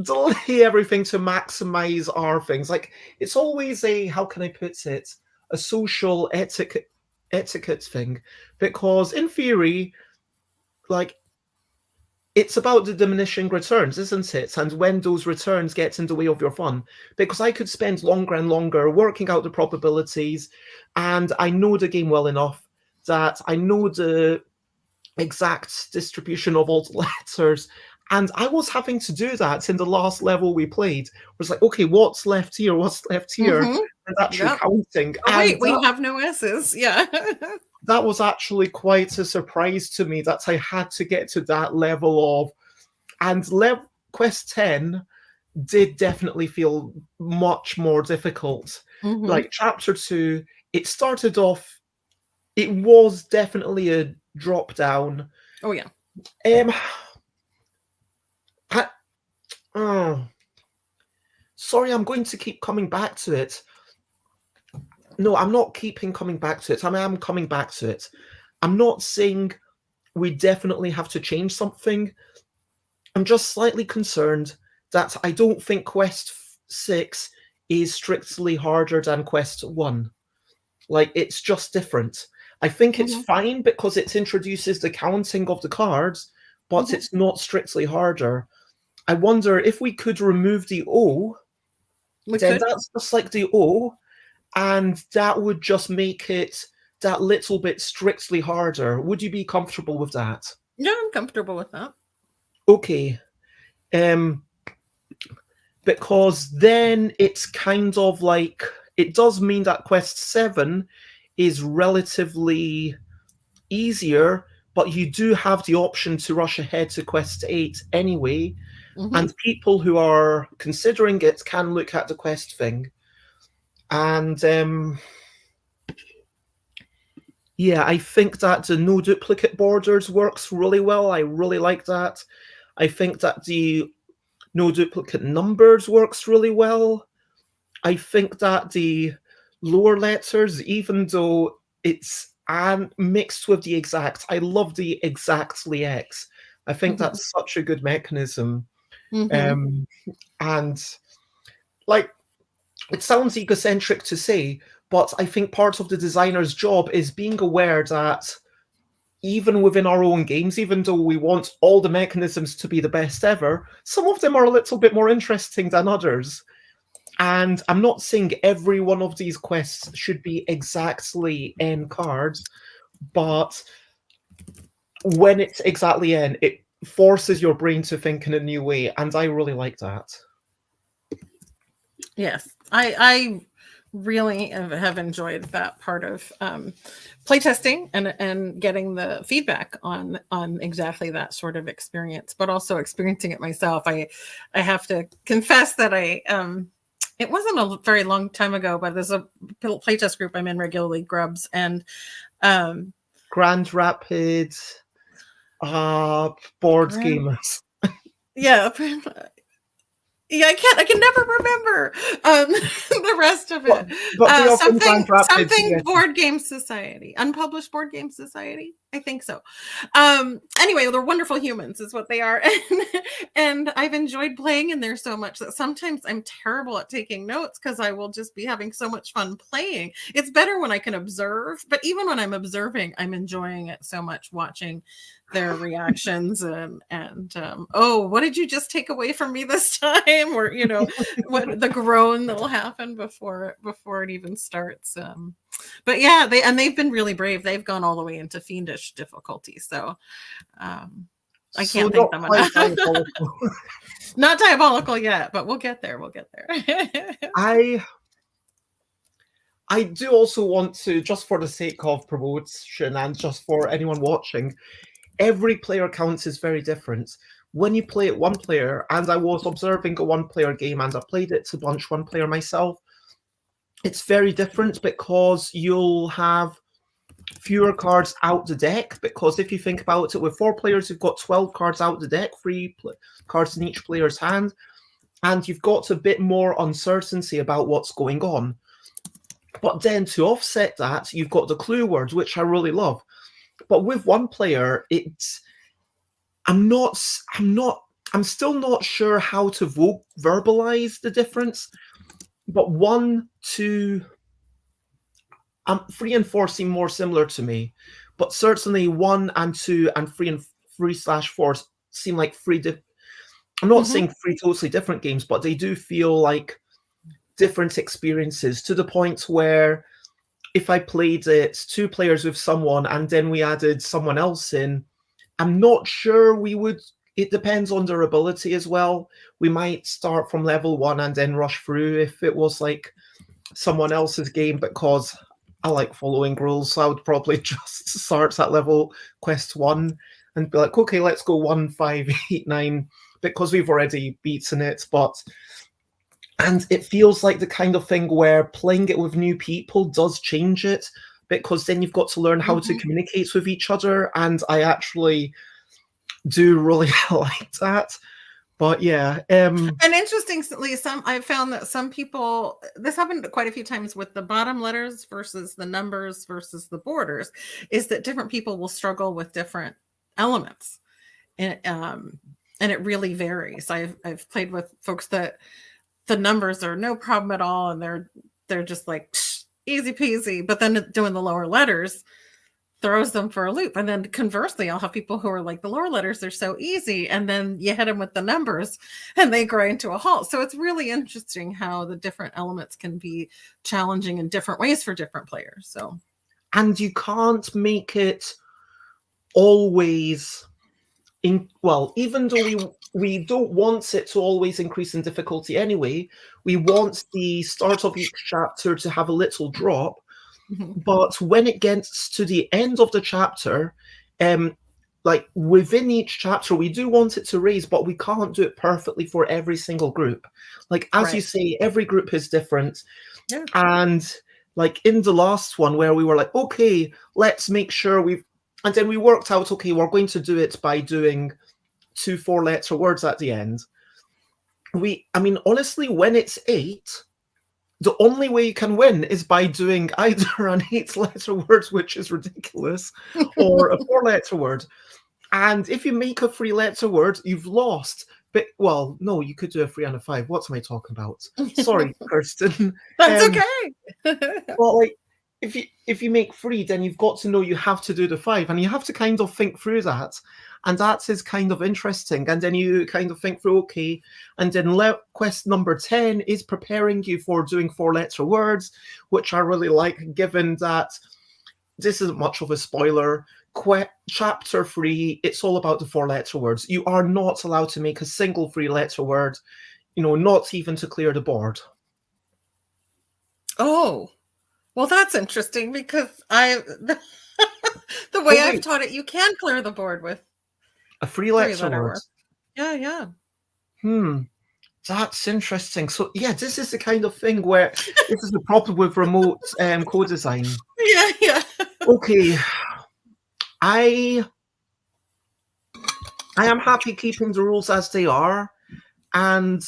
delay everything to maximize our things. Like, it's always how can I put it, a social etiquette thing, because in theory, like, it's about the diminishing returns, isn't it? And when those returns get in the way of your fun, because I could spend longer and longer working out the probabilities, and I know the game well enough that I know the exact distribution of all the letters. And I was having to do that in the last level we played. It was like, okay, what's left here? What's left here? And actually counting. Oh, wait, we have no S's. Yeah. That was actually quite a surprise to me that I had to get to that level of. And Quest 10 did definitely feel much more difficult. Like chapter 2, it started off, it was definitely a drop down. Oh, yeah. sorry, I'm going to keep coming back to it. No, I'm not coming back to it. I am coming back to it. I'm not saying we definitely have to change something. I'm just slightly concerned that I don't think Quest 6 is strictly harder than Quest 1. Like, it's just different. I think it's fine because it introduces the counting of the cards, but it's not strictly harder. I wonder if we could remove the O, then that's just like the O, and that would just make it that little bit strictly harder. Would you be comfortable with that? Yeah, I'm comfortable with that. Okay. Because then it's kind of like, it does mean that Quest 7 is relatively easier, but you do have the option to rush ahead to Quest 8 anyway. And people who are considering it can look at the Quest thing. And yeah, I think that the no duplicate borders works really well. I really like that. I think that the no duplicate numbers works really well. I think that the lower letters, even though it's mixed with the exact, I love the exactly X. I think that's such a good mechanism. And like, it sounds egocentric to say, but I think part of the designer's job is being aware that even within our own games, even though we want all the mechanisms to be the best ever, some of them are a little bit more interesting than others. And I'm not saying every one of these quests should be exactly N cards, but when it's exactly N, it forces your brain to think in a new way, and I really like that. Yes, I really have enjoyed that part of playtesting and getting the feedback on exactly that sort of experience, but also experiencing it myself. I have to confess that it wasn't a very long time ago, but there's a playtest group I'm in regularly, Grubs, and Grand Rapids board gamers. Yeah. Yeah, I can never remember the rest of it. But something Board Game Society, Unpublished Board Game Society. I think so. Anyway, they're wonderful humans, is what they are, and I've enjoyed playing in there so much that sometimes I'm terrible at taking notes because I will just be having so much fun playing. It's better when I can observe, but even when I'm observing, I'm enjoying it so much, watching their reactions and oh, what did you just take away from me this time, or what the groan that will happen before it even starts. But yeah, they've been really brave. They've gone all the way into fiendish difficulty, so I can't thank them enough. Not diabolical yet, but we'll get there. I do also want to, just for the sake of promotion and just for anyone watching, every player count is very different. When you play it one player, and I was observing a one-player game and I played it to bunch one player myself, it's very different because you'll have fewer cards out the deck, because if you think about it, with 4 players, you've got 12 cards out the deck, 3 cards in each player's hand, and you've got a bit more uncertainty about what's going on. But then to offset that, you've got the clue words, which I really love. But with one player, I'm still not sure how to verbalize the difference. But 1, 2, 3 and 4 seem more similar to me. But certainly 1 and 2 and 3 and 3/4 seem like 3 I'm not saying 3 totally different games, but they do feel like different experiences, to the point where if I played it 2 players with someone and then we added someone else in, I'm not sure we would. It depends on their ability as well. We might start from level 1 and then rush through if it was like someone else's game, because I like following rules, so I would probably just start at level quest 1 and be like, okay, let's go 1, 5, 8, 9, because we've already beaten it. And it feels like the kind of thing where playing it with new people does change it, because then you've got to learn how to communicate with each other, and I actually do really like that. But yeah. An interesting interestingly, I've found that some people, this happened quite a few times with the bottom letters versus the numbers versus the borders, is that different people will struggle with different elements. And it really varies. I've played with folks that the numbers are no problem at all, and they're just like easy peasy, but then doing the lower letters throws them for a loop. And then conversely, I'll have people who are like, the lower letters are so easy, and then you hit them with the numbers and they grind to a halt. So it's really interesting how the different elements can be challenging in different ways for different players. So, and you can't make it always even though we don't want it to always increase in difficulty anyway, we want the start of each chapter to have a little drop. But when it gets to the end of the chapter, like within each chapter, we do want it to raise, but we can't do it perfectly for every single group. Like, as you say, every group is different. Yeah. And like in the last one where we were like, okay, let's make sure and then we worked out, okay, we're going to do it by doing 2 4-letter words at the end. Honestly, when it's 8, the only way you can win is by doing either an 8-letter word, which is ridiculous, or a 4-letter word. And if you make a 3-letter word, you've lost. But, well, no, you could do a 3 and a 5. What am I talking about? Sorry, Kirsten. That's okay. Well, like, if you make 3, then you've got to know you have to do the 5, and you have to kind of think through that. And that is kind of interesting. And then you kind of think through, okay, and then quest number 10 is preparing you for doing 4-letter words, which I really like, given that this isn't much of a spoiler. Chapter 3, it's all about the 4-letter words. You are not allowed to make a single 3-letter word, not even to clear the board. Oh, well, that's interesting, because the way I've taught it, you can clear the board with a 3-letter word. Yeah. That's interesting. So yeah, this is the kind of thing where this is the problem with remote co-design. Yeah. Okay. I am happy keeping the rules as they are and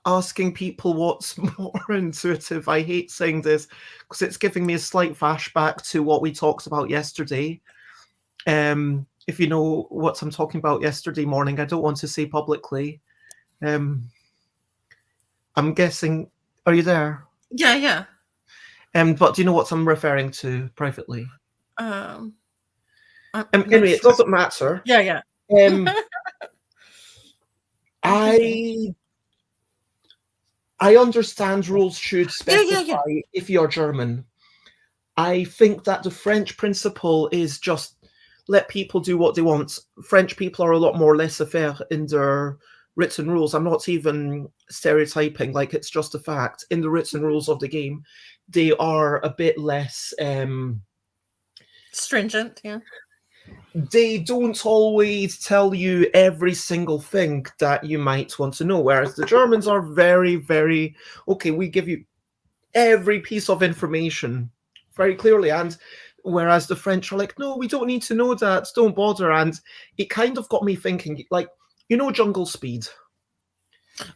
asking people what's more intuitive. I hate saying this because it's giving me a slight flashback to what we talked about yesterday. If you know what I'm talking about yesterday morning, I don't want to say publicly. I'm guessing, are you there? Yeah. But do you know what I'm referring to privately? Anyway, it doesn't matter. Yeah. I understand rules should specify if you're German. I think that the French principle is just let people do what they want. French people are a lot more laissez-faire in their written rules. I'm not even stereotyping, like it's just a fact. In the written rules of the game, they are a bit less stringent, yeah. They don't always tell you every single thing that you might want to know, whereas the Germans are very, very, okay, we give you every piece of information very clearly, and whereas the French are like, no, we don't need to know that, don't bother. And it kind of got me thinking, like, Jungle Speed.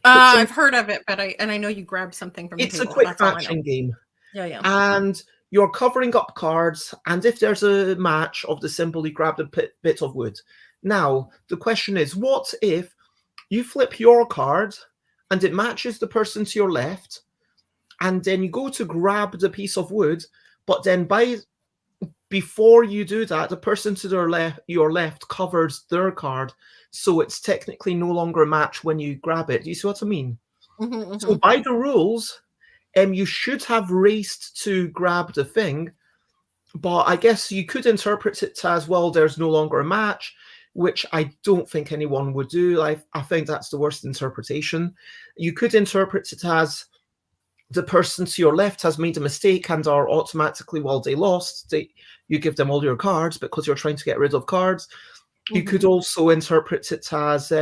I've heard of it, but I know you grabbed something from the table. It's a quick matching game. Yeah. And you're covering up cards, and if there's a match of the symbol, you grab a bit of wood. Now, the question is, what if you flip your card and it matches the person to your left, and then you go to grab the piece of wood, but then before you do that, the person to your left covers their card, so it's technically no longer a match when you grab it. Do you see what I mean? Mm-hmm. So by the rules, you should have raced to grab the thing, but I guess you could interpret it as, well, there's no longer a match, which I don't think anyone would do. I think that's the worst interpretation. You could interpret it as the person to your left has made a mistake and are automatically, well, they lost. You give them all your cards because you're trying to get rid of cards. Mm-hmm. You could also interpret it as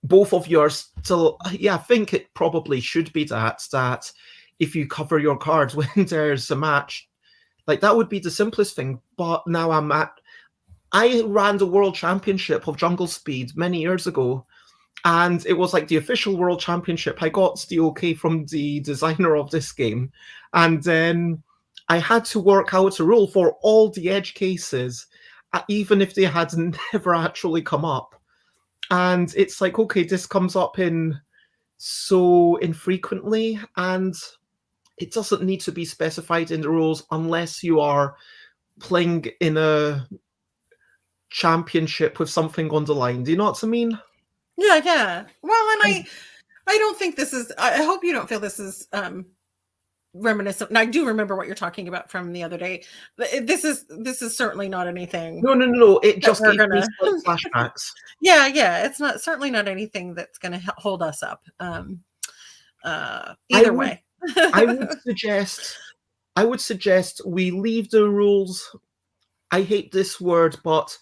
both of you are still, I think it probably should be that if you cover your cards when there's a match, like that would be the simplest thing. But now I ran the World Championship of Jungle Speed many years ago, and it was like the official world championship. I got the okay from the designer of this game, and then I had to work out a rule for all the edge cases, even if they had never actually come up. And it's like, okay, this comes up in so infrequently, and it doesn't need to be specified in the rules unless you are playing in a championship with something on the line. Do you know what I mean? Yeah. Well, and I don't think this is, I hope you don't feel this is reminiscent. And I do remember what you're talking about from the other day. This is certainly not anything. No. It just gave me flashbacks. Yeah. It's not certainly not anything that's going to hold us up. Either way. I would suggest we leave the rules. I hate this word, but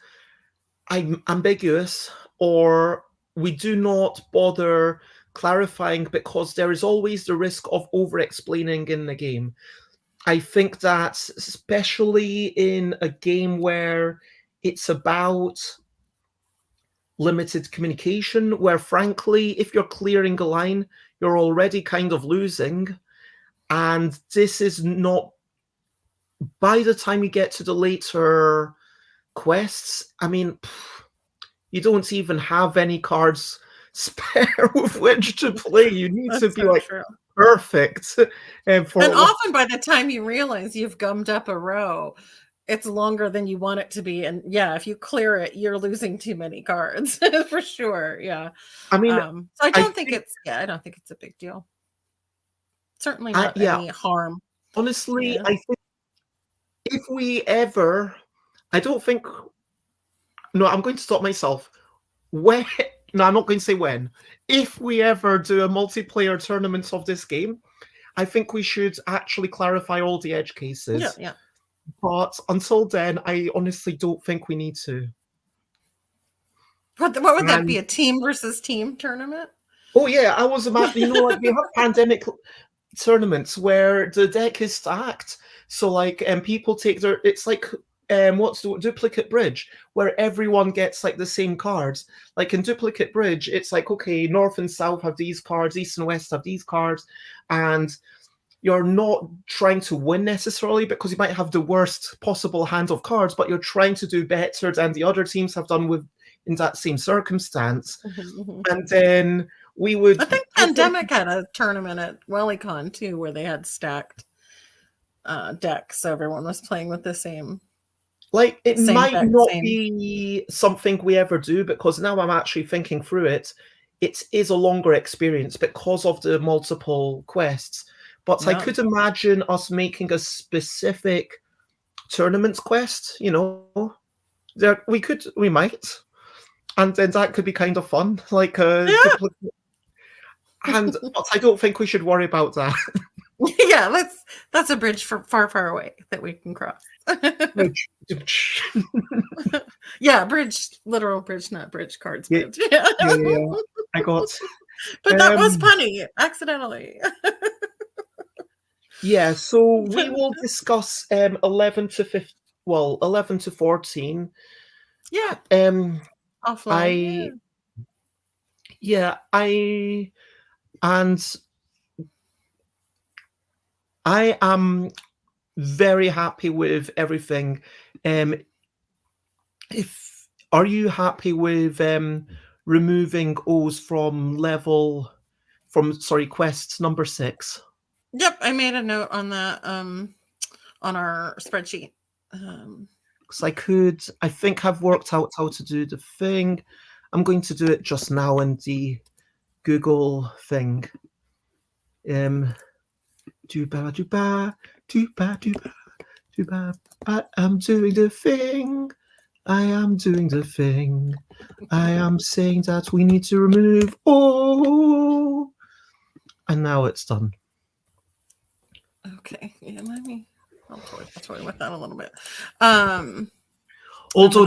I'm ambiguous, or we do not bother clarifying, because there is always the risk of over-explaining in the game. I think that, especially in a game where it's about limited communication, where frankly, if you're clearing a line, you're already kind of losing. And this is not, by the time you get to the later quests, I mean, you don't even have any cards spare with which to play. You need to be like perfect. And often by the time you realize you've gummed up a row, it's longer than you want it to be. And yeah, if you clear it, you're losing too many cards for sure. Yeah. I mean, so I don't think it's a big deal. Certainly not any harm. Honestly, I think if we ever, I'm going to stop myself. I'm not going to say when. If we ever do a multiplayer tournament of this game, I think we should actually clarify all the edge cases. Yeah. But until then, I honestly don't think we need to. What would that be? A team versus team tournament? Oh yeah, I was imagining, like we have pandemic tournaments where the deck is stacked. So like people take it's like what's the duplicate bridge, where everyone gets like the same cards. Like in duplicate bridge, it's like, okay, north and south have these cards, east and west have these cards, and you're not trying to win necessarily, because you might have the worst possible hand of cards, but you're trying to do better than the other teams have done in that same circumstance. And then I think Pandemic had a tournament at WellyCon too, where they had stacked decks, so everyone was playing with the same. Like, it might not be something we ever do, because now I'm actually thinking through it. It is a longer experience because of the multiple quests. But I could imagine us making a specific tournament quest, we might. And then that could be kind of fun. Like but I don't think we should worry about that. Yeah, that's a bridge far away that we can cross. Yeah, bridge, literal bridge, not bridge cards. Bridge. Yeah. I got. But that was punny, accidentally. Yeah, so we will discuss 11 to 14. Yeah. Offline. I am very happy with everything. Are you happy with removing O's from quest number 6? Yep, I made a note on that on our spreadsheet. Because I think I've worked out how to do the thing. I'm going to do it just now in the Google thing. I'm doing the thing. I am doing the thing. I am saying that we need to remove O. And now it's done. Okay. Yeah, I'll toy with that a little bit. Although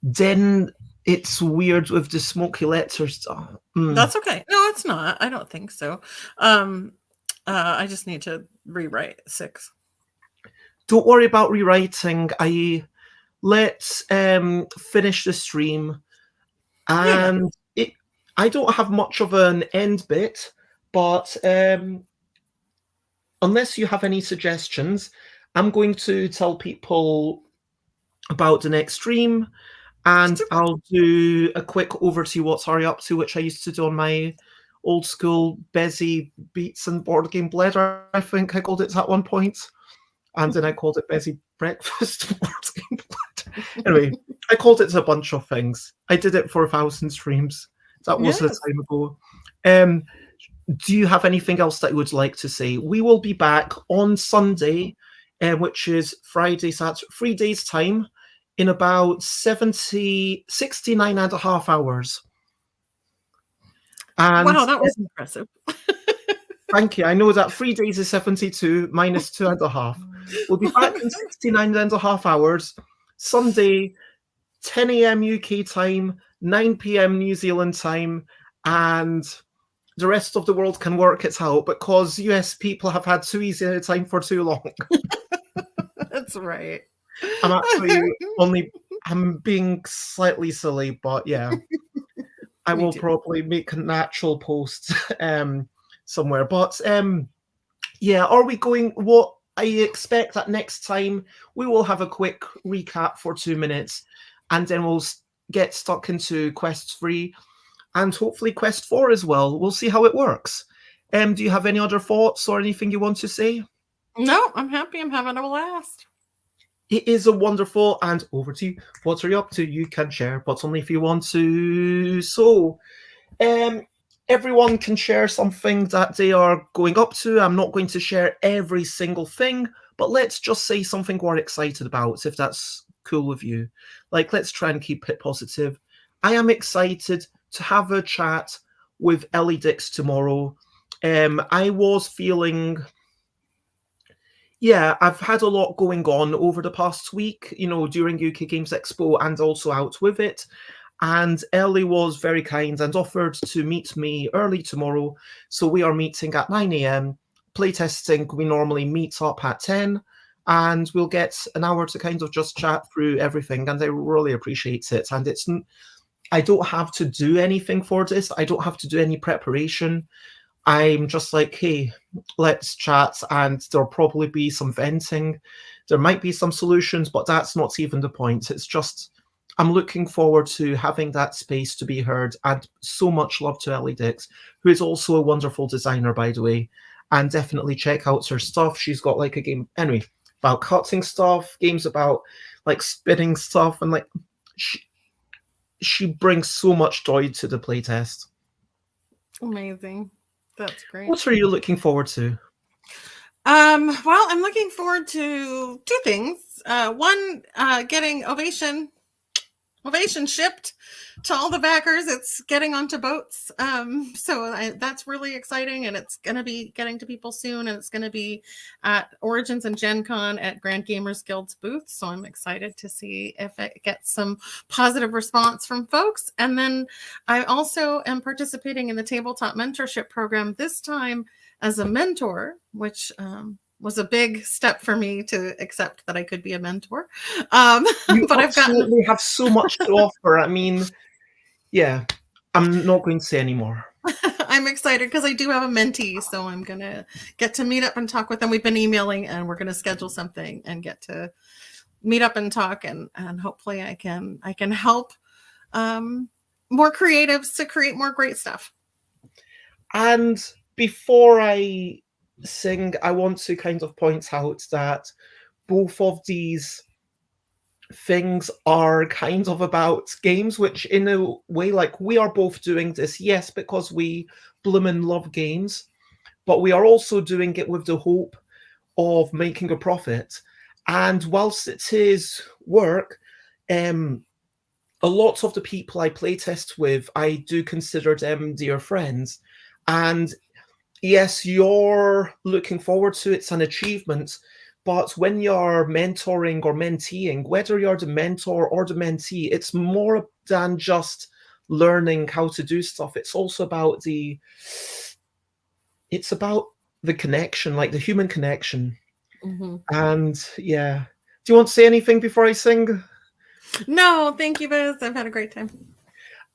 then it's weird with the smoky letters. That's okay. No, it's not. I don't think so. I just need to rewrite 6. Don't worry about rewriting. let's finish the stream. Yeah. And I don't have much of an end bit, but unless you have any suggestions, I'm going to tell people about the next stream, and Super. I'll do a quick over to what's Ari up to, which I used to do on my old school Bezzy Beats and Board Game Blender, I think I called it at one point. And then I called it Bezzy Breakfast Board Game Blender. Anyway, I called it a bunch of things. I did it for 1,000 streams. That was a Yes. time ago. Do you have anything else that you would like to say? We will be back on Sunday, which is Friday, Saturday, 3 days' time, in about 69 and a half hours. And Wow, that was impressive. thank you. I know that 3 days is 72 minus 2.5. We'll be back in 69 and a half hours, Sunday, 10 a.m. UK time, 9 p.m. New Zealand time, and the rest of the world can work it out because US people have had too easy a time for too long. That's right. I'm actually I'm being slightly silly, but yeah. I will probably make a natural post somewhere. But yeah, are we going? What I expect that next time we will have a quick recap for 2 minutes, and then we'll get stuck into Quest 3 and hopefully Quest 4 as well. We'll see how it works. Do you have any other thoughts or anything you want to say? No, I'm happy. I'm having a blast. It is a wonderful, and over to you. What are you up to? You can share, but only if you want to. So, everyone can share something that they are going up to. I'm not going to share every single thing, but let's just say something we're excited about, if that's cool with you. Like, let's try and keep it positive. I am excited to have a chat with Ellie Dix tomorrow. I was feeling... Yeah, I've had a lot going on over the past week, during UK Games Expo and also out with it. And Ellie was very kind and offered to meet me early tomorrow. So we are meeting at 9 a.m. Playtesting, we normally meet up at 10, and we'll get an hour to kind of just chat through everything. And I really appreciate it. And I don't have to do anything for this. I don't have to do any preparation. I'm just like, hey, let's chat, and there'll probably be some venting. There might be some solutions, but that's not even the point. It's just, I'm looking forward to having that space to be heard, and so much love to Ellie Dix, who is also a wonderful designer, by the way, and definitely check out her stuff. She's got like a game, anyway, about cutting stuff, games about like spinning stuff, and like, she brings so much joy to the playtest. Amazing. That's great. What are you looking forward to? Well, I'm looking forward to two things. One, getting Ovation shipped to all the backers. It's getting onto boats. That's really exciting, and it's going to be getting to people soon, and it's going to be at Origins and Gen Con at Grand Gamers Guild's booth. So I'm excited to see if it gets some positive response from folks. And then I also am participating in the Tabletop Mentorship Program, this time as a mentor, which was a big step for me to accept that I could be a mentor. You but absolutely have so much to offer. I mean, yeah, I'm not going to say anymore. I'm excited because I do have a mentee, so I'm going to get to meet up and talk with them. We've been emailing, and we're going to schedule something and get to meet up and talk, and hopefully I can help more creatives to create more great stuff. And before I sing, I want to kind of point out that both of these things are kind of about games, which in a way, like, we are both doing this, yes, because we bloomin' love games, but we are also doing it with the hope of making a profit. And whilst it is work, a lot of the people I playtest with, I do consider them dear friends. And yes, you're looking forward to it's an achievement, but when you're mentoring or menteeing, whether you're the mentor or the mentee, it's more than just learning how to do stuff. It's also about the connection, like the human connection. Mm-hmm. And yeah, do you want to say anything before I sing? No, thank you, Bez. I've had a great time.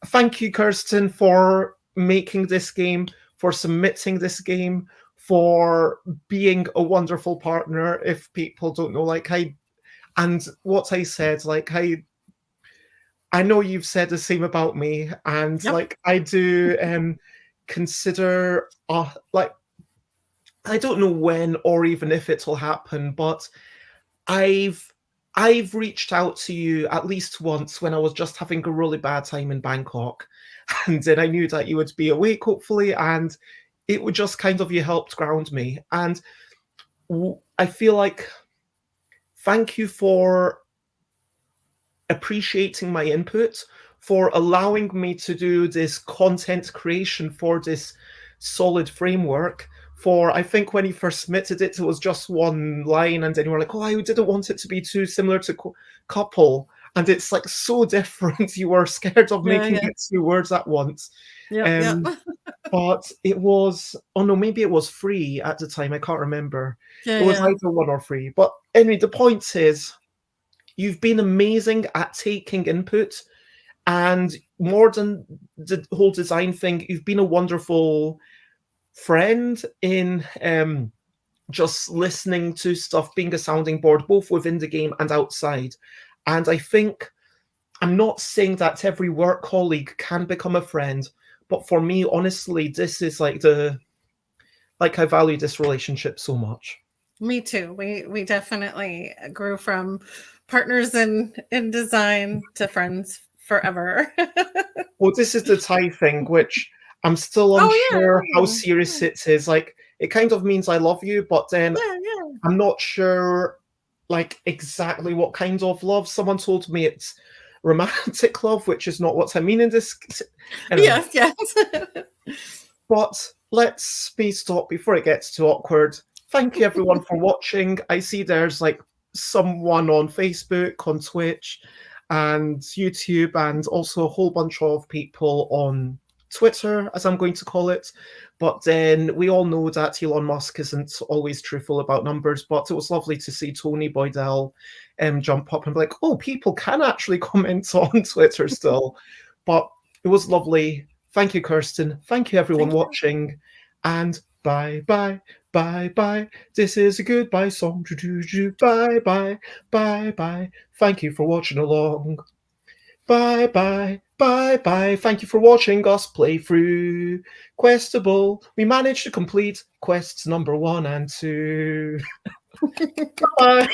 Thank you, Kirsten, for making this game, for submitting this game, for being a wonderful partner. If people don't know, like and what I said, like I know you've said the same about me, and Yep. like I do consider like I don't know when or even if it'll happen, but I've I've reached out to you at least once when I was just having a really bad time in Bangkok. And then I knew that you would be awake, hopefully, and it would just kind of you helped ground me. And I feel like thank you for appreciating my input, for allowing me to do this content creation for this solid framework. For I think when you first submitted it, it was just one line, and then you were like, "Oh, I didn't want it to be too similar to couple," and it's like so different. You were scared of Yeah, making yeah. it two words at once. Yep, yep. Um, but it was, oh no, maybe it was free at the time. I can't remember. Yeah, It was yeah. either one or free. But anyway, the point is, you've been amazing at taking input, and more than the whole design thing, you've been a wonderful friend in just listening to stuff, being a sounding board, both within the game and outside. And I think I'm not saying that every work colleague can become a friend, but for me, honestly, this is like I value this relationship so much. Me too. We definitely grew from partners in design to friends forever. Well, this is the Thai thing, which I'm still Oh unsure how yeah, serious it is. Like, it kind of means I love you, but then yeah, yeah, I'm not sure, like, exactly what kind of love. Someone told me it's romantic love, which is not what I mean in this. Anyway, yes, yes. but let's me stop before it gets too awkward. Thank you, everyone, for watching. I see there's like someone on Facebook, on Twitch, and YouTube, and also a whole bunch of people on Twitter, as I'm going to call it. But then we all know that Elon Musk isn't always truthful about numbers, but it was lovely to see Tony Boydell jump up and be like, oh, people can actually comment on Twitter still. But it was lovely. Thank you, Kirsten. Thank you, everyone Thank you. watching. And bye bye, bye bye. This is a goodbye song. Bye bye, bye bye. Thank you for watching along. Bye bye, bye bye. Thank you for watching us play through Questabell. We managed to complete quests number 1 and 2. Bye.